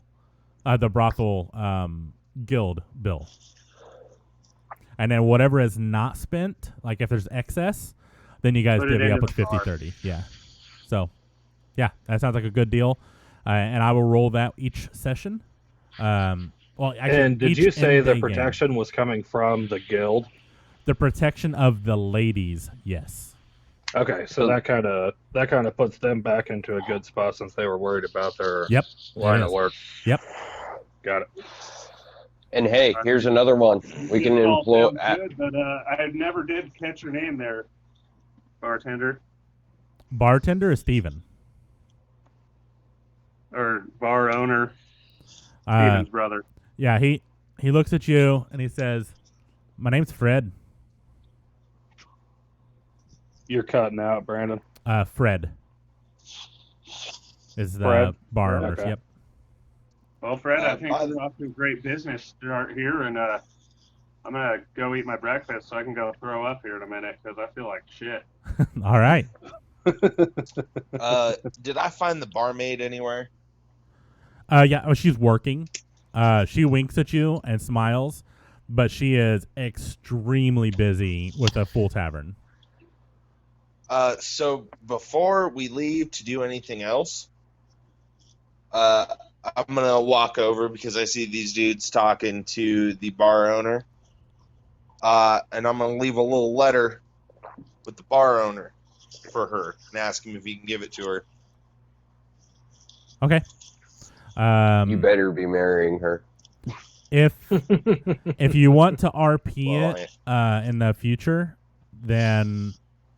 The brothel guild bill. And then whatever is not spent, like if there's excess, then you guys Put it divvy up into with the bar. 50-30. Yeah. So, yeah, that sounds like a good deal. And I will roll that each session. Well, actually, And did each you say the in-day game. protection was coming from the guild? The protection of the ladies, yes. Okay, so that kind of puts them back into a good spot since they were worried about their Yep. line it of is. work. Yep. Got it. And hey, here's another one. We can All employ. sounds good, but I never did catch your name there, bartender Bartender is Steven. or bar owner, Uh, Steven's brother. yeah, he looks at you and he says, "My name's Fred." You're cutting out, Brandon. Fred is the Fred? bar Fred, owners. okay. Yep. Well, Fred, I think by we're off to a great business start here, and I'm gonna go eat my breakfast so I can go throw up here in a minute because I feel like shit. All right. Did I find the barmaid anywhere? Yeah. Oh, she's working. She winks at you and smiles, but she is extremely busy with a full tavern. So before we leave to do anything else, I'm gonna walk over because I see these dudes talking to the bar owner, and I'm gonna leave a little letter with the bar owner for her and ask him if he can give it to her. Okay. You better be marrying her. If you want to RP Well, it in the future, then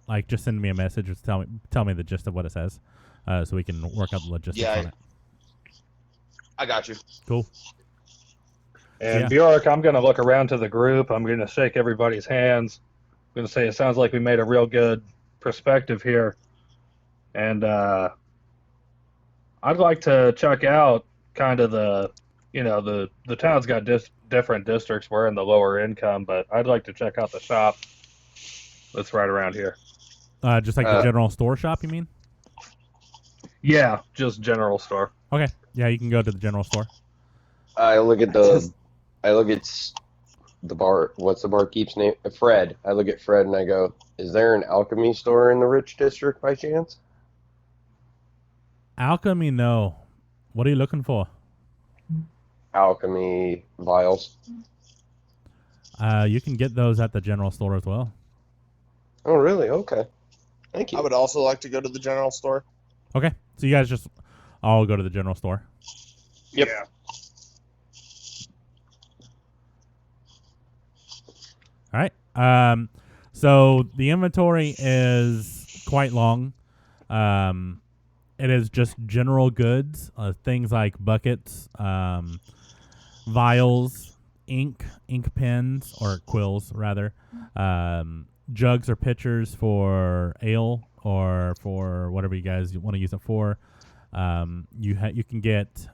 like just send me a message or tell me the gist of what it says, so we can work out the logistics Yeah, on it. I got you. Cool. And Yeah. Bjoreck, I'm going to look around to the group. I'm going to shake everybody's hands. I'm going to say it sounds like we made a real good perspective here. And I'd like to check out kind of the town's got different districts. We're in the lower income, but I'd like to check out the shop that's right around here. Just like the general store shop, you mean? Yeah, just general store. Okay. Yeah, you can go to the general store. I look at the bar. What's the barkeep's name? Fred. I look at Fred and I go, "Is there an alchemy store in the rich district by chance?" Alchemy, no. What are you looking for? Alchemy vials. You can get those at the general store as well. Oh, really? Okay. Thank I you. would also like to go to the general store. Okay. So you guys just all go to the general store. Yep. Yeah. All right. So the inventory is quite long. It is just general goods, things like buckets, vials, ink pens, or quills rather, jugs or pitchers for ale or for whatever you guys want to use it for. You can get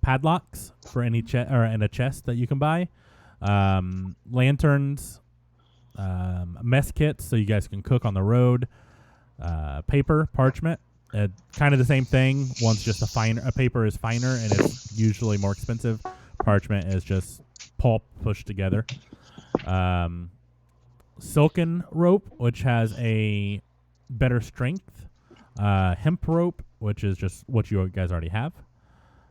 padlocks for any or in a chest that you can buy. Lanterns, mess kits so you guys can cook on the road, paper, parchment, kind of the same thing. One's just a paper is finer and it's usually more expensive. Parchment is just pulp pushed together. Silken rope, which has a better strength. Hemp rope, which is just what you guys already have.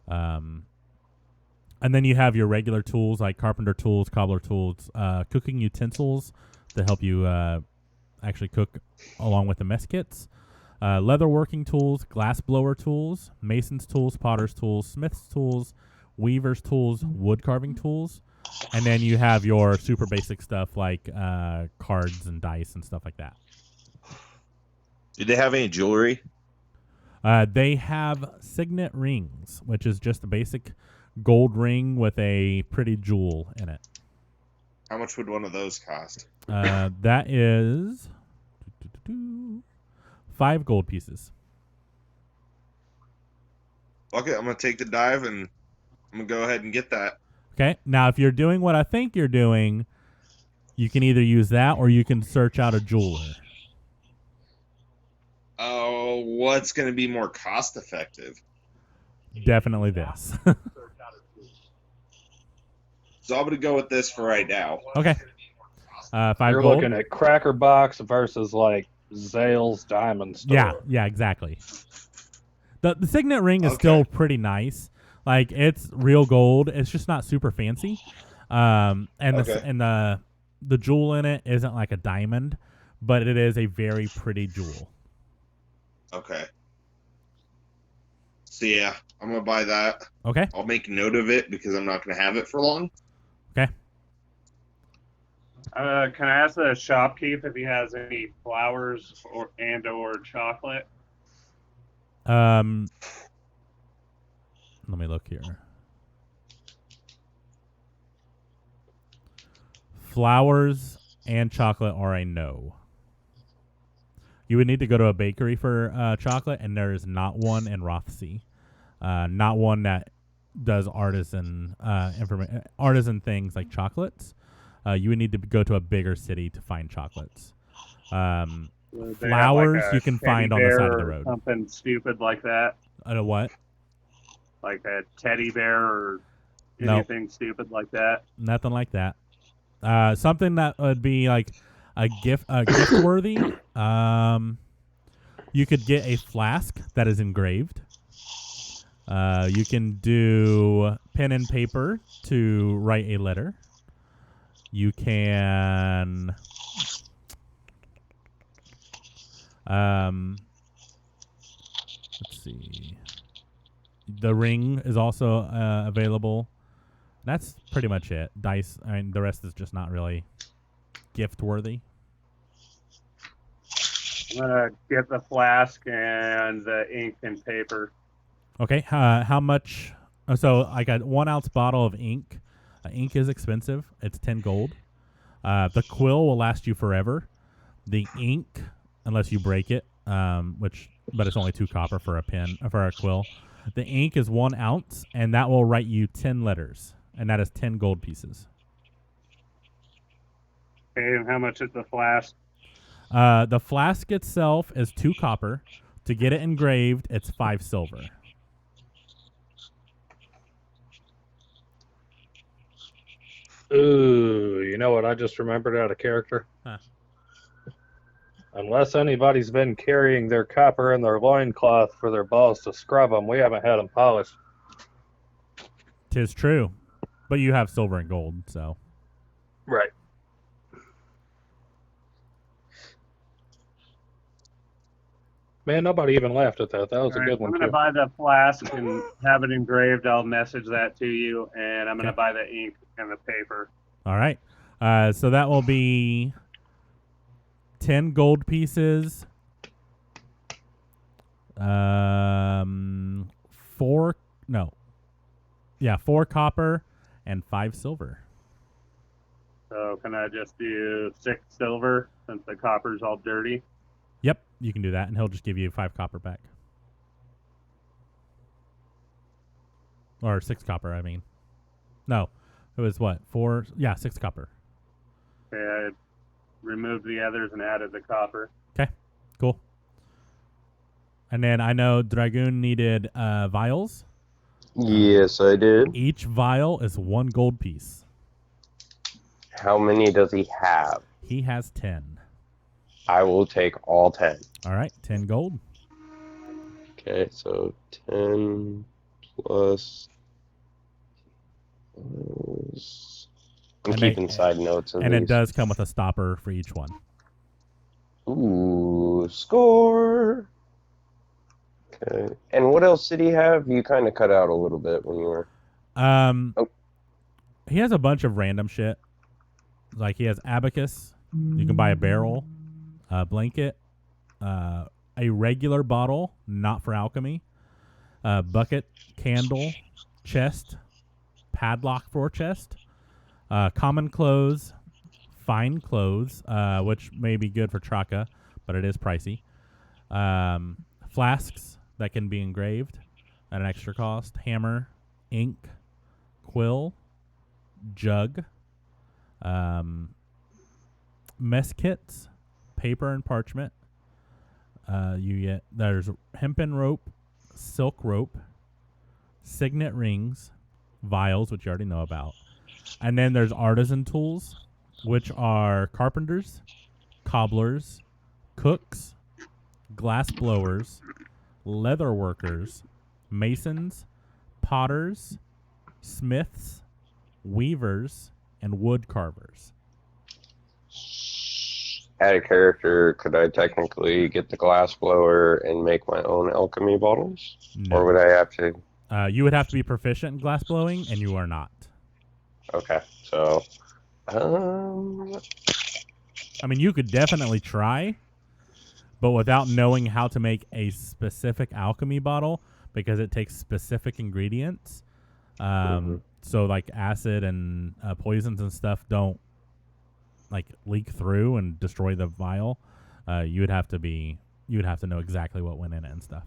And then you have your regular tools like carpenter tools, cobbler tools, cooking utensils to help you actually cook along with the mess kits, leather working tools, glass blower tools, mason's tools, potter's tools, smith's tools, weaver's tools, wood carving tools, and then you have your super basic stuff like cards and dice and stuff like that. Do they have any jewelry? They have signet rings, which is just a basic gold ring with a pretty jewel in it. How much would one of those cost? That is 5 gold pieces. Okay, I'm gonna take the dive and I'm gonna go ahead and get that. Okay. Now, if you're doing what I think you're doing, You can either use that or you can search out a jeweler. Oh, what's going to be more cost effective? Definitely this. So I'm going to go with this for right now. Okay. 5 You're gold. looking at Cracker Box versus like Zale's Diamond Store. Yeah, exactly. The signet ring is Okay. still pretty nice. Like, it's real gold. It's just not super fancy. And Okay. the jewel in it isn't like a diamond, but it is a very pretty jewel. Okay. So yeah, I'm going to buy that. Okay. I'll make note of it because I'm not going to have it for long. Okay. Can I ask the shopkeep if he has any flowers or chocolate? Let me look here. Flowers and chocolate are a no. You would need to go to a bakery for chocolate, and there is not one in Rothsea. Not one that does artisan things like chocolates. You would need to go to a bigger city to find chocolates. They have, Flowers like, a you can teddy find on the bear side of the or road. Something stupid like that, What? like a teddy bear or No. anything stupid like that. Nothing like that. Something that would be like a gift worthy. You could get a flask that is engraved. You can do pen and paper to write a letter. You can let's see. The ring is also available. That's pretty much it. Dice. I mean, the rest is just not really gift worthy. I'm gonna get the flask and the ink and paper. Okay. How much? So I got 1 ounce bottle of ink. Ink is expensive. It's 10 gold. The quill will last you forever. The ink, unless you break it, but it's only 2 copper for a pen for a quill. The ink is 1 ounce, and that will write you 10 letters, and that is 10 gold pieces. Okay, and how much is the flask? The flask itself is 2 copper. To get it engraved, it's 5 silver. Ooh, you know what I just remembered out of character? Huh. Unless anybody's been carrying their copper in their loincloth for their balls to scrub them, we haven't had them polished. 'Tis true, but you have silver and gold, so. Right. Man, nobody even laughed at that. That was a All right, good one, I'm gonna too. buy the flask and have it engraved. I'll message that to you, and I'm gonna Okay. buy the ink and the paper. All right. So that will be 10 gold pieces. 4 copper and 5 silver. So can I just do 6 silver since the copper's all dirty? Yep, you can do that, and he'll just give you 5 copper back. Or 6 copper, I mean. No, it was what? 4? Yeah, 6 copper. Okay, I removed the others and added the copper. Okay, cool. And then I know Dragoon needed vials. Yes, I did. Each vial is 1 gold piece. How many does he have? He has 10. I will take all 10. All right, 10 gold. Okay, so 10 plus. I'm And keeping side notes of And these. it does come with a stopper for each one. Ooh, score! Okay. And what else did he have? You kind of cut out a little bit when you were... He has a bunch of random shit. Like he has abacus. You can buy a barrel, a blanket, a regular bottle, not for alchemy, a bucket, candle, chest, padlock for chest, common clothes, fine clothes, which may be good for Traka, but it is pricey. Flasks that can be engraved at an extra cost, hammer, ink, quill, jug, mess kits, paper and parchment. There's hempen rope, silk rope, signet rings, vials, which you already know about. And then there's artisan tools, which are carpenters, cobblers, cooks, glass blowers, leather workers, masons, potters, smiths, weavers, and wood carvers. Add a character, could I technically get the glass blower and make my own alchemy bottles? No. Or would I have to? You would have to be proficient in glass blowing, and you are not. Okay, so... I mean, you could definitely try, but without knowing how to make a specific alchemy bottle, because it takes specific ingredients. So, like, acid and poisons and stuff don't like leak through and destroy the vial. You would have to know exactly what went in it and stuff.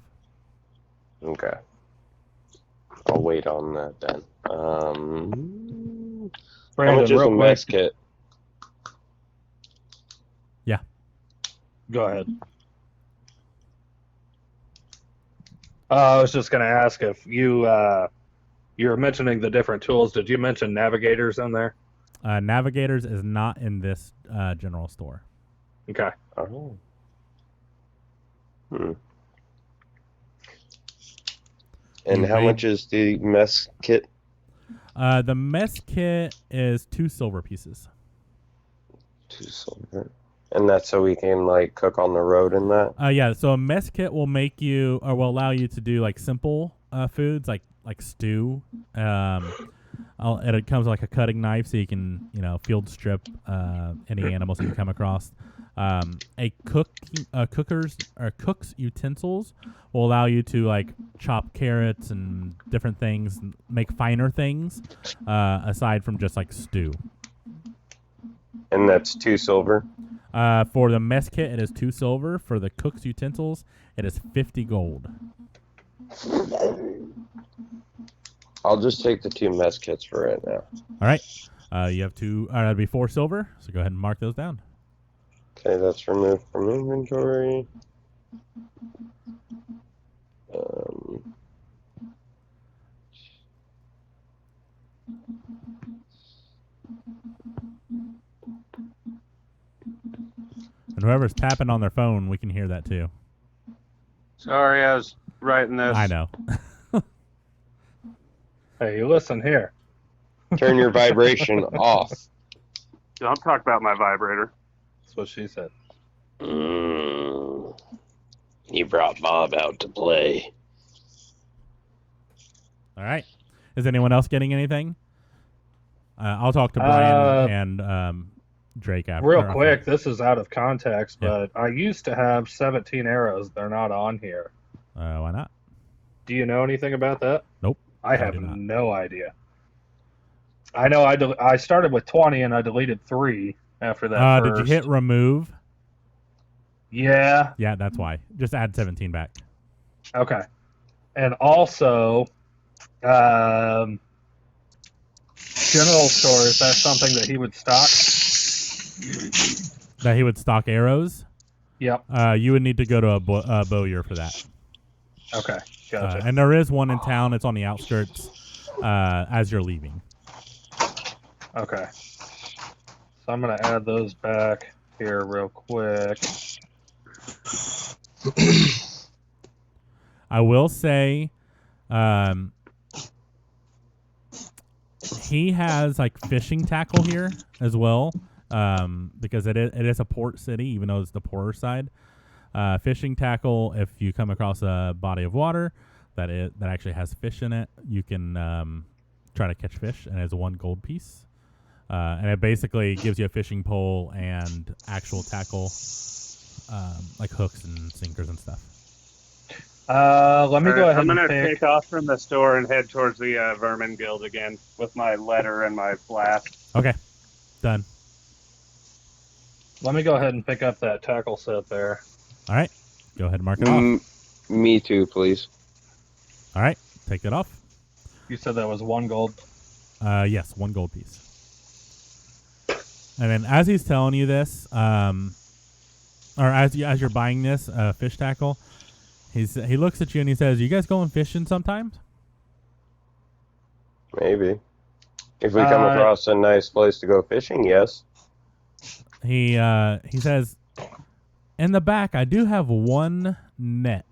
Okay. I'll wait on that then. Brandon, how much is real a quick. mess kit? Yeah. Go ahead. I was just going to ask if you were mentioning the different tools. Did you mention navigators in there? Navigators is not in this general store. Okay. Oh. And how much is the mess kit? The mess kit is 2 silver pieces. 2 silver. And that's so we can like cook on the road and that? Yeah, so a mess kit will will allow you to do like simple foods like stew. It comes with like a cutting knife, so you can field strip any animals that you come across. Cook's utensils will allow you to like chop carrots and different things, and make finer things aside from just like stew. And that's 2 silver. For the mess kit, it is 2 silver. For the cook's utensils, it is 50 gold. I'll just take the 2 mess kits for right now. All right. You have 2. That'd be 4 silver. So go ahead and mark those down. Okay, that's removed from inventory. And whoever's tapping on their phone, we can hear that too. Sorry, I was writing this. I know. Hey, you listen here. Turn your vibration off. Don't talk about my vibrator. That's what she said. You brought Bob out to play. All right. Is anyone else getting anything? I'll talk to Brian and Drake after. Real quick, this is out of context, but I used to have 17 arrows. They're not on here. Why not? Do you know anything about that? Nope. I have no idea. I know I started with 20 and I deleted 3 after that. Did you hit remove? Yeah. Yeah, that's why. Just add 17 back. Okay. And also, general store, is that something that he would stock? That he would stock arrows? Yep. You would need to go to a bowyer for that. Okay. Gotcha. And there is one in town. It's on the outskirts as you're leaving. Okay. So I'm going to add those back here real quick. I will say he has like fishing tackle here as well because it is a port city, even though it's the poorer side. Fishing tackle, if you come across a body of water that actually has fish in it, you can try to catch fish, and it's 1 gold piece. And it basically gives you a fishing pole and actual tackle, like hooks and sinkers and stuff. Let me go ahead I'm and going to pick. take off from the store and head towards the Vermin Guild again with my letter and my flask. Okay, done. Let me go ahead and pick up that tackle set there. All right, go ahead and mark it off. Me too, please. All right, take that off. You said that was 1 gold. Yes, 1 gold piece. And then as he's telling you this, or as you're buying this fish tackle, he looks at you and he says, "You guys going fishing sometimes?" Maybe. If we come across a nice place to go fishing, yes. He says, "In the back, I do have one net.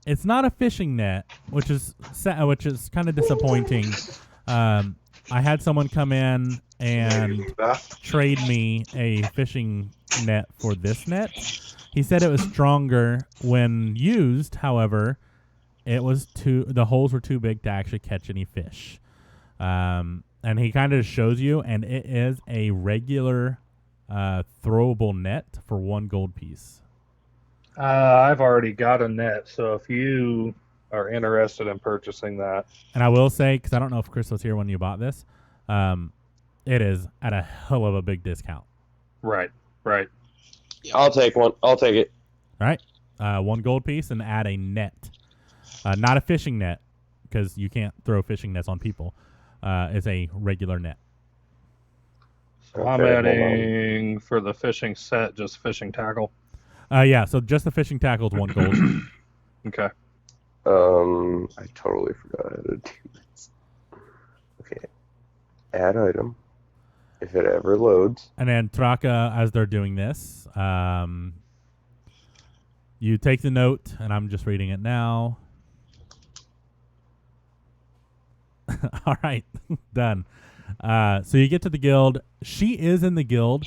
It's not a fishing net, which is kind of disappointing. I had someone come in and trade me a fishing net for this net. He said it was stronger when used. However, the holes were too big to actually catch any fish. And he kind of shows you, and it is a regular throwable net for 1 gold piece. I've already got a net, so if you are interested in purchasing that. And I will say, because I don't know if Chris was here when you bought this, it is at a hell of a big discount. Right. I'll take one. I'll take it. All right. 1 gold piece and add a net. Not a fishing net, because you can't throw fishing nets on people. It's a regular net. So I'm adding for the fishing set, just fishing tackle. Yeah, so just the fishing tackle is 1 gold. Okay. I totally forgot how to do this. Okay. Add item. If it ever loads. And then Traka, as they're doing this, you take the note, and I'm just reading it now. All right, done. So you get to the guild. She is in the guild.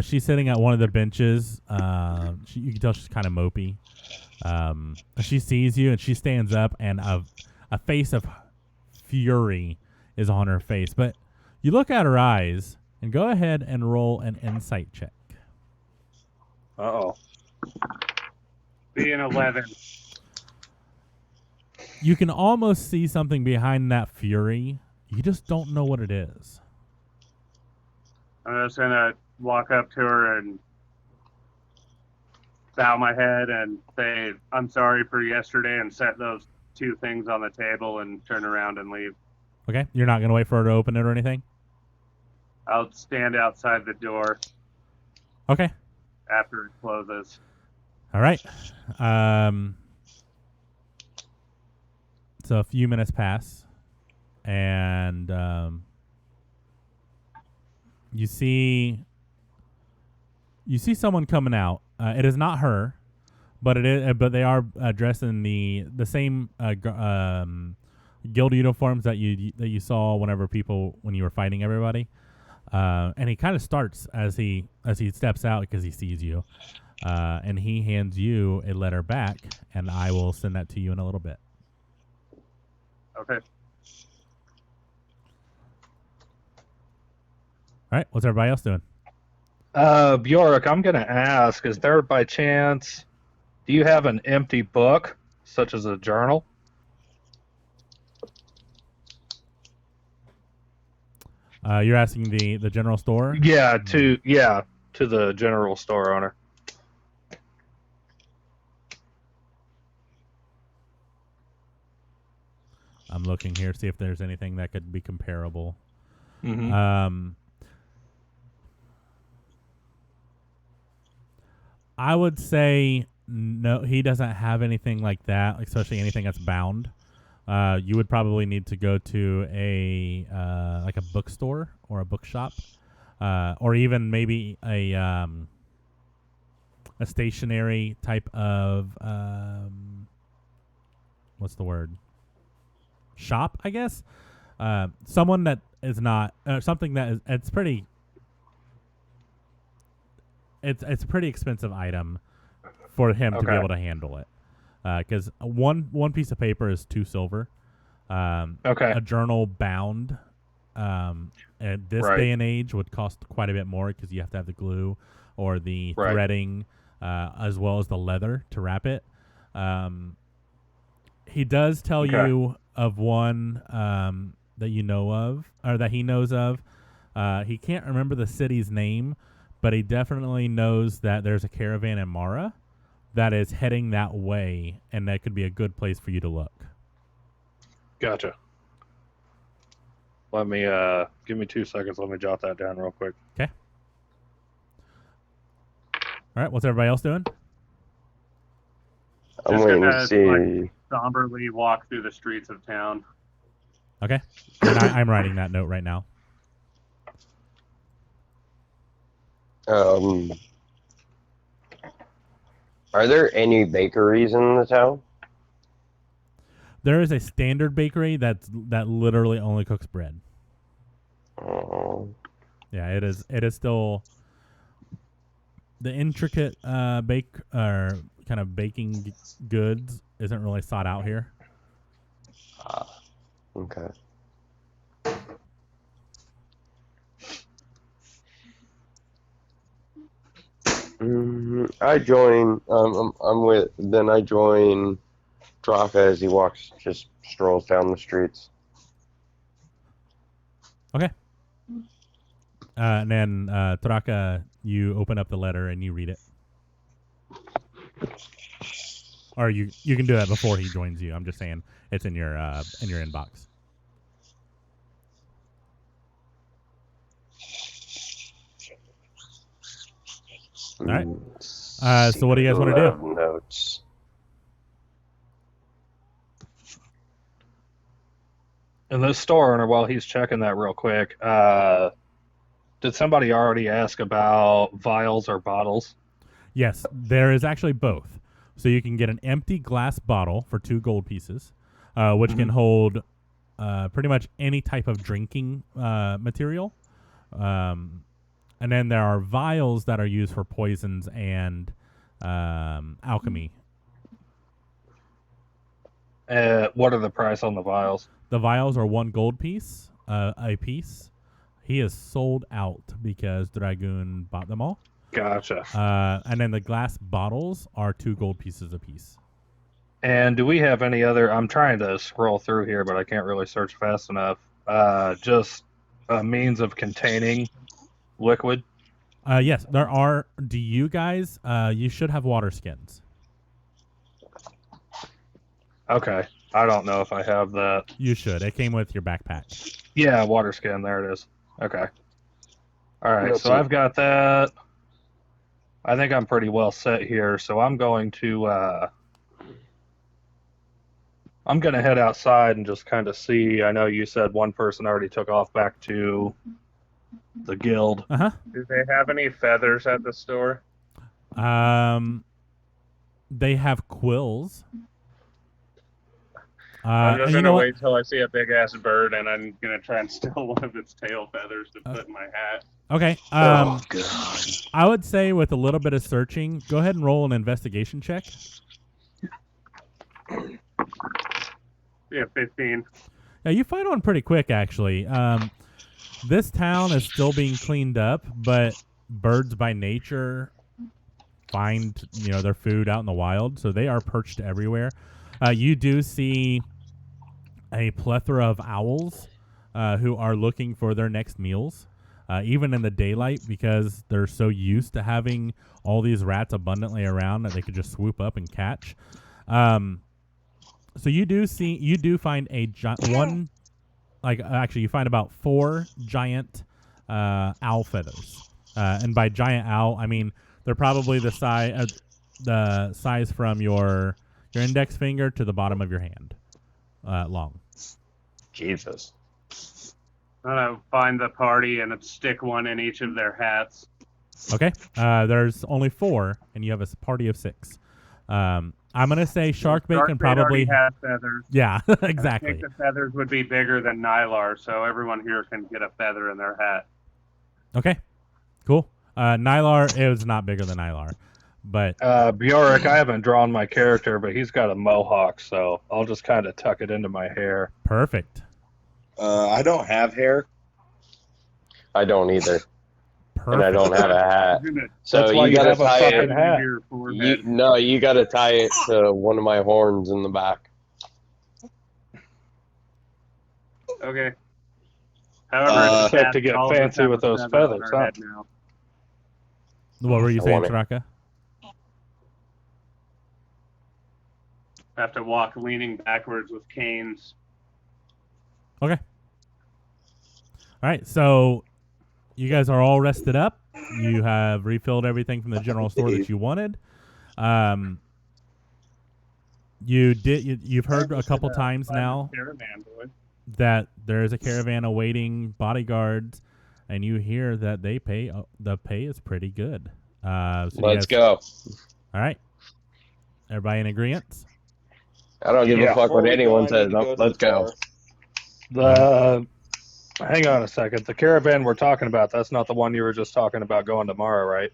She's sitting at one of the benches. You can tell she's kind of mopey. She sees you, and she stands up, and a face of fury is on her face. But you look at her eyes, and go ahead and roll an insight check. Uh-oh. Be an 11. You can almost see something behind that fury. You just don't know what it is. I'm just going to walk up to her and bow my head and say, "I'm sorry for yesterday," and set those 2 things on the table and turn around and leave. Okay? You're not going to wait for her to open it or anything? I'll stand outside the door Okay. after it closes. All right. So a few minutes pass, and you see someone coming out. It is not her, but it is. But they are dressed in the same guild uniforms that you saw when you were fighting everybody. And he kind of starts as he steps out because he sees you, and he hands you a letter back, and I will send that to you in a little bit. Okay. All right, what's everybody else doing? Bjoreck, I'm going to ask, is there by chance, do you have an empty book, such as a journal? You're asking the general store? Yeah, to the general store owner. I'm looking here, see if there's anything that could be comparable. Mm-hmm. I would say no, he doesn't have anything like that, especially anything that's bound. You would probably need to go to a bookstore or a bookshop, or even maybe a stationary type of what's the word? Shop, I guess. Someone that is not something that is it's a pretty expensive item for him to be able to handle it. Because one piece of paper is 2 silver. A journal bound at this day and age would cost quite a bit more because you have to have the glue or the threading as well as the leather to wrap it. He does tell you of one that you know of, or that he knows of. He can't remember the city's name, but he definitely knows that there's a caravan in Mara that is heading that way, and that could be a good place for you to look. Gotcha. Let me give me 2 seconds. Let me jot that down real quick. Okay. All right. What's everybody else doing? I'm Just waiting to gonna, see. somberly walk through the streets of town. Okay. And I'm writing that note right now. Are there any bakeries in the town? There is a standard bakery that literally only cooks bread. Oh. Yeah, it is. It is still the intricate bake or kind of baking goods isn't really sought out here. Okay. I join. I'm with. Then I join Traka as he just strolls down the streets. Okay. And then Traka, you open up the letter and you read it. Or you can do that before he joins you. I'm just saying it's in your inbox. All right. So what do you guys want to do? Notes. And the store owner, while he's checking that real quick, did somebody already ask about vials or bottles? Yes, there is actually both. So you can get an empty glass bottle for 2 gold pieces, which can hold pretty much any type of drinking material. And then there are vials that are used for poisons and alchemy. What are the price on the vials? The vials are 1 gold piece a piece. He is sold out because Dragoon bought them all. Gotcha. And then the glass bottles are 2 gold pieces a piece. And do we have any other? I'm trying to scroll through here, but I can't really search fast enough. Just a means of containing liquid. Yes, there are. Do you guys? You should have water skins. Okay. I don't know if I have that. You should. It came with your backpack. Yeah, water skin. There it is. Okay. All right. That's So it. I've got that. I think I'm pretty well set here. So I'm going to head outside and just kind of see. I know you said one person already took off back to the guild. Do they have any feathers at the store? They have quills. I'm just and you gonna know wait till I see a big ass bird, and I'm gonna try and steal one of its tail feathers to put in my hat. Okay. Oh god. I would say with a little bit of searching, go ahead and roll an investigation check. Yeah, 15. Yeah, you find one pretty quick, actually. This town is still being cleaned up, but birds by nature find their food out in the wild, so they are perched everywhere. You do see a plethora of owls who are looking for their next meals, even in the daylight, because they're so used to having all these rats abundantly around that they could just swoop up and catch. So you do find you find about 4 giant owl feathers, and by giant owl I mean they're probably the size from your index finger to the bottom of your hand, long. Jesus. I'm gonna find the party and stick one in each of their hats. Okay. There's only 4, and you have a party of 6. I'm gonna say Sharkbait can probably have feathers. Yeah, I exactly. think the feathers would be bigger than Nylar, so everyone here can get a feather in their hat. Okay, cool. Nylar is not bigger than Nylar, but Bjoreck, I haven't drawn my character, but he's got a mohawk, so I'll just kind of tuck it into my hair. perfect. I don't have hair. I don't either. Perfect. And I don't have a hat. So That's why you gotta have a tie fucking it. hat. You gotta tie it to one of my horns in the back. Okay. However, it's Expect to get all of us fancy have with a those feather on feathers, our huh? head now. What were you I saying, want it. Traka? I have to walk leaning backwards with canes. Okay. All right, so you guys are all rested up. You have refilled everything from the general store that you wanted. You've heard a couple times now Caravan, boy. that there is a caravan awaiting bodyguards, and you hear that the pay is pretty good. So Let's go. All right, everybody in agreement? I don't give a fuck Before what we anyone go, I says. need to No, to let's the go. bar. Hang on a second. The caravan we're talking about, that's not the one you were just talking about going tomorrow, right?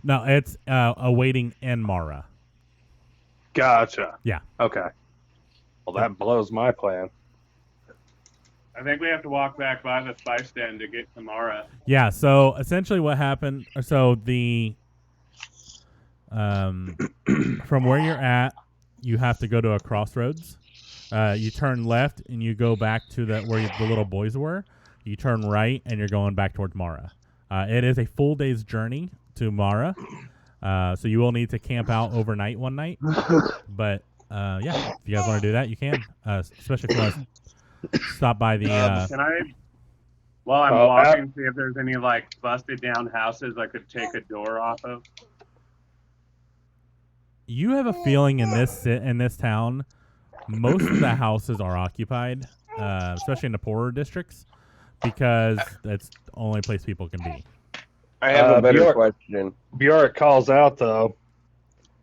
No, it's awaiting in Mara. Gotcha. Yeah. Okay. Well, that blows my plan. I think we have to walk back by the spice den to get to Mara. Yeah, so essentially what happened, so the from where you're at, you have to go to a crossroads. You turn left and you go back to where the little boys were. You turn right and you're going back towards Mara. It is a full day's journey to Mara, so you will need to camp out overnight one night. But yeah, if you guys want to do that, you can. Especially if you want to stop by the. Can I, while I'm walking, see if there's any like busted down houses I could take a door off of? You have a feeling in this town, most of the houses are occupied, especially in the poorer districts, because that's the only place people can be. I have a better Bjork- question. Bjoreck calls out, though.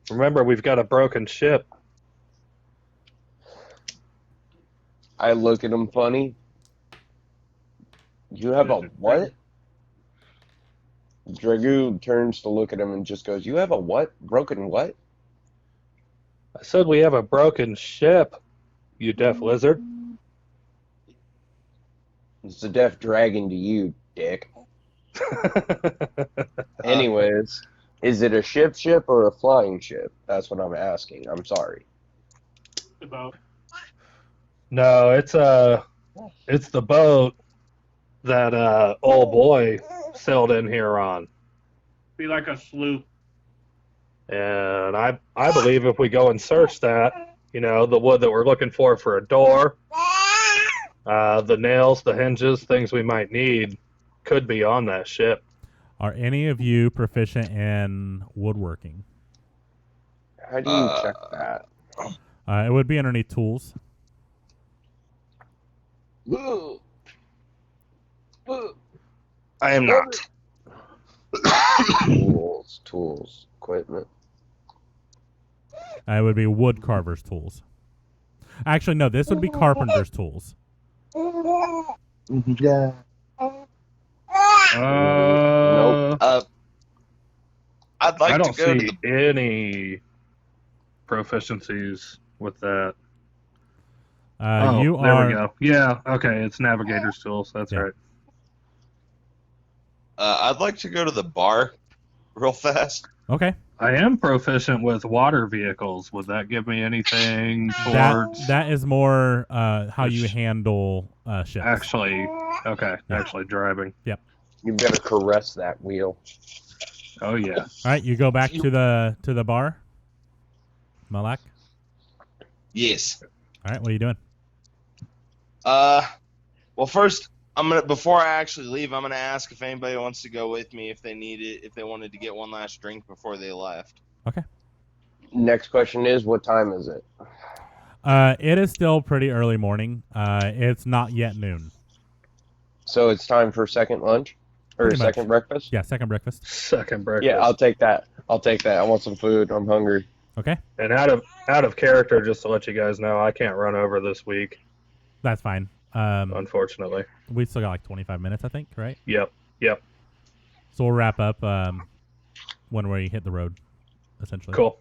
Remember, we've got a broken ship. I look at him funny. You have a what? Dragoon turns to look at him and just goes, "You have a what? Broken what?" I said we have a broken ship, you deaf lizard. It's a deaf dragon to you, dick. Anyways, is it a ship or a flying ship? That's what I'm asking. I'm sorry. About No, it's the boat that old boy sailed in here on. be like a sloop. And I believe if we go and search that, the wood that we're looking for a door, the nails, the hinges, things we might need could be on that ship. Are any of you proficient in woodworking? How do you check that? It would be underneath tools. I am not. Tools, equipment. It would be wood carver's tools. Actually, no, this would be carpenter's tools. Yeah. Nope. I'd like I don't to go see to the. any proficiencies with that. You there are. we go. Yeah, okay, it's navigator's tools. That's Yeah. right. I'd like to go to the bar, real fast. Okay. I am proficient with water vehicles. Would that give me anything towards That is more how you handle ships. actually driving? You've got to caress that wheel. Oh yeah. All right, you go back to the bar. Maalaaak. Yes. All right, what are you doing? Well, first, before I actually leave, I'm gonna ask if anybody wants to go with me, if they need it, if they wanted to get one last drink before they left. Okay. Next question is, what time is it? It is still pretty early morning. It's not yet noon. So it's time for second lunch? Or Pretty much. second breakfast? Yeah, second breakfast. Second breakfast. Yeah, I'll take that. I want some food. I'm hungry. Okay, And out of character, just to let you guys know, I can't run over this week, that's fine. unfortunately. We still got like 25 minutes, I think, right? Yep. So we'll wrap up when we hit the road, essentially. Cool.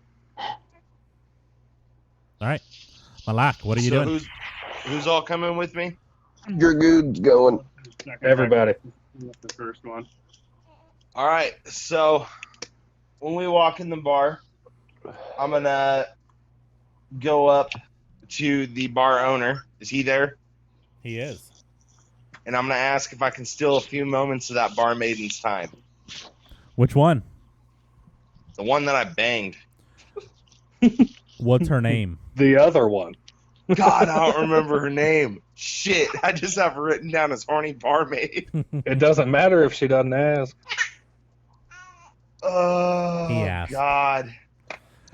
All right. Maalaaak, what are you So doing? Who's all coming with me? Dragoon's going. Everybody. The first one. All right. So when we walk in the bar, I'm gonna go up to the bar owner. Is he there? He is. And I'm gonna ask if I can steal a few moments of that barmaiden's time. Which one? The one that I banged. What's her name? The other one. God, I don't remember her name. Shit, I just have her written down as horny barmaid. It doesn't matter if she doesn't ask. Oh, He asked. God.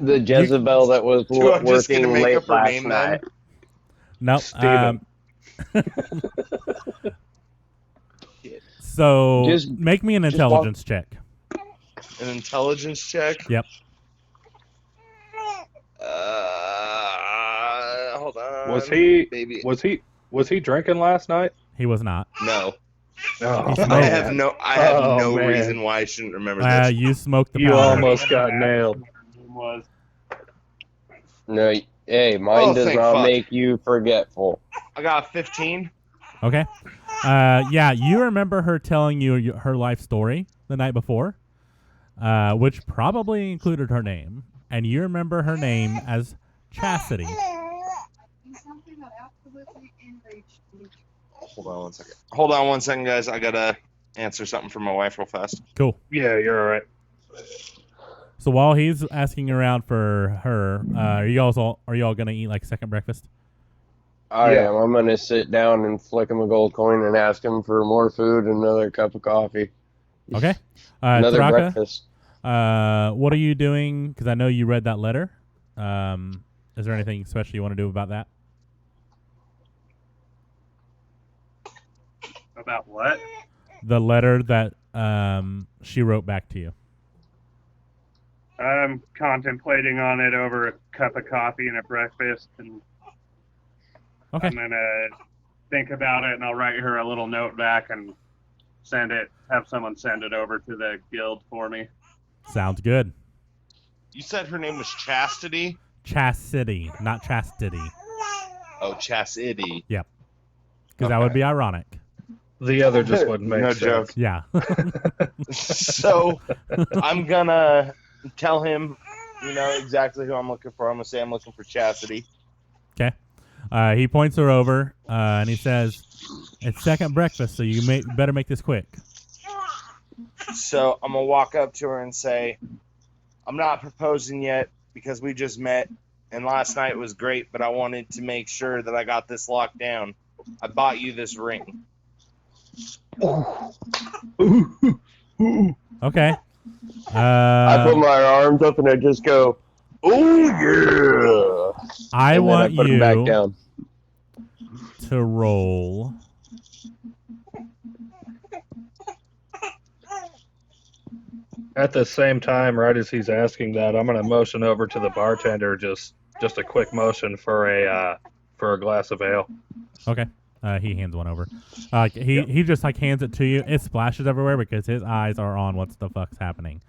The Jezebel that was So I'm just gonna working make late up her last name night. then? Nope. Steven. So Just- make me an just intelligence check. An intelligence check? Yep. Hold on. Was he Baby. was he drinking last night? He was not. No. Oh, He's I man. have no man. reason why I shouldn't remember this. You smoked the You powder. almost got nailed. Was No, hey, mine Oh, does thank not fuck. make you forgetful. I got a 15. Okay. Yeah, you remember her telling you her life story the night before, which probably included her name, and you remember her name as Chastity. Hold on one second, guys. I gotta answer something for my wife real fast. Cool. Yeah, you're all right. So while he's asking around for her, are y'all gonna eat like second breakfast? I Yeah. am. I'm going to sit down and flick him a gold coin and ask him for more food and another cup of coffee. Okay. Another Traka, breakfast. what are you doing? Because I know you read that letter. Is there anything special you want to do about that? about what? The letter that she wrote back to you. I'm contemplating on it over a cup of coffee and a breakfast, and Okay. I'm gonna think about it, and I'll write her a little note back and have someone send it over to the guild for me. Sounds good. You said her name was Chastity? Chastity, not chastity. Oh, Chastity. Because that would be ironic. The other just wouldn't make No sense. joke. Yeah. So I'm gonna tell him, exactly who I'm looking for. I'm gonna say I'm looking for Chastity. Okay. He points her over, and he says, "It's second breakfast, so you better make this quick." So I'm gonna walk up to her and say, I'm not proposing yet because we just met, and last night was great, but I wanted to make sure that I got this locked down. I bought you this ring. Okay. I put my arms up and I just go, "Oh yeah!" I and want then I put them back you down. to roll. At the same time, right as he's asking that, I'm gonna motion over to the bartender, just a quick motion for a glass of ale. Okay. He hands one over. He just hands it to you. It splashes everywhere because his eyes are on what the fuck's happening.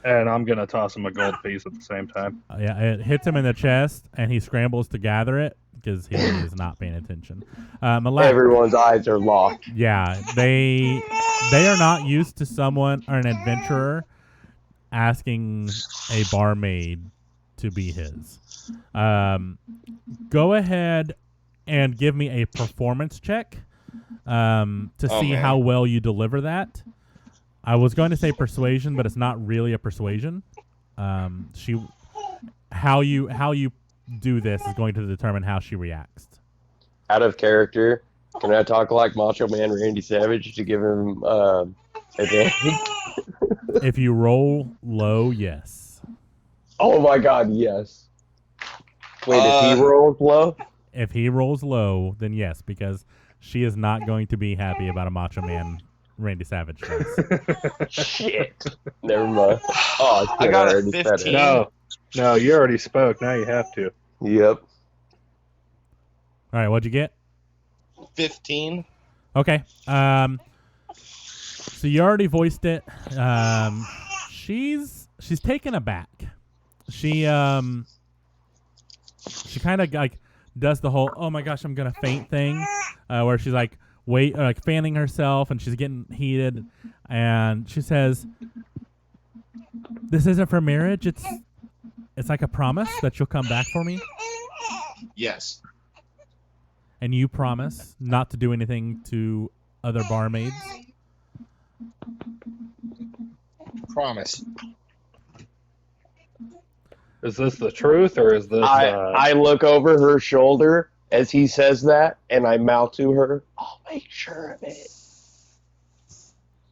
And I'm gonna toss him a gold piece at the same time. Yeah, it hits him in the chest, and he scrambles to gather it because he is not paying attention. Maalaaak, Everyone's eyes are locked. yeah, they are not used to someone or an adventurer asking a barmaid to be his. Go ahead and give me a performance check to see man. how well you deliver that. I was going to say persuasion, but it's not really a persuasion. How you do this is going to determine how she reacts. Out of character, can I talk like Macho Man Randy Savage to give him advantage? If you roll low, yes. Oh my god, yes. Wait, if he rolls low? If he rolls low, then yes, because she is not going to be happy about a Macho Man Randy Savage choice. Shit. Never mind. Oh, I shit, got a already said 15. it. No, you already spoke. Now you have to. Yep. All right, what'd you get? 15. Okay. So you already voiced it. She's taken aback. She kind of does the whole "oh my gosh, I'm gonna faint" thing, where she's fanning herself and she's getting heated, and she says, "This isn't for marriage. It's like a promise that you'll come back for me, Yes. and you promise not to do anything to other barmaids." Promise. Is this the truth, or is this? I look over her shoulder as he says that, and I mouth to her, "I'll make sure of it,"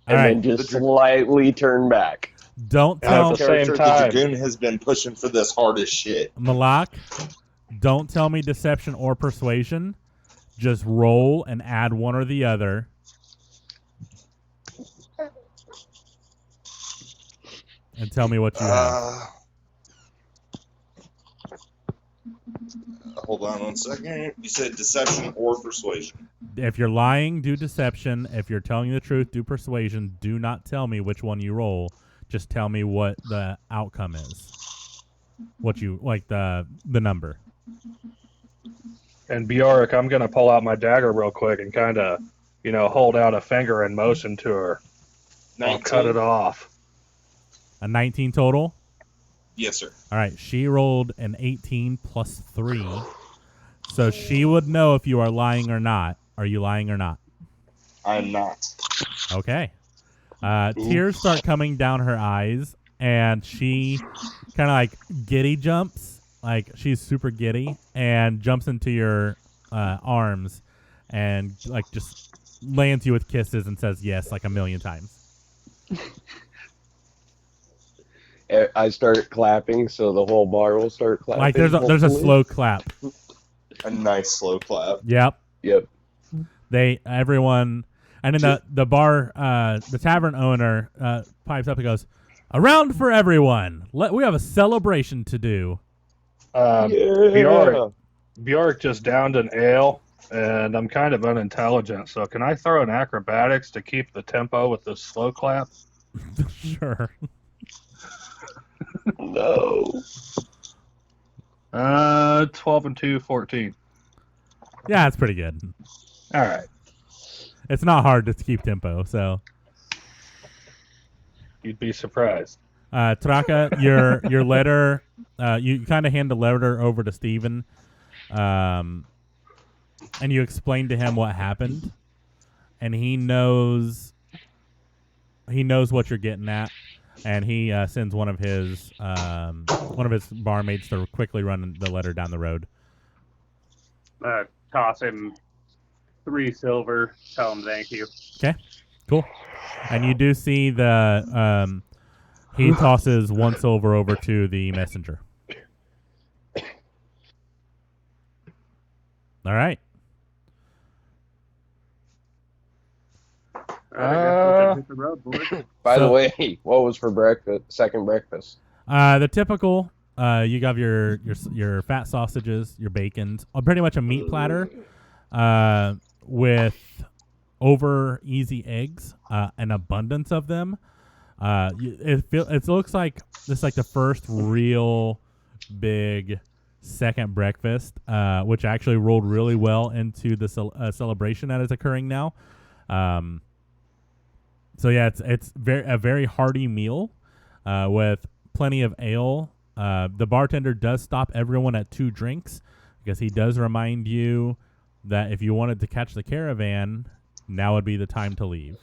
and All then right. just slightly turn back. Don't At tell the same Character, time. the Dragoon has been pushing for this hard as shit. Maalaaak. Don't tell me deception or persuasion. Just roll and add one or the other. And tell me what you have. Hold on 1 second. You said deception or persuasion. If you're lying, do deception. If you're telling the truth, do persuasion. Do not tell me which one you roll. Just tell me what the outcome is. What you like the number. And Bjoreck, I'm gonna pull out my dagger real quick and kind of, hold out a finger and motion to her. 19. I'll cut it off. A 19 total. Yes, sir. All right. She rolled an 18 plus 3. So she would know if you are lying or not. Are you lying or not? I'm not. Okay. Tears start coming down her eyes, and she kind of like giddy jumps, like she's super giddy, and jumps into your arms, and like just lands you with kisses and says yes like a million times. I start clapping, so the whole bar will start clapping. Like there's a hopefully. slow clap. A nice slow clap. Yep. Yep. Everyone, and then the bar, the tavern owner pipes up and goes, "Around for everyone. We have a celebration to do." Bjoreck just downed an ale, and I'm kind of unintelligent, so can I throw an acrobatics to keep the tempo with this slow clap? Sure. No. 12 and 2, 14. Yeah, it's pretty good. All right. It's not hard to keep tempo, so. You'd be surprised. Traka, your letter, you kind of hand the letter over to Steven, and you explain to him what happened, and he knows what you're getting at, and he sends one of his barmaids to quickly run the letter down the road. Toss him 3 silver. Tell him thank you. Okay, cool. And you do see the he tosses 1 silver over to the messenger. All right. I guess we'll hit the road, boys. By the way, what was for breakfast? Second breakfast. The typical. You got your fat sausages, your bacons, pretty much a meat platter, with over easy eggs, an abundance of them. It looks like this is like the first real big second breakfast, which actually rolled really well into the celebration that is occurring now. So yeah, it's a very hearty meal, with plenty of ale. The bartender does stop everyone at 2 drinks because he does remind you that if you wanted to catch the caravan, now would be the time to leave.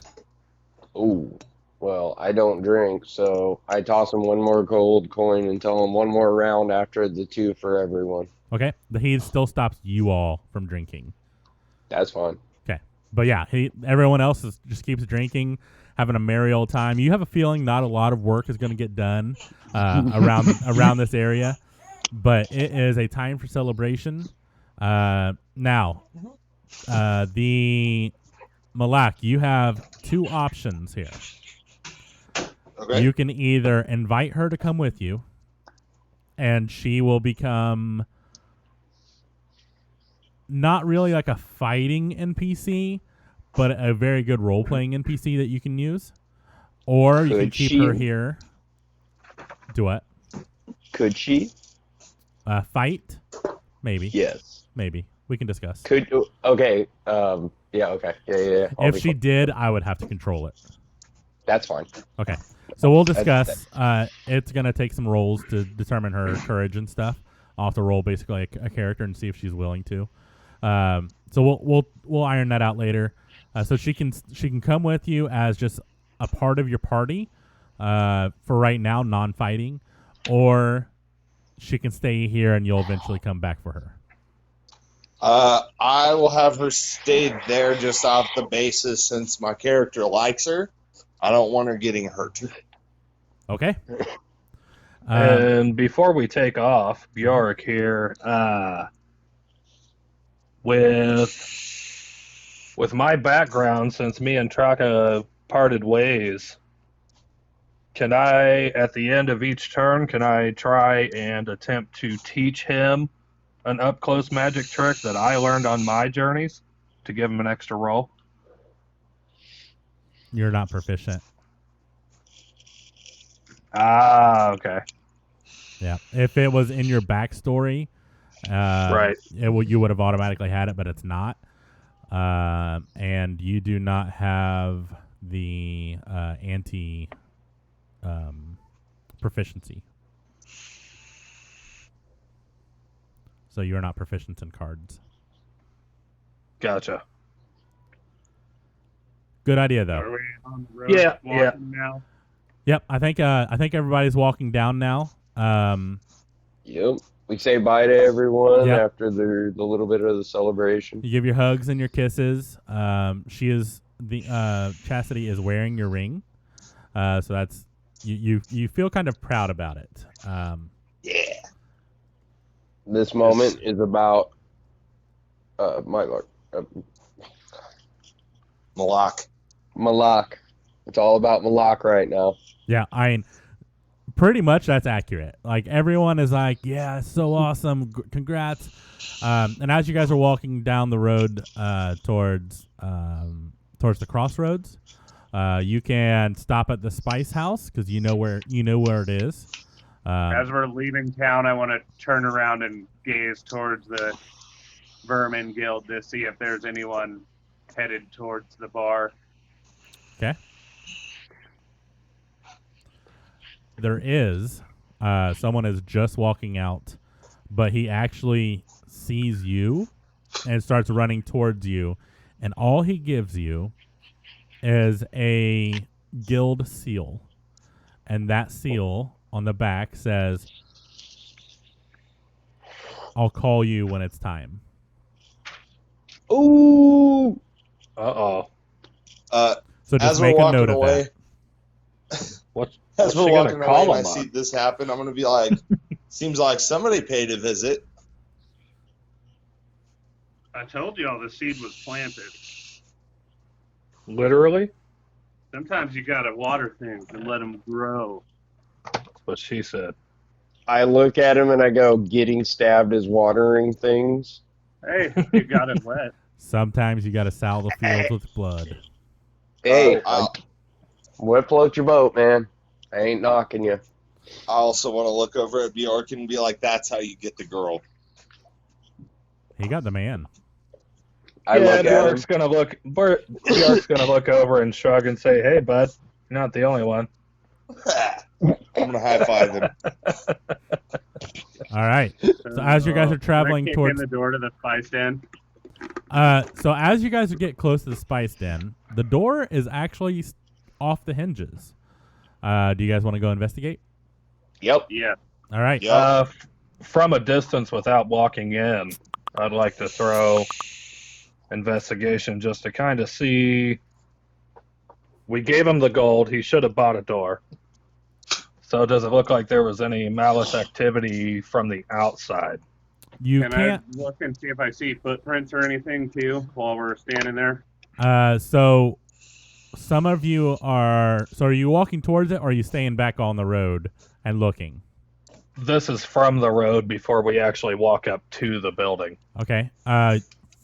Ooh. Well, I don't drink, so I toss him 1 more gold coin and tell him 1 more round after the 2 for everyone. Okay, he still stops you all from drinking. That's fine. Okay, but yeah, everyone else just keeps drinking, having a merry old time. You have a feeling not a lot of work is going to get done around this area, but it is a time for celebration. Now, the Maalaaak, you have 2 options here. Okay. You can either invite her to come with you, and she will become not really like a fighting NPC, but a very good role-playing NPC that you can use. Or you can keep her here. Do what? Could she? Fight? Maybe. Yes. Maybe. We can discuss. Okay. Yeah, okay. Yeah. If she did, I would have to control it. That's fine. Okay. So we'll discuss. It's going to take some rolls to determine her courage and stuff. I'll have to roll basically a character and see if she's willing to. So we'll iron that out later. So she can come with you as just a part of your party, for right now, non-fighting, or she can stay here and you'll eventually come back for her. I will have her stay there just off the basis since my character likes her. I don't want her getting hurt. Okay. And before we take off, Bjoreck here, with my background, since me and Traka parted ways, can I, at the end of each turn, can I try and attempt to teach him an up-close magic trick that I learned on my journeys to give him an extra roll? You're not proficient. Ah, okay. Yeah. If it was in your backstory, Right. You would have automatically had it, but it's not. And you do not have the anti proficiency. So you're not proficient in cards. Gotcha. Good idea, Are though. we on the road Yeah, walking now? Yep. I think everybody's walking down now. Yep. We say bye to everyone Yep. after the little bit of the celebration. You give your hugs and your kisses. Chastity is wearing your ring. So that's you feel kind of proud about it. Yeah. This moment is about Nylar. Maalaaak. It's all about Maalaaak right now. Yeah, I mean, pretty much that's accurate. Like, everyone is like, yeah, it's so awesome. Congrats. And as you guys are walking down the road towards the crossroads, you can stop at the Spice House because you know where it is. As we're leaving town, I want to turn around and gaze towards the Vermin Guild to see if there's anyone headed towards the bar. Okay. There is. Someone is just walking out, but he actually sees you and starts running towards you, and all he gives you is a guild seal, and that seal on the back says, "I'll call you when it's time." Ooh! Uh-oh. So just As we're make a walking note of away, that. What's as she we're gonna walking away call and I him see on? this happen, I'm gonna be like, seems like somebody paid a visit. I told y'all the seed was planted. Literally? Sometimes you gotta water things and let them grow. That's what she said. I look at him and I go, getting stabbed is watering things. Hey, you got it wet. Sometimes you got to sow the fields with blood. Hey, I'll- what float your boat, man? I ain't knocking you. I also want to look over at Bjork and be like, that's how you get the girl. He got the man. I look at him. Bjork's gonna look over and shrug and say, "Hey, bud, you're not the only one." I'm going to high five him. All right. So as you guys are traveling kick towards in the door to the spice den. So as you guys get close to the Spice Den, the door is actually off the hinges. Do you guys want to go investigate? Yep. Yeah. All right. Yep. From a distance without walking in, I'd like to throw investigation just to kind of see. We gave him the gold. He should have bought a door. So does it look like there was any malice activity from the outside? You Can can't. I look and see if I see footprints or anything too while we're standing there? So some of you are. So are you walking towards it, or are you staying back on the road and looking? This is from the road before we actually walk up to the building. Okay.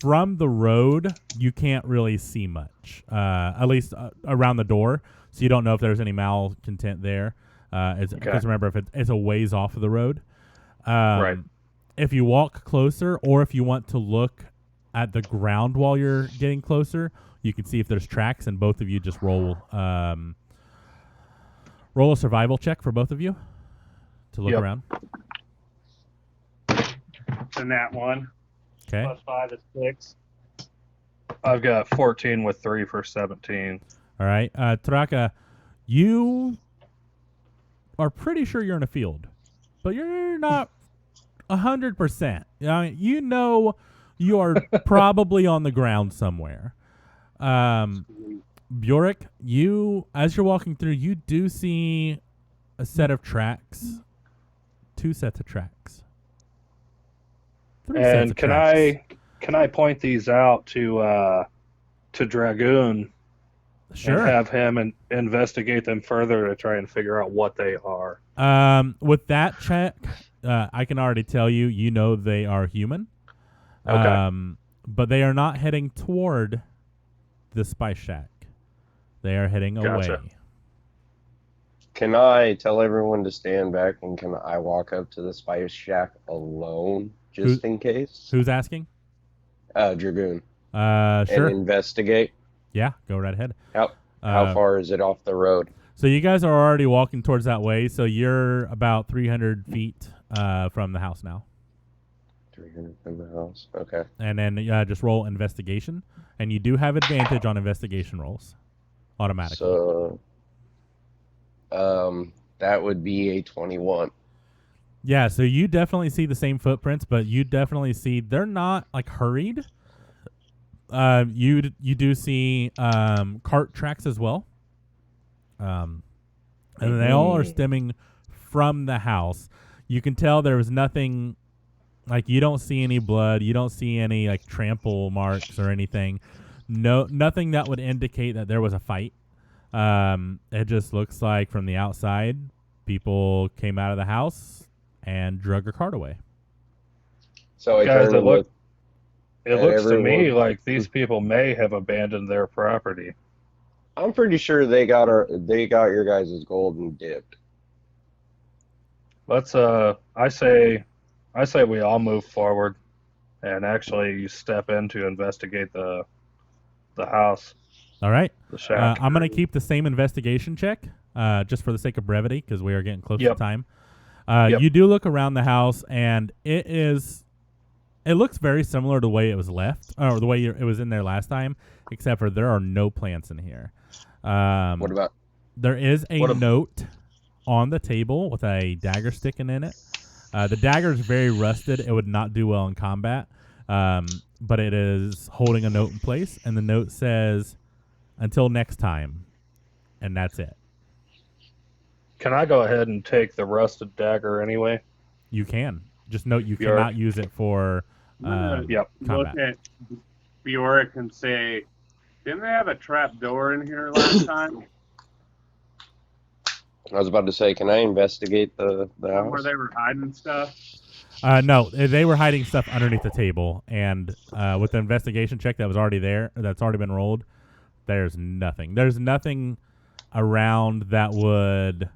From the road, you can't really see much. At least around the door, so you don't know if there's any malcontent there. Because remember, if it's a ways off of the road. Right. If you walk closer, or if you want to look at the ground while you're getting closer, you can see if there's tracks, and both of you just roll a survival check for both of you to look Yep. around. It's in that one. Okay. +5 is 6. I've got 14 with 3 for 17. All right. Traka, you are pretty sure you're in a field, but you're not 100%. You know You are probably on the ground somewhere. Bjoreck, as you're walking through, you do see a set of tracks. 2 sets of tracks. 3 sets And of tracks. can I point these out to Dragoon Sure. and have him investigate them further to try and figure out what they are? With that check, I can already tell you know they are human. Okay. But they are not heading toward the spice shack. They are heading Gotcha. away. Can I tell everyone to stand back, and can I walk up to the spice shack alone, just in case? Who's asking? Dragoon. Sure. And investigate. Yeah, go right ahead. How far is it off the road? So you guys are already walking towards that way, so you're about 300 feet from the house now. 300 from the house. Okay. And then just roll investigation. And you do have advantage on investigation rolls automatically. So, that would be a 21. Yeah, so you definitely see the same footprints, but you definitely see they're not like hurried. You do see cart tracks as well. And they all are stemming from the house. You can tell there was nothing, like you don't see any blood, you don't see any like trample marks or anything. No, nothing that would indicate that there was a fight. It just looks like from the outside, people came out of the house and drug her cart away. So I Guys, turned and looked. It looks to me everyone. like these people may have abandoned their property. I'm pretty sure they got your guys' gold and dipped. Let's I say we all move forward and actually step in to investigate the house, All right. the shack. I'm going to keep the same investigation check just for the sake of brevity because we are getting close to time. Yep. You do look around the house, and it looks very similar to the way it was left, or the way it was in there last time, except for there are no plants in here. What about? There is a note on the table with a dagger sticking in it. The dagger is very rusted. It would not do well in combat, but it is holding a note in place, and the note says, "Until next time," and that's it. Can I go ahead and take the rusted dagger anyway? You can. Just note you cannot use it for Yep. Look combat. at Bjoreck and say, didn't they have a trap door in here last time? I was about to say, can I investigate the house? Where they were hiding stuff? No, they were hiding stuff underneath the table, and with the investigation check that was already there, that's already been rolled, there's nothing. There's nothing around that would...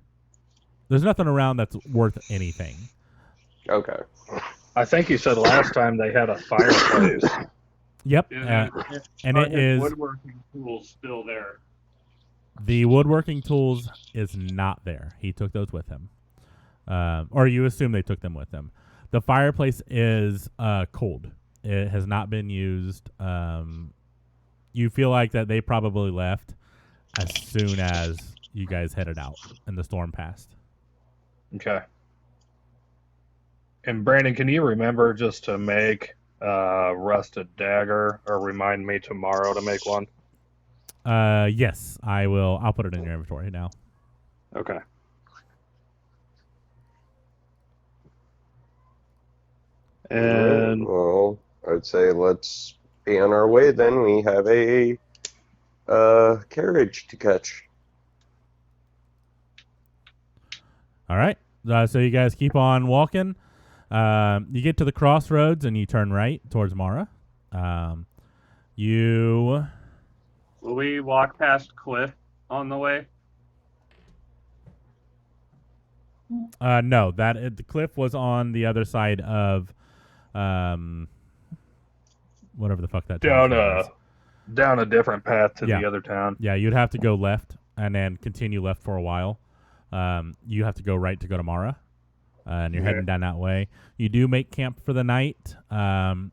There's nothing around that's worth anything. Okay. I think you said last time they had a fireplace. Yep, And it is... woodworking tools still there. The woodworking tools is not there. He took those with him. Or you assume they took them with him. The fireplace is cold. It has not been used. You feel like that they probably left as soon as you guys headed out and the storm passed. Okay. And Brandon, can you remember just to make a rusted dagger, or remind me tomorrow to make one? Yes, I will. I'll put it in your inventory now. Okay. And Well, I'd say let's be on our way then. We have a carriage to catch. All right. So you guys keep on walking. You get to the crossroads and you turn right towards Mara. You... Will we walk past Cliff on the way? No, the cliff was on the other side of, whatever the fuck that town's name is. down a different path to Yeah. the other town. Yeah, you'd have to go left and then continue left for a while. You have to go right to go to Mara, and you're heading down that way. You do make camp for the night.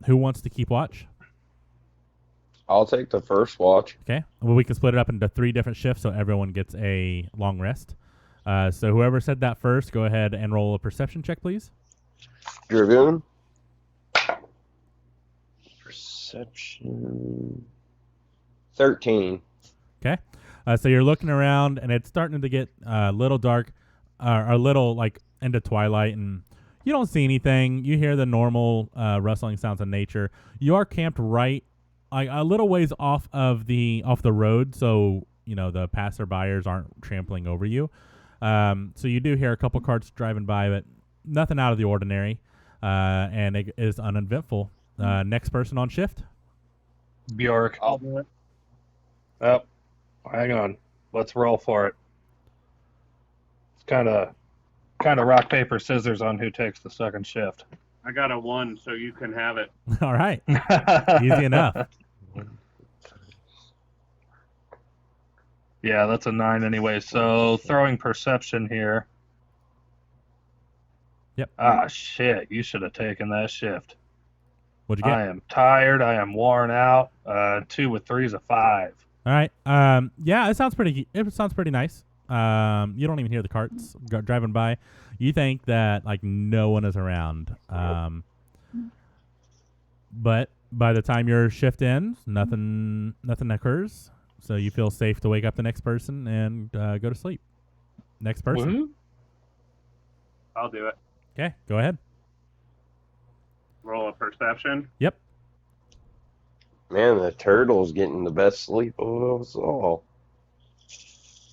Who wants to keep watch? I'll take the first watch. Okay. Well, we can split it up into 3 different shifts so everyone gets a long rest. So whoever said that first, go ahead and roll a perception check, please. Dragoon? Perception. 13. Okay. So you're looking around, and it's starting to get a little dark, a little like into twilight, and you don't see anything. You hear the normal rustling sounds of nature. You are camped right, like a little ways off the road, so you know the passerbyers aren't trampling over you. So you do hear a couple carts driving by, but nothing out of the ordinary, and it is uneventful. Next person on shift. Bjoreck. I'll do it. Oh, hang on. Let's roll for it. It's kind of rock, paper, scissors on who takes the second shift. I got a 1, so you can have it. All right. Easy enough. Yeah, that's a 9 anyway. So throwing perception here. Yep. Ah, shit. You should have taken that shift. What'd you get? I am tired. I am worn out. 2 with 3 is a 5. All right. Yeah, it sounds pretty nice. You don't even hear the carts driving by. You think that like no one is around. But by the time your shift ends, nothing occurs. So you feel safe to wake up the next person and go to sleep. Next person. Woo-hoo. I'll do it. Okay, go ahead. Roll a perception. Yep. Man, the turtle's getting the best sleep of us all.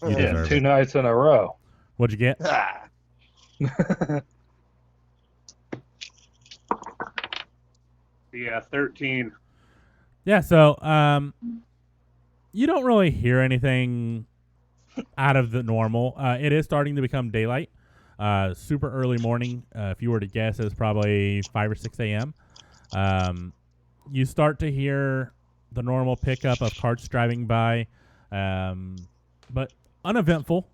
You Yeah, deserve 2 it. nights in a row. What'd you get? Yeah, 13. Yeah, so you don't really hear anything out of the normal. It is starting to become daylight. Super early morning. If you were to guess, it's probably 5 or 6 a.m. You start to hear the normal pickup of carts driving by, but uneventful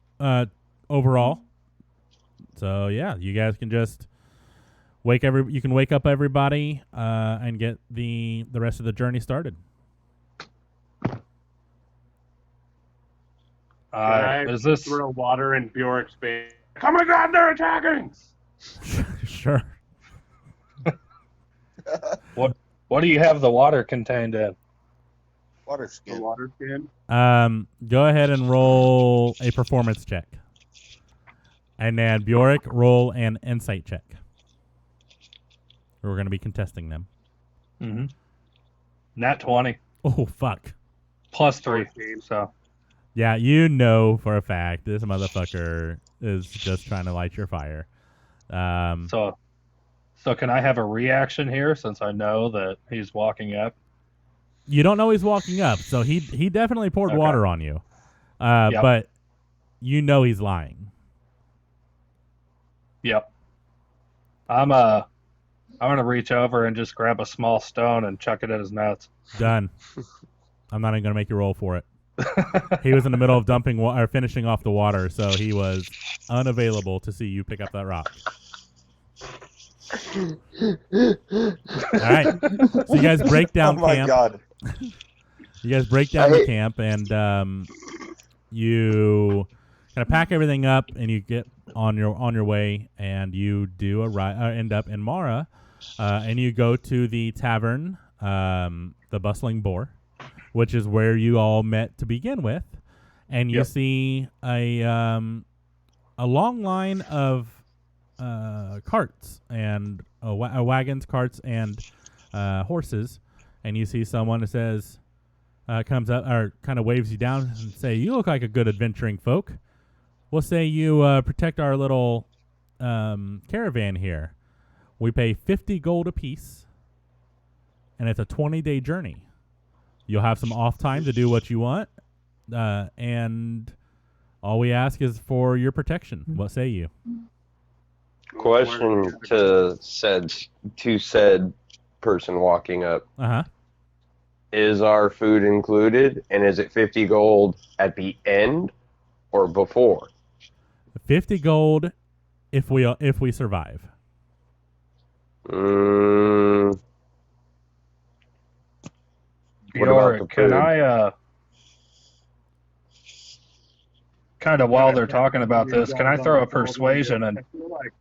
overall. So yeah, you guys can just wake up everybody and get the rest of the journey started. Is this throw water in Bjoreck's face? Oh my God, they're attacking! Sure. what do you have the water contained in? Water The skin. water skin. Go ahead and roll a performance check. And then Bjoreck, roll an insight check. We're going to be contesting them. Mm-hmm. Nat 20 Oh, fuck. plus 3. 14. So Yeah, you know for a fact this motherfucker is just trying to light your fire. so can I have a reaction here since I know that he's walking up? You don't know he's walking up, so he definitely poured Okay. water on you. Yep. But you know he's lying. Yep. I'm gonna reach over and just grab a small stone and chuck it at his nuts. Done. I'm not even going to make you roll for it. He was in the middle of finishing off the water, so he was unavailable to see you pick up that rock. All right. So you guys break down Oh my camp. God. You guys break down the camp, and you kind of pack everything up, and you get on your way, and you do end up in Mara, and you go to the tavern, the Bustling Boar, which is where you all met to begin with, and you Yep. see a long line of carts and wagons, carts, and horses, and you see someone that says, comes up or kind of waves you down and say, "You look like a good adventuring folk. We'll say you protect our little caravan here. We pay 50 gold apiece, and it's a 20-day journey. You'll have some off time to do what you want, and all we ask is for your protection. What say you?" Question to said person walking up. Uh-huh. Is our food included, and is it 50 gold at the end or before? 50 gold if we survive. What about the Bjoreck, can food? I kind of while they're talking about this, can I throw a persuasion and I feel like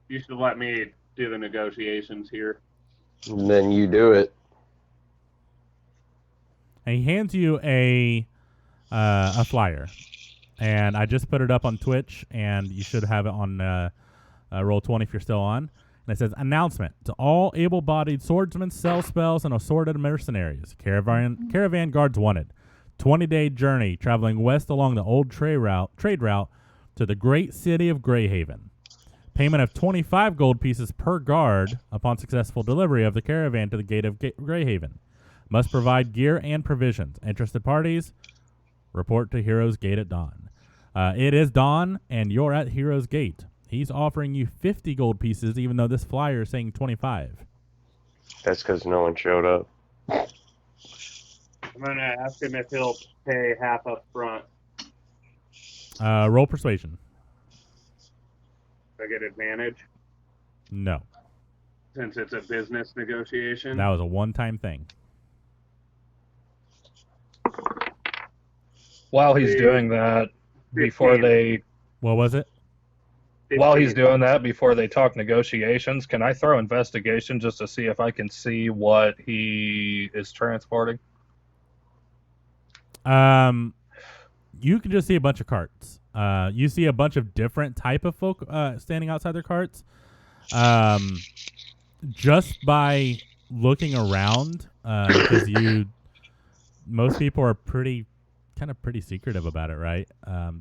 you should let me do the negotiations here. Then you do it. and he hands you a flyer. And I just put it up on Twitch, and you should have it on Roll20 if you're still on. And it says, announcement to all able-bodied swordsmen, sell spells, and assorted mercenaries. Caravan guards wanted. 20-day journey traveling west along the old trade route to the great city of Greyhaven. Payment of 25 gold pieces per guard upon successful delivery of the caravan to the gate of Greyhaven. Must provide gear and provisions. Interested parties, report to Heroes Gate at dawn. It is dawn, and you're at Heroes Gate. He's offering you 50 gold pieces, even though this flyer is saying 25. That's because no one showed up. I'm going to ask him if he'll pay half up front. Roll persuasion. Do I get advantage No. since it's a business negotiation? That was a one-time thing. While he's doing that, before they, What was it? while he's doing that, before they talk negotiations, can I throw investigation just to see if I can see what he is transporting? You can just see a bunch of carts. You see a bunch of different type of folk standing outside their carts. Just by looking around, because most people are pretty secretive about it, right?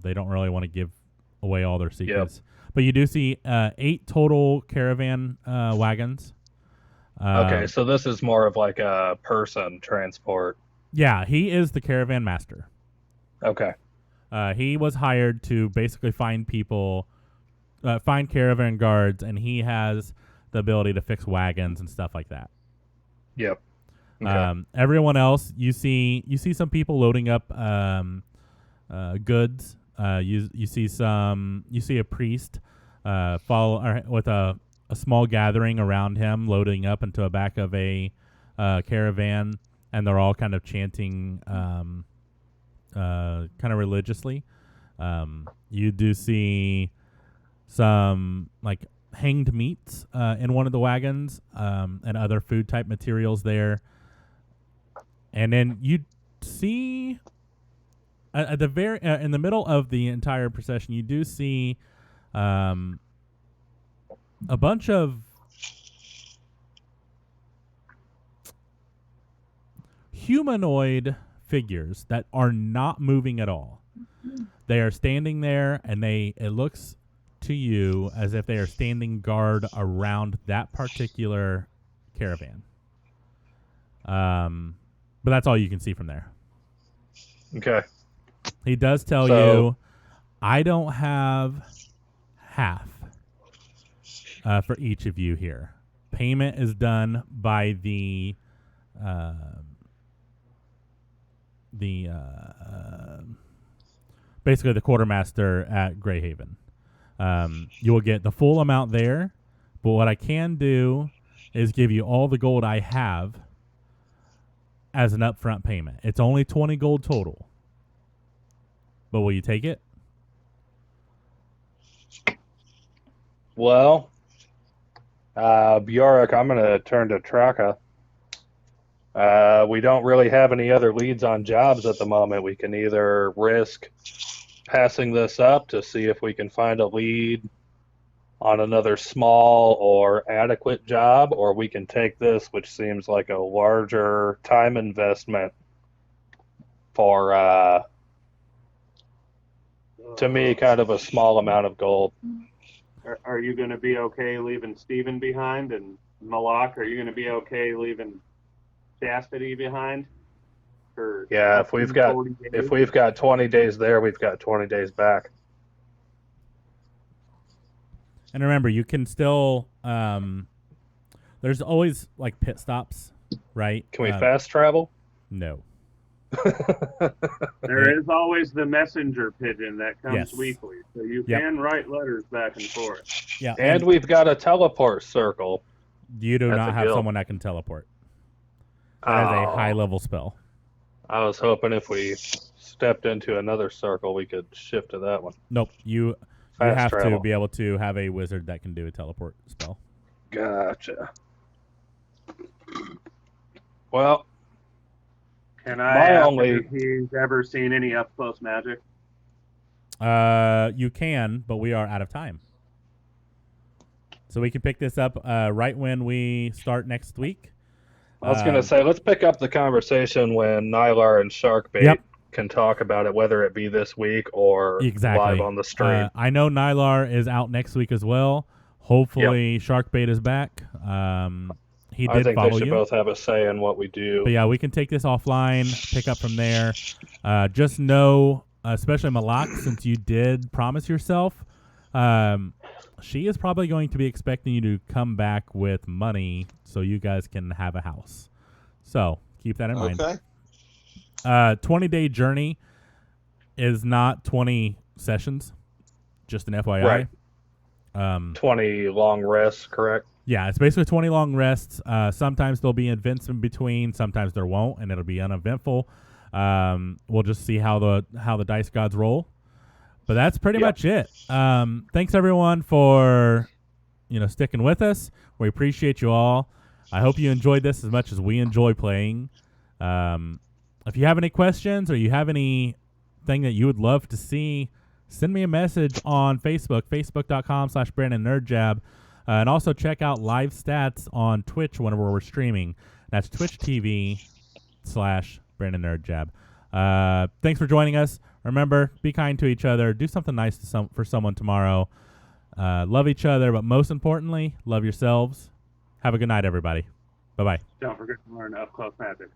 They don't really want to give away all their secrets. Yep. But you do see 8 total caravan wagons. Okay, so this is more of like a person transport. Yeah, he is the caravan master. Okay. He was hired to basically find people, find caravan guards, and he has the ability to fix wagons and stuff like that. Yep. Okay. Everyone else, you see some people loading up goods. You see a priest follow with a small gathering around him, loading up into the back of a caravan, and they're all kind of chanting kind of religiously. You do see some like hanged meats in one of the wagons, and other food type materials there. And then you see at the very in the middle of the entire procession, you do see a bunch of humanoid figures that are not moving at all. They are standing there, and it looks to you as if they are standing guard around that particular caravan. But that's all you can see from there. Okay. He does tell you, I don't have half for each of you here. Payment is done by the basically the quartermaster at Greyhaven. You will get the full amount there, but what I can do is give you all the gold I have as an upfront payment. It's only 20 gold total. But will you take it? Well, Bjoreck, I'm going to turn to Traka. We don't really have any other leads on jobs at the moment. We can either risk passing this up to see if we can find a lead on another small or adequate job, or we can take this, which seems like a larger time investment for, to me, kind of a small amount of gold. Are you going to be okay leaving Steven behind? And Maalaaak, are you going to be okay leaving Chastity behind? Yeah, if we've got 20 days there, we've got 20 days back. And remember, you can still there's always like pit stops, right? Can we fast travel? No. There is always the messenger pigeon that comes Yes. weekly, so you can write letters back and forth. Yeah, And we've got a teleport circle. you do That's not a have guild. someone that can teleport. That is a high level spell. I was hoping if we stepped into another circle, we could shift to that one. Nope. You Fast have travel. to be able to have a wizard that can do a teleport spell. Gotcha. Well, Can I My ask only- if he's ever seen any up close magic? You can, but we are out of time. So we can pick this up right when we start next week. I was going to say, let's pick up the conversation when Nylar and Sharkbait Yep. can talk about it, whether it be this week or Exactly. live on the stream. I know Nylar is out next week as well. Hopefully Sharkbait is back. He I did think follow they should you. both have a say in what we do. But yeah, we can take this offline, pick up from there. Just know, especially Maalaaak, since you did promise yourself, she is probably going to be expecting you to come back with money so you guys can have a house. So keep that in mind. Okay. 20-day journey is not 20 sessions, just an FYI. Right. 20 long rests, correct? Yeah, it's basically 20 long rests. Sometimes there'll be events in between. Sometimes there won't, and it'll be uneventful. We'll just see how the dice gods roll. But that's pretty much it. Thanks everyone for sticking with us. We appreciate you all. I hope you enjoyed this as much as we enjoy playing. If you have any questions or you have anything that you would love to see, send me a message on Facebook, facebook.com/BrandonNerdJab. And also check out live stats on Twitch whenever we're streaming. That's Twitch TV/BrandonNerdJab. Thanks for joining us. Remember, be kind to each other. Do something nice for someone tomorrow. Love each other, but most importantly, love yourselves. Have a good night, everybody. Bye-bye. Don't forget to learn up close magic.